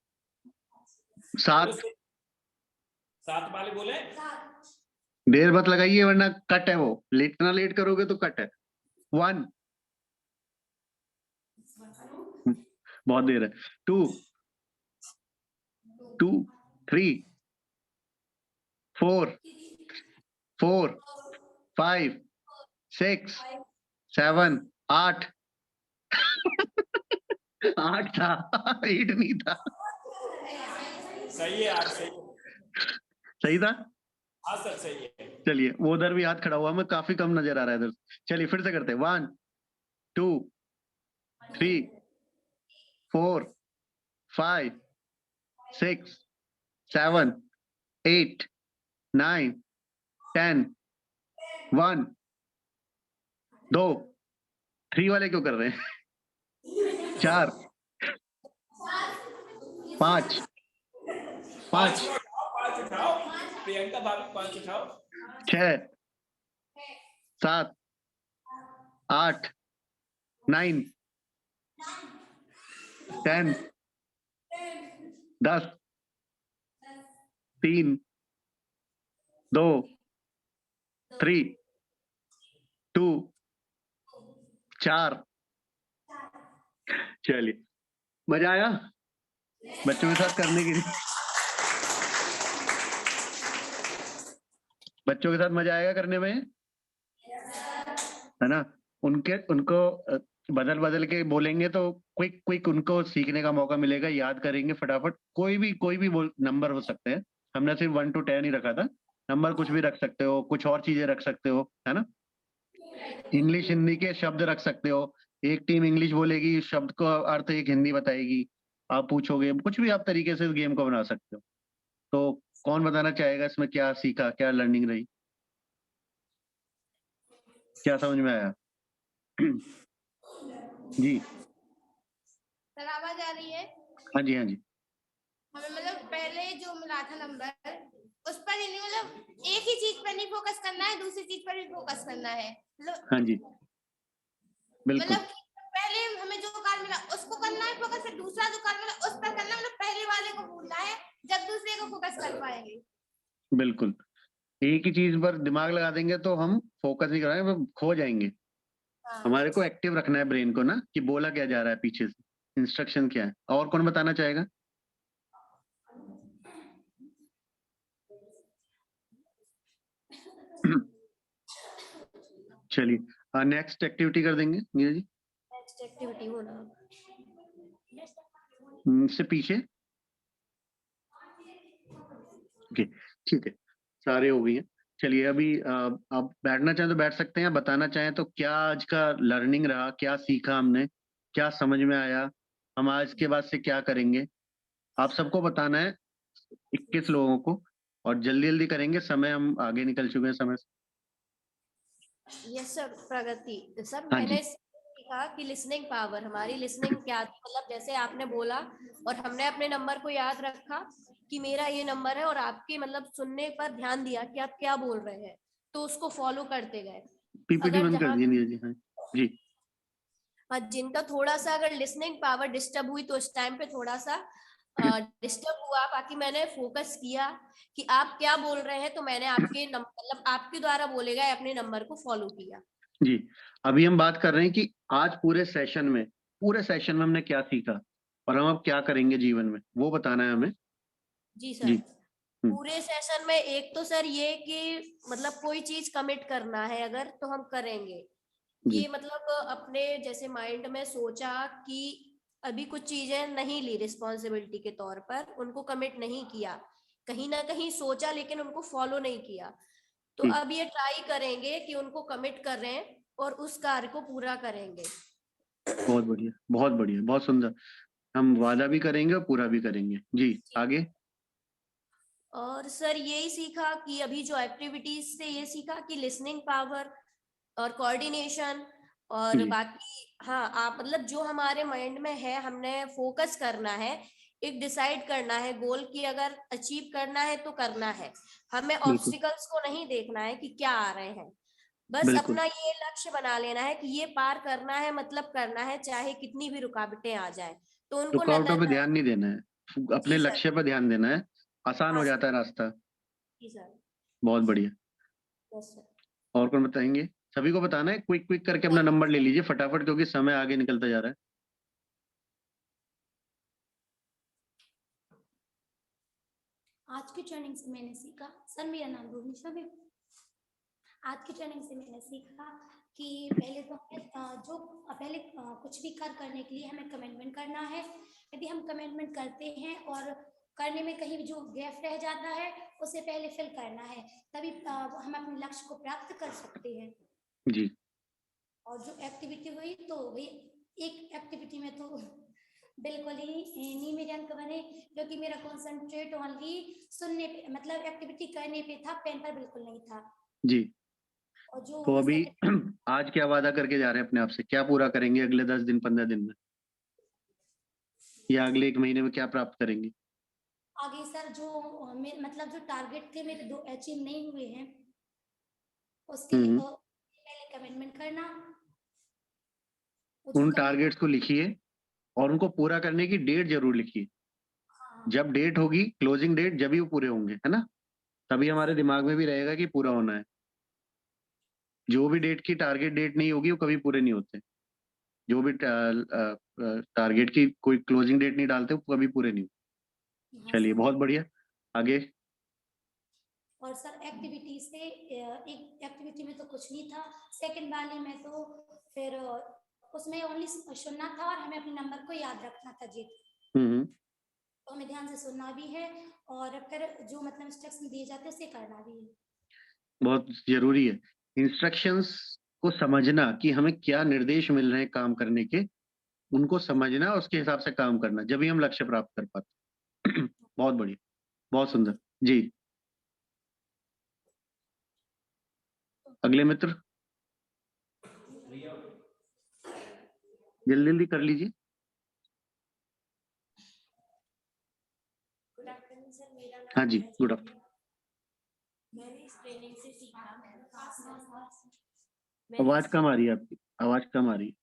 7 वाले बोले। देर मत लगाइए वरना कट है, वो लेट करोगे तो कट है। 1 बहुत देर है। 2 3 4 5 6 7 8 8 था 8 नहीं था। सही है यार, सही था। हाँ सर सही है। चलिए वो उधर भी हाथ खड़ा हुआ, मैं काफी कम नजर आ रहा है इधर। चलिए फिर से करते हैं। 1 2 3 4 5 6 7 8 9 10 1 2 3 वाले क्यों कर रहे हैं? 4 5 उठाओ प्रियंका भाभी, 5 उठाओ। 6 7 8 9 10 10 3 2 3 2 4। चलिए मजा आया बच्चों के साथ करने के लिए? बच्चों के साथ मजा आएगा करने में, है ना? उनको बदल के बोलेंगे तो क्विक उनको सीखने का मौका मिलेगा, याद करेंगे फटाफट। कोई भी नंबर हो सकते हैं, हमने सिर्फ 1 to 10 ही रखा था। नंबर कुछ भी रख सकते हो, कुछ और चीजें रख सकते हो, है ना? इंग्लिश हिंदी के शब्द रख सकते हो। एक टीम इंग्लिश बोलेगी, शब्द का अर्थ एक हिंदी बताएगी, आप पूछोगे, कुछ भी आप तरीके से इस गेम को बना सकते हो। तो कौन बताना चाहेगा इसमें क्या सीखा, क्या लर्निंग रही, क्या समझ में आया? जी सर आवाज आ रही है? हाँ जी हमें मतलब पहले जो मिला था नंबर, उस पर ही नहीं, मतलब एक ही चीज पर नहीं फोकस करना है, दूसरी चीज पर भी फोकस करना है। हाँ जी बिल्कुल। मतलब पहले हमें जो कार्ड मिला उसको करना है फोकस, फिर दूसरा जो कार्ड मिला उस पर करना है। मतलब पहले वाले को भूलना है, जब दूसरे को फोकस कर पाएंगे। बिल्कुल, एक ही चीज पर दिमाग लगा देंगे तो हम फोकस नहीं कराएंगे, खो जाएंगे। हमारे को एक्टिव रखना है ब्रेन को ना, कि बोला क्या जा रहा है पीछे से, इंस्ट्रक्शन क्या है। और कौन बताना चाहेगा? चलिए नेक्स्ट एक्टिविटी कर देंगे नीरज जी। नेक्स्ट एक्टिविटी होना से पीछे। ओके ठीक है। सारे हो गई हैं। चलिए अभी आप बैठना चाहें तो बैठ सकते हैं, बताना चाहें तो क्या आज का लर्निंग रहा, क्या सीखा हमने, क्या समझ में आया, हम आज के बाद से क्या करेंगे। आप सबको बताना है, 21 लोगों को, और जल्दी जल्दी करेंगे, समय हम आगे निकल चुके हैं समय से। Yes sir. प्रगति सर, हाँ मैंने जी। सीखा कि लिसनिंग पावर, हमारी लिसनिंग क्या थी, मतलब जैसे आपने बोला और हमने अपने नंबर को याद रखा कि मेरा ये नंबर है, और आपके मतलब सुनने पर ध्यान दिया कि आप क्या बोल रहे हैं, तो उसको फॉलो करते गए। पीपीटी अगर बंद कर जहाँ दीजिए जी। हाँ जी। हाँ, जिनका थोड़ा सा अगर लिसनिंग पावर डिस्टर्ब हुई तो उस टाइम पे थोड़ा सा डिस्टर्ब हुआ, बाकी मैंने फोकस किया कि आप क्या बोल रहे हैं, तो मैंने आपके मतलब आपके द्वारा बोले गए अपने नंबर को फॉलो किया। जी, अभी हम बात कर रहे हैं कि आज पूरे सेशन में हमने क्या सीखा और हम अब क्या करेंगे जीवन में, वो बताना है हमें। जी सर। जी। पूरे सेशन में एक तो सर ये कि मतलब कोई चीज कमिट करना है अगर तो हम करेंगे, जी। ये मतलब अपने जैसे माइंड में सोचा कि अभी कुछ चीजें नहीं ली रिस्पॉन्सिबिलिटी के तौर पर, उनको कमिट नहीं किया, कहीं ना कहीं सोचा लेकिन उनको फॉलो नहीं किया, तो जी। अब ये ट्राई करेंगे कि उनको कमिट करें और उस कार्य को पूरा करेंगे। बहुत बढ़िया, बहुत बढ़िया, बहुत सुंदर। हम वादा भी करेंगे और पूरा भी करेंगे। जी, आगे। और सर यही सीखा कि अभी जो एक्टिविटीज से ये सीखा कि लिसनिंग पावर और कोऑर्डिनेशन और जी। बाकी, हाँ आप मतलब जो हमारे माइंड में है हमने फोकस करना है, एक डिसाइड करना है गोल की, अगर अचीव करना है तो करना है, हमें बिल्कुल ऑब्स्टिकल्स को नहीं देखना है कि क्या आ रहे हैं, बस बिल्कुल। अपना ये लक्ष्य बना लेना है कि ये पार करना है, मतलब करना है चाहे कितनी भी रुकावटें आ जाए, तो उनको रुकावटों पे नजर। ध्यान नहीं देना है, अपने जी सर। लक्ष्य पर ध्यान देना है, आसान हाँ हो सर। जाता है रास्ता। जी सर। बहुत बढ़िया। Yes sir. और कौन बताएंगे? सभी को बताना है, क्विक क्विक करके अपना नंबर ले लीजिए फटाफट, क्योंकि समय आगे निकलता जा रहा है। आज की ट्रेनिंग से मैंने सीखा, सर मेरा नाम रोहिणी शबे। आज की ट्रेनिंग से मैंने सीखा कि पहले तो कुछ भी कार्य करने के लिए हमें कमिटमेंट करना है। यदि हम कमिटमेंट करते हैं और करने में कहीं भी जो गैप रह जाता है उसे पहले फिल करना है, तभी हम अपने लक्ष्य को प्राप्त कर सकते हैं। जी। और जो एक्टिविटी हुई तो वही एक एक्टिविटी में तो बिल्कुल ही नहीं मेरे अंक बने, क्योंकि मेरा कॉन्सेंट्रेट ओनली सुनने पे, मतलब एक्टिविटी करने पे था, पेन पर बिल्कुल नहीं था। जी। और जो तो अभी आज क्या वादा करके जा रहे हैं अपने आप से, क्या पूरा करेंगे अगले 10 दिन 15 दिन में, या अगले 1 महीने में क्या प्राप्त करेंगे? आगे सर जो मतलब जो टारगेट थे मेरे 2 अचीव नहीं हुए हैं, उसके लिए पहले कमिटमेंट करना। उन टारगेट्स को लिखिए और उनको पूरा करने की डेट जरूर लिखिए। जब डेट होगी, क्लोजिंग डेट, जब ही वो पूरे होंगे, है ना? तभी हमारे दिमाग में भी रहेगा कि पूरा होना है। जो भी डेट की टारगेट डेट नहीं होगी वो कभी पूरे नहीं होते। जो भी टारगेट की कोई क्लोजिंग डेट नहीं डालते वो कभी पूरे नहीं होते। चलिए बहुत बढ़िया, आगे। और सर एक्टिविटी से एक एक्टिविटी में तो कुछ नहीं था, सेकंड वाले में तो फिर उसमें ओनली सुनना था और हमें अपने नंबर को याद रखना था जी। तो हमें ध्यान से सुनना भी है और फिर जो मतलब इंस्ट्रक्शन दिए जाते हैं उसे करना भी है। बहुत जरूरी है इंस्ट्रक्शंस को समझना, कि हमें क्या निर्देश मिल रहे हैं काम करने के, उनको समझना, उसके हिसाब से काम करना, जब ही हम लक्ष्य प्राप्त कर पाते। बहुत बढ़िया, बहुत सुंदर। जी, अगले मित्र जल्दी जल्दी कर लीजिए। गुड आफ्टरनून सर, मेरा नाम हाँ जी, गुड आफ्टरनून। मैंने इस ट्रेनिंग से सीखा, आवाज कम आ रही है आपकी, आवाज कम आ रही है।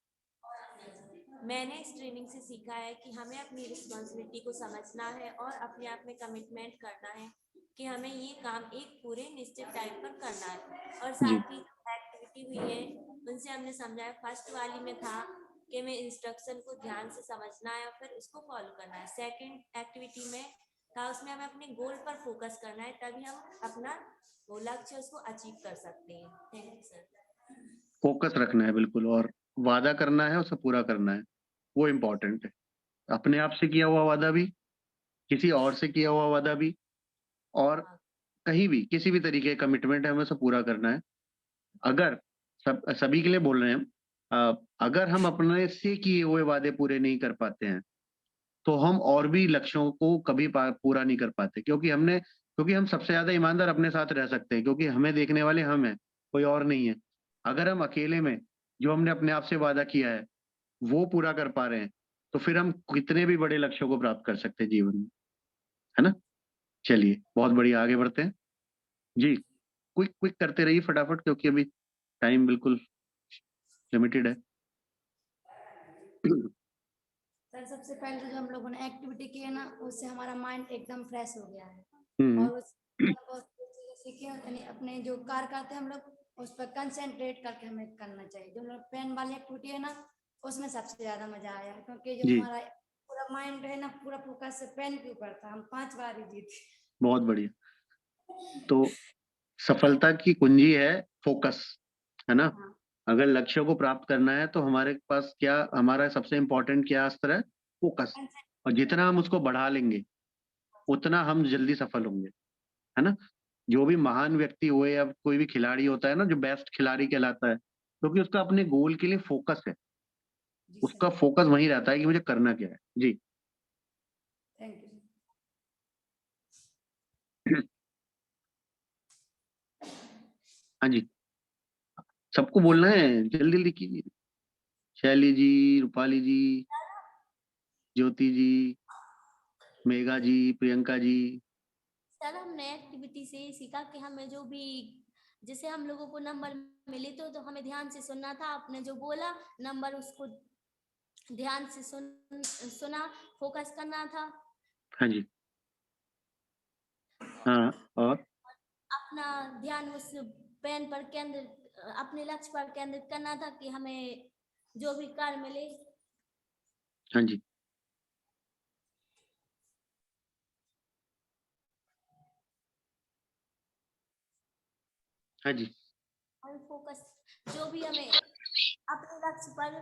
मैंने इस ट्रेनिंग से सीखा है कि हमें अपनी रिस्पॉन्सिबिलिटी को समझना है और अपने आप में कमिटमेंट करना है कि हमें ये काम एक पूरे निश्चित टाइम पर करना है। और साथ ही एक्टिविटी हुई है उनसे हमने समझा है, फर्स्ट वाली में था कि हमें इंस्ट्रक्शन को ध्यान से समझना है और फिर उसको फॉलो करना है। सेकंड एक्टिविटी में था, उसमें हमें अपने गोल पर फोकस करना है, तभी हम अपना वो लक्ष्य उसको अचीव कर सकते हैं। Thank you sir. फोकस रखना है बिल्कुल, और वादा करना है, उसे पूरा करना है, वो इम्पोर्टेंट है। अपने आप से किया हुआ वादा भी, किसी और से किया हुआ वादा भी, और कहीं भी किसी भी तरीके का कमिटमेंट है हमें उसे पूरा करना है। अगर सभी के लिए बोल रहे हैं हम, अगर हम अपने से किए हुए वादे पूरे नहीं कर पाते हैं तो हम और भी लक्ष्यों को कभी पूरा नहीं कर पाते, क्योंकि हम सबसे ज्यादा ईमानदार अपने साथ रह सकते हैं, क्योंकि हमें देखने वाले हम हैं, कोई और नहीं है। अगर हम अकेले में जो हमने अपने आप से वादा किया है वो पूरा कर पा रहे हैं तो फिर हम कितने भी बड़े लक्ष्यों को प्राप्त कर सकते हैं जीवन में, है ना। चलिए बहुत बढ़िया, आगे बढ़ते हैं जी। क्विक क्विक करते रहिए फटाफट, क्योंकि अभी टाइम बिल्कुल लिमिटेड है। सर सबसे पहले जो हम लोगों ने एक्टिविटी की है ना, उससे हमारा माइंड एकदम फ्रेश हो गया है हम्म। और बहुत चीजें सीखी हैं। यानी अपने जो कार्य करते हैं हम लोग उस पर कंसंट्रेट करके हमें करना चाहिए। जो लोग पेन वाली एक्टिविटी है ना, उसमें सबसे ज्यादा मजा आया, क्योंकि जो जी। हमारा पूरा माइंड है ना, पूरा फोकस पेन के ऊपर था। हम 5 बार ही जीते। बहुत बढ़िया। तो सफलता की कुंजी है फोकस, है ना। अगर लक्ष्य को प्राप्त करना है तो हमारे पास क्या, हमारा सबसे इम्पोर्टेंट क्या अस्त्र है? फोकस। और जितना हम उसको बढ़ा लेंगे उतना हम जल्दी सफल होंगे, है ना। जो भी महान व्यक्ति हुए या कोई भी खिलाड़ी होता है ना, जो बेस्ट खिलाड़ी कहलाता है, क्योंकि उसका अपने गोल के लिए फोकस है। उसका फोकस वहीं रहता है कि मुझे करना क्या है। जी। Thank you. हाँ जी, सबको बोलना है, जल्दी जल्दी कीजिए। शैली जी, रूपाली जी, ज्योति जी, मेघा जी, प्रियंका जी। सर हमने एक्टिविटी से ये सीखा कि हमें जो भी, जैसे हम लोगों को नंबर मिले तो हमें ध्यान से सुनना था। आपने जो बोला नंबर, उसको ध्यान से सुना, फोकस करना था। हाँ जी। हाँ, और अपना ध्यान उस पेन पर केंद्रित, अपने लक्ष्य पर केंद्रित करना था कि हमें जो भी कार्य मिले। हाँ जी। हाँ जी। और फोकस, जो भी हमें अपने लक्ष्य पर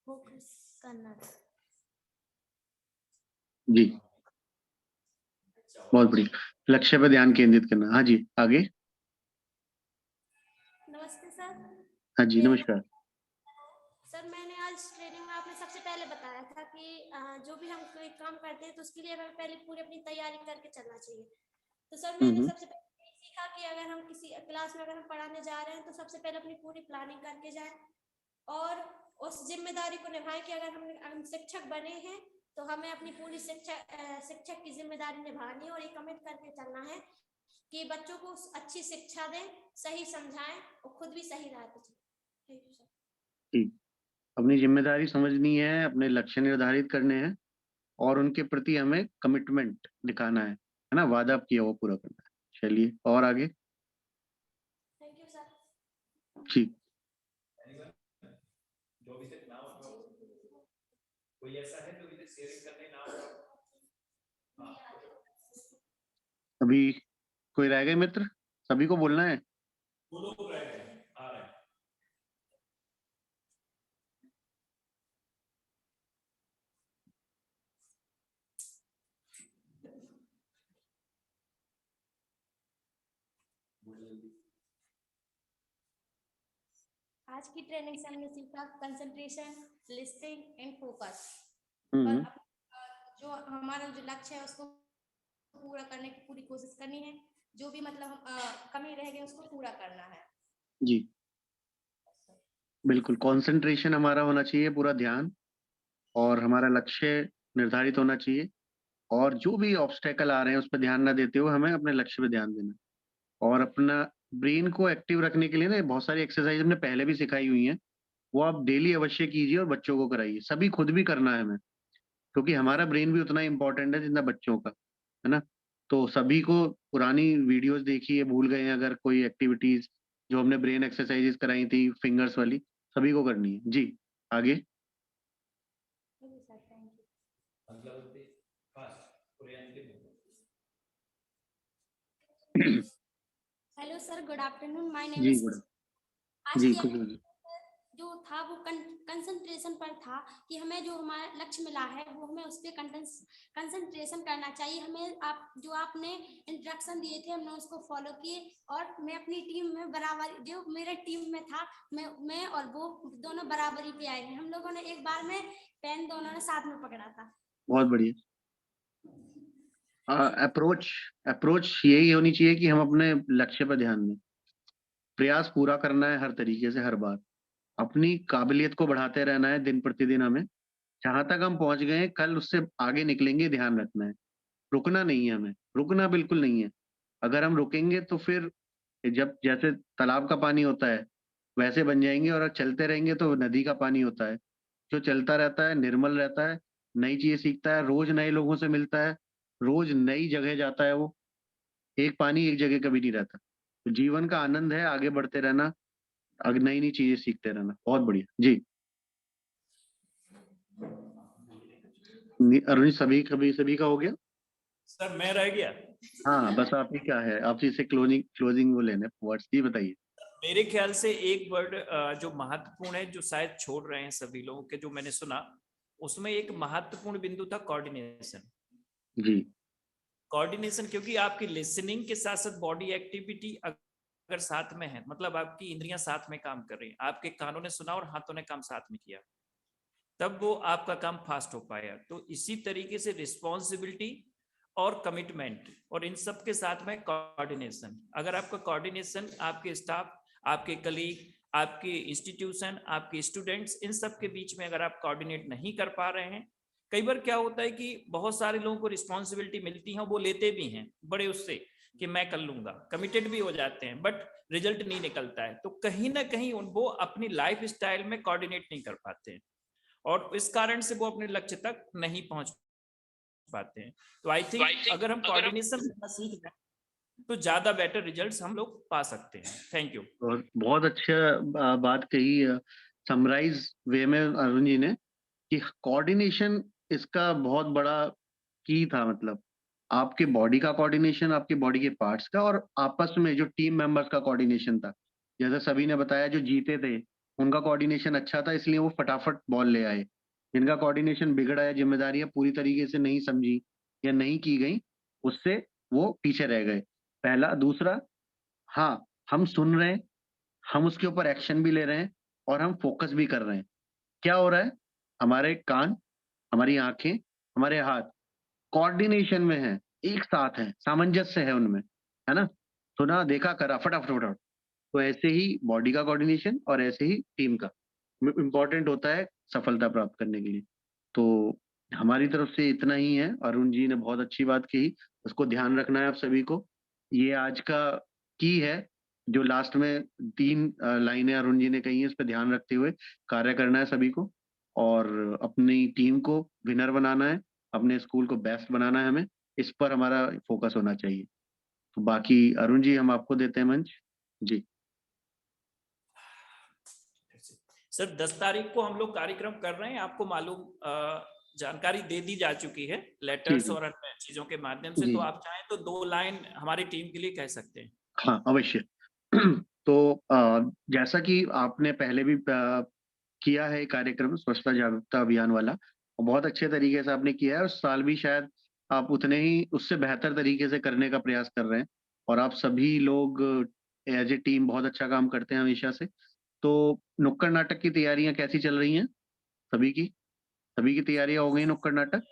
फोकस करना था। जी, बहुत बढ़िया, लक्ष्य पे ध्यान केंद्रित करना। हाँ जी, आगे। नमस्ते सर। हाँ जी, नमस्कार। सर मैंने आज ट्रेनिंग में आपने सबसे पहले बताया था कि जो भी हम कोई काम करते हैं तो उसके लिए हमें पहले पूरी अपनी तैयारी करके चलना चाहिए। तो सर मैंने सबसे पहले यही सीखा कि अगर हम किसी क्लास में अगर हम पढ़ाने जा रहे हैं तो सबसे पहले अपनी पूरी प्लानिंग करके जाएं और उस जिम्मेदारी को निभाएं कि अगर हम शिक्षक बने हैं तो हमें अपनी पूरी शिक्षक की जिम्मेदारी निभानी है और ये कमिट करके चलना है कि बच्चों को अच्छी शिक्षा दें, सही समझाएं और खुद भी सही राह पे चलें। Thank you sir. ठीक, अपनी जिम्मेदारी समझनी है, अपने लक्ष्य निर्धारित करने हैं और उनके प्रति हमें कमिटमेंट दिखाना है ना, वादा किया वो पूरा करना है। चलिए और आगे। Thank you sir. ठीक, जो अभी तक ना उठाओ, कोई ऐसा है जो अभी तक शेयरिंग करने ना उठाओ? अभी कोई रह गए मित्र? सभी को बोलना है। वो लोग रह गए, आ रहे हैं। आज की ट्रेनिंग से हमने सीखा कंसंट्रेशन, लिस्टिंग एंड फोकस। जो हमारा जो लक्ष्य है उसको पूरा करने की पूरी कोशिश करनी है। जो भी मतलब कमी रह गई उसको पूरा करना है। जी बिल्कुल, कंसंट्रेशन हमारा होना चाहिए, पूरा ध्यान, और हमारा लक्ष्य निर्धारित होना चाहिए और जो भी ऑब्स्टेकल आ रहे हैं उस पर ध्यान ना देते हुए हमें अपने लक्ष्य पे ध्यान देना। और अपना ब्रेन को एक्टिव रखने के लिए ना बहुत सारी एक्सरसाइज हमने पहले भी सिखाई हुई हैं, वो आप डेली अवश्य कीजिए और बच्चों को कराइए। सभी खुद भी करना है हमें, क्योंकि हमारा ब्रेन भी उतना इंपॉर्टेंट है जितना बच्चों का, है ना। तो सभी को पुरानी वीडियोस देखिए, भूल गए हैं अगर कोई एक्टिविटीज जो हमने ब्रेन एक्सरसाइजेस कराई थी फिंगर्स वाली, सभी को करनी है। जी आगे। Hello sir, good afternoon, my name जी इज। गुड। आज जी की कुछ। जो जो था वो कंसंट्रेशन पर था कि हमें जो हमारा लक्ष्य मिला है वो हमें उस पर कंसंट्रेशन करना चाहिए। हमें जो आपने इंस्ट्रक्शन दिए थे हमने उसको फॉलो किए और मैं अपनी टीम में बराबर, जो मेरे टीम में था मैं और वो दोनों बराबरी पे आए हैं। हम लोगों ने एक बार में पेन दोनों ने साथ में पकड़ा था। बहुत बढ़िया। अप्रोच यही होनी चाहिए कि हम अपने लक्ष्य पर ध्यान दें, प्रयास पूरा करना है हर तरीके से, हर बार अपनी काबिलियत को बढ़ाते रहना है दिन प्रतिदिन। हमें जहां तक हम पहुंच गए कल उससे आगे निकलेंगे, ध्यान रखना है, रुकना नहीं है, हमें रुकना बिल्कुल नहीं है। अगर हम रुकेंगे तो फिर जब जैसे तालाब का पानी होता है वैसे बन जाएंगे, और चलते रहेंगे तो नदी का पानी होता है। जो चलता रहता है निर्मल रहता है, नई चीजें सीखता है, रोज नए लोगों से मिलता है, रोज नई जगह जाता है। वो एक पानी एक जगह कभी नहीं रहता। तो जीवन का आनंद है आगे बढ़ते रहना, नई नई चीजें सीखते रहना। बहुत बढ़िया जी। अरुण सभी का हो गया सर? मैं रह गया। हाँ बस आप ही क्या है, आप इसे क्लोजिंग वो लेने वर्ड्स ही बताइए। मेरे ख्याल से एक वर्ड जो महत्वपूर्ण है, जो शायद छोड़ रहे हैं सभी लोगों के, जो मैंने सुना उसमें एक महत्वपूर्ण बिंदु था कोऑर्डिनेशन। जी, कोऑर्डिनेशन, क्योंकि आपकी लिसनिंग के साथ साथ बॉडी एक्टिविटी अगर साथ में है, मतलब आपकी इंद्रियां साथ में काम कर रही हैं, आपके कानों ने सुना और हाथों ने काम साथ में किया, तब वो आपका काम फास्ट हो पाया। तो इसी तरीके से रिस्पॉन्सिबिलिटी और कमिटमेंट और इन सब के साथ में कोऑर्डिनेशन, अगर आपका कोऑर्डिनेशन आपके स्टाफ, आपके कलीग, आपके इंस्टीट्यूशन, आपके स्टूडेंट्स, इन सब के बीच में अगर आप कोऑर्डिनेट नहीं कर पा रहे हैं, कई बार क्या होता है कि बहुत सारे लोगों को रिस्पॉन्सिबिलिटी मिलती है, वो लेते भी हैं बड़े उससे कि मैं कर लूंगा, कमिटेड भी हो जाते हैं, बट रिजल्ट नहीं निकलता है। तो कहीं ना कहीं वो अपनी लाइफ स्टाइल में कोऑर्डिनेट नहीं कर पाते हैं और इस कारण से वो अपने लक्ष्य तक नहीं पहुंच पाते हैं। तो आई थिंक अगर हम कोऑर्डिनेशन करना सीख जाए तो ज्यादा बेटर रिजल्ट्स हम लोग पा सकते हैं। Thank you. और बहुत अच्छा बात कही समराइज वे में अरुण जी ने, कि कोऑर्डिनेशन इसका बहुत बड़ा की था। मतलब आपके बॉडी का कोऑर्डिनेशन, आपके बॉडी के पार्ट्स का, और आपस में जो टीम मेंबर्स का कोऑर्डिनेशन था। जैसे सभी ने बताया, जो जीते थे उनका कोऑर्डिनेशन अच्छा था, इसलिए वो फटाफट बॉल ले आए। जिनका कोऑर्डिनेशन बिगड़ा है, जिम्मेदारियां पूरी तरीके से नहीं समझी या नहीं की गई, उससे वो पीछे रह गए। पहला। दूसरा, हाँ हम सुन रहे हैं, हम उसके ऊपर एक्शन भी ले रहे हैं और हम फोकस भी कर रहे हैं। क्या हो रहा है? हमारे कान, हमारी आंखें, हमारे हाथ कोऑर्डिनेशन में है, एक साथ है, सामंजस्य है उनमें, है ना? सुना, देखा, करा, फटाफट फटाफट। तो ऐसे ही बॉडी का कोऑर्डिनेशन और ऐसे ही टीम का इम्पोर्टेंट होता है सफलता प्राप्त करने के लिए। तो हमारी तरफ से इतना ही है। अरुण जी ने बहुत अच्छी बात कही, उसको ध्यान रखना है आप सभी को। ये आज का की है, जो लास्ट में 3 लाइनें अरुण जी ने कही है, इस पर ध्यान रखते हुए कार्य करना है सभी को, और अपनी टीम को विनर बनाना है, अपने स्कूल को बेस्ट बनाना है। हमें इस पर हमारा फोकस होना चाहिए। तो बाकी अरुण जी, हम आपको देते हैं मंच जी। सर 10 तारीख को हम लोग कार्यक्रम कर रहे हैं, आपको मालूम, जानकारी दे दी जा चुकी है लेटर्स और अन्य चीजों के माध्यम से। तो आप चाहें तो 2 लाइन हमारी टीम के लिए कह सकते हैं। हाँ अवश्य। तो जैसा कि आपने पहले भी किया है कार्यक्रम स्वच्छता जागरूकता अभियान वाला, और बहुत अच्छे तरीके से आपने किया है, और साल भी शायद आप उतने ही उससे बेहतर तरीके से करने का प्रयास कर रहे हैं। और आप सभी लोग एज ए टीम बहुत अच्छा काम करते हैं हमेशा से। तो नुक्कड़ नाटक की तैयारियां कैसी चल रही हैं सभी की? सभी की तैयारियां हो गई नुक्कड़ नाटक?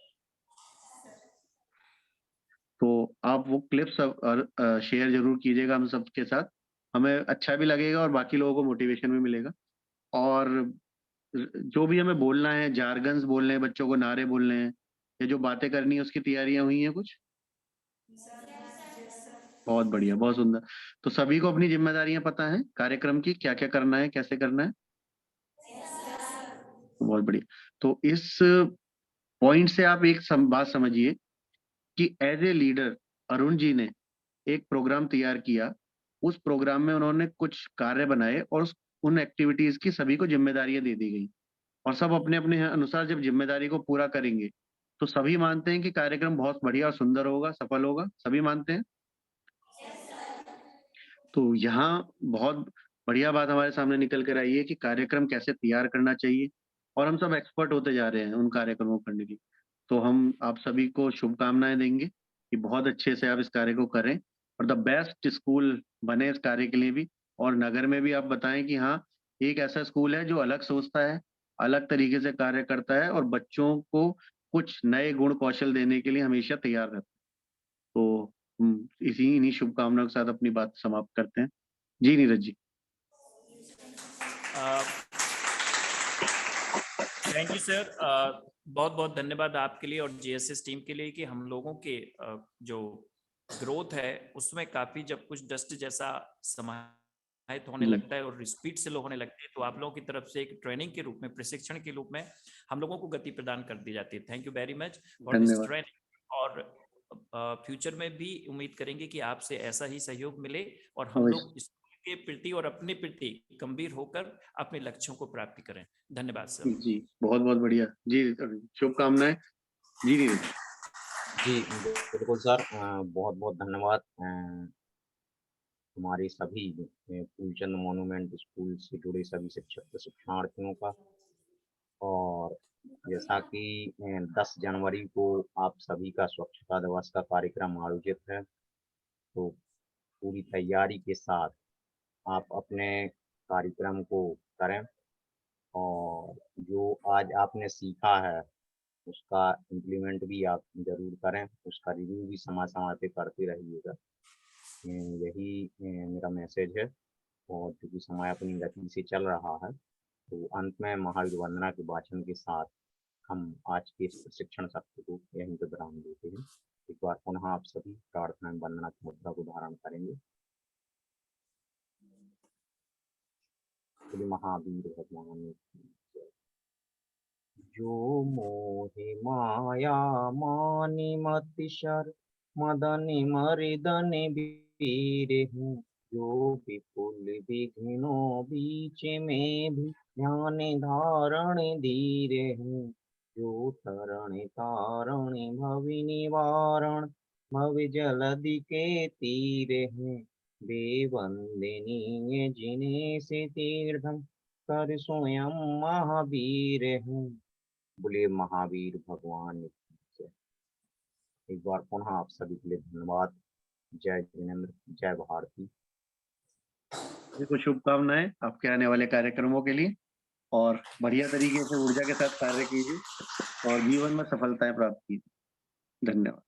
तो आप वो क्लिप्स शेयर जरूर कीजिएगा हम सबके साथ, हमें अच्छा भी लगेगा और बाकी लोगों को मोटिवेशन भी मिलेगा। और जो भी हमें बोलना है, जारगन्स बोलने हैं, बच्चों को नारे बोलने हैं, या जो बातें करनी है, उसकी तैयारियां हुई हैं कुछ? बहुत बढ़िया, बहुत सुंदर। तो सभी को अपनी जिम्मेदारियां पता है कार्यक्रम की, क्या क्या करना है, कैसे करना है? बहुत बढ़िया। तो इस पॉइंट से आप एक बात समझिए कि as a leader Arun ji ने एक प्रोग्राम तैयार किया। उस प्रोग्राम में उन्होंने कुछ कार्य बनाए और उन एक्टिविटीज की सभी को जिम्मेदारियां दे दी गई, और सब अपने अपने अनुसार जब जिम्मेदारी को पूरा करेंगे तो सभी मानते हैं कि कार्यक्रम बहुत बढ़िया और सुंदर होगा, सफल होगा। सभी मानते हैं। तो यहाँ बहुत बढ़िया बात हमारे सामने निकल कर आई है कि कार्यक्रम कैसे तैयार करना चाहिए, और हम सब एक्सपर्ट होते जा रहे हैं उन कार्यक्रमों को करने की। तो हम आप सभी को शुभकामनाएं देंगे कि बहुत अच्छे से आप इस कार्य को करें और द बेस्ट स्कूल बने इस कार्य के लिए भी। और नगर में भी आप बताएं कि हाँ, एक ऐसा स्कूल है जो अलग सोचता है, अलग तरीके से कार्य करता है और बच्चों को कुछ नए गुण कौशल देने के लिए हमेशा तैयार रहता है। तो इन्हीं शुभकामनाओं के साथ अपनी बात समाप्त करते हैं। जी Neeraj ji. Thank you sir, बहुत बहुत धन्यवाद आपके लिए और जेएसएस टीम के लिए कि हम लोगों के जो ग्रोथ है उसमें काफी जब कुछ डस्ट जैसा समाहित होने लगता है और स्पीड से लो होने लगती है, तो आप लोगों की तरफ से एक ट्रेनिंग के रूप में, प्रशिक्षण के रूप में हम लोगों को गति प्रदान कर दी जाती है। Thank you very much for this training. और फ्यूचर में भी उम्मीद करेंगे कि आपसे ऐसा ही सहयोग मिले और हम लोग के प्रति और अपने प्रति गंभीर होकर अपने लक्ष्यों को प्राप्त करें। धन्यवाद सर। जी बहुत बहुत बढ़िया जी, शुभकामनाएं। जी जी बिल्कुल सर, बहुत बहुत धन्यवाद हमारे सभी फूलचंद मॉन्यूमेंट स्कूल से जुड़े सभी शिक्षक प्रशिक्षणार्थियों का। और जैसा कि 10 जनवरी को आप सभी का स्वच्छता दिवस का कार्यक्रम आयोजित है, तो पूरी तैयारी के साथ आप अपने कार्यक्रम को करें और जो आज आपने सीखा है उसका इम्प्लीमेंट भी आप जरूर करें, उसका रिव्यू भी समय समय पे करते रहिएगा। यही मेरा मैसेज है। और क्योंकि समय अपनी गति से चल रहा है, तो अंत में महावीर वंदना के वाचन के साथ हम आज के इस प्रशिक्षण सत्र को यहीं पर विराम देते हैं। एक बार पुनः आप सभी प्रार्थना वंदना की मुद्रा को धारण करेंगे। महावीर भगवान जो मोहि माया मानि मति शर मदनि मर्दनि बीरहु, जो विपुल विघ्नो बीच में भी ध्यान धारण धीरहु, जो तरण तारण भवि निवारण भव जलधि के तीरहु, बेवंदनीय जिने से तीर्थम कर स्वयं महावीर हूँ। बोले महावीर भगवान से। एक बार पुनः आप सभी के लिए धन्यवाद। जय जिनेंद्र, जय भारती। को शुभकामनाएं आपके आने वाले कार्यक्रमों के लिए, और बढ़िया तरीके से ऊर्जा के साथ कार्य कीजिए और जीवन में सफलताएं प्राप्त कीजिए। धन्यवाद।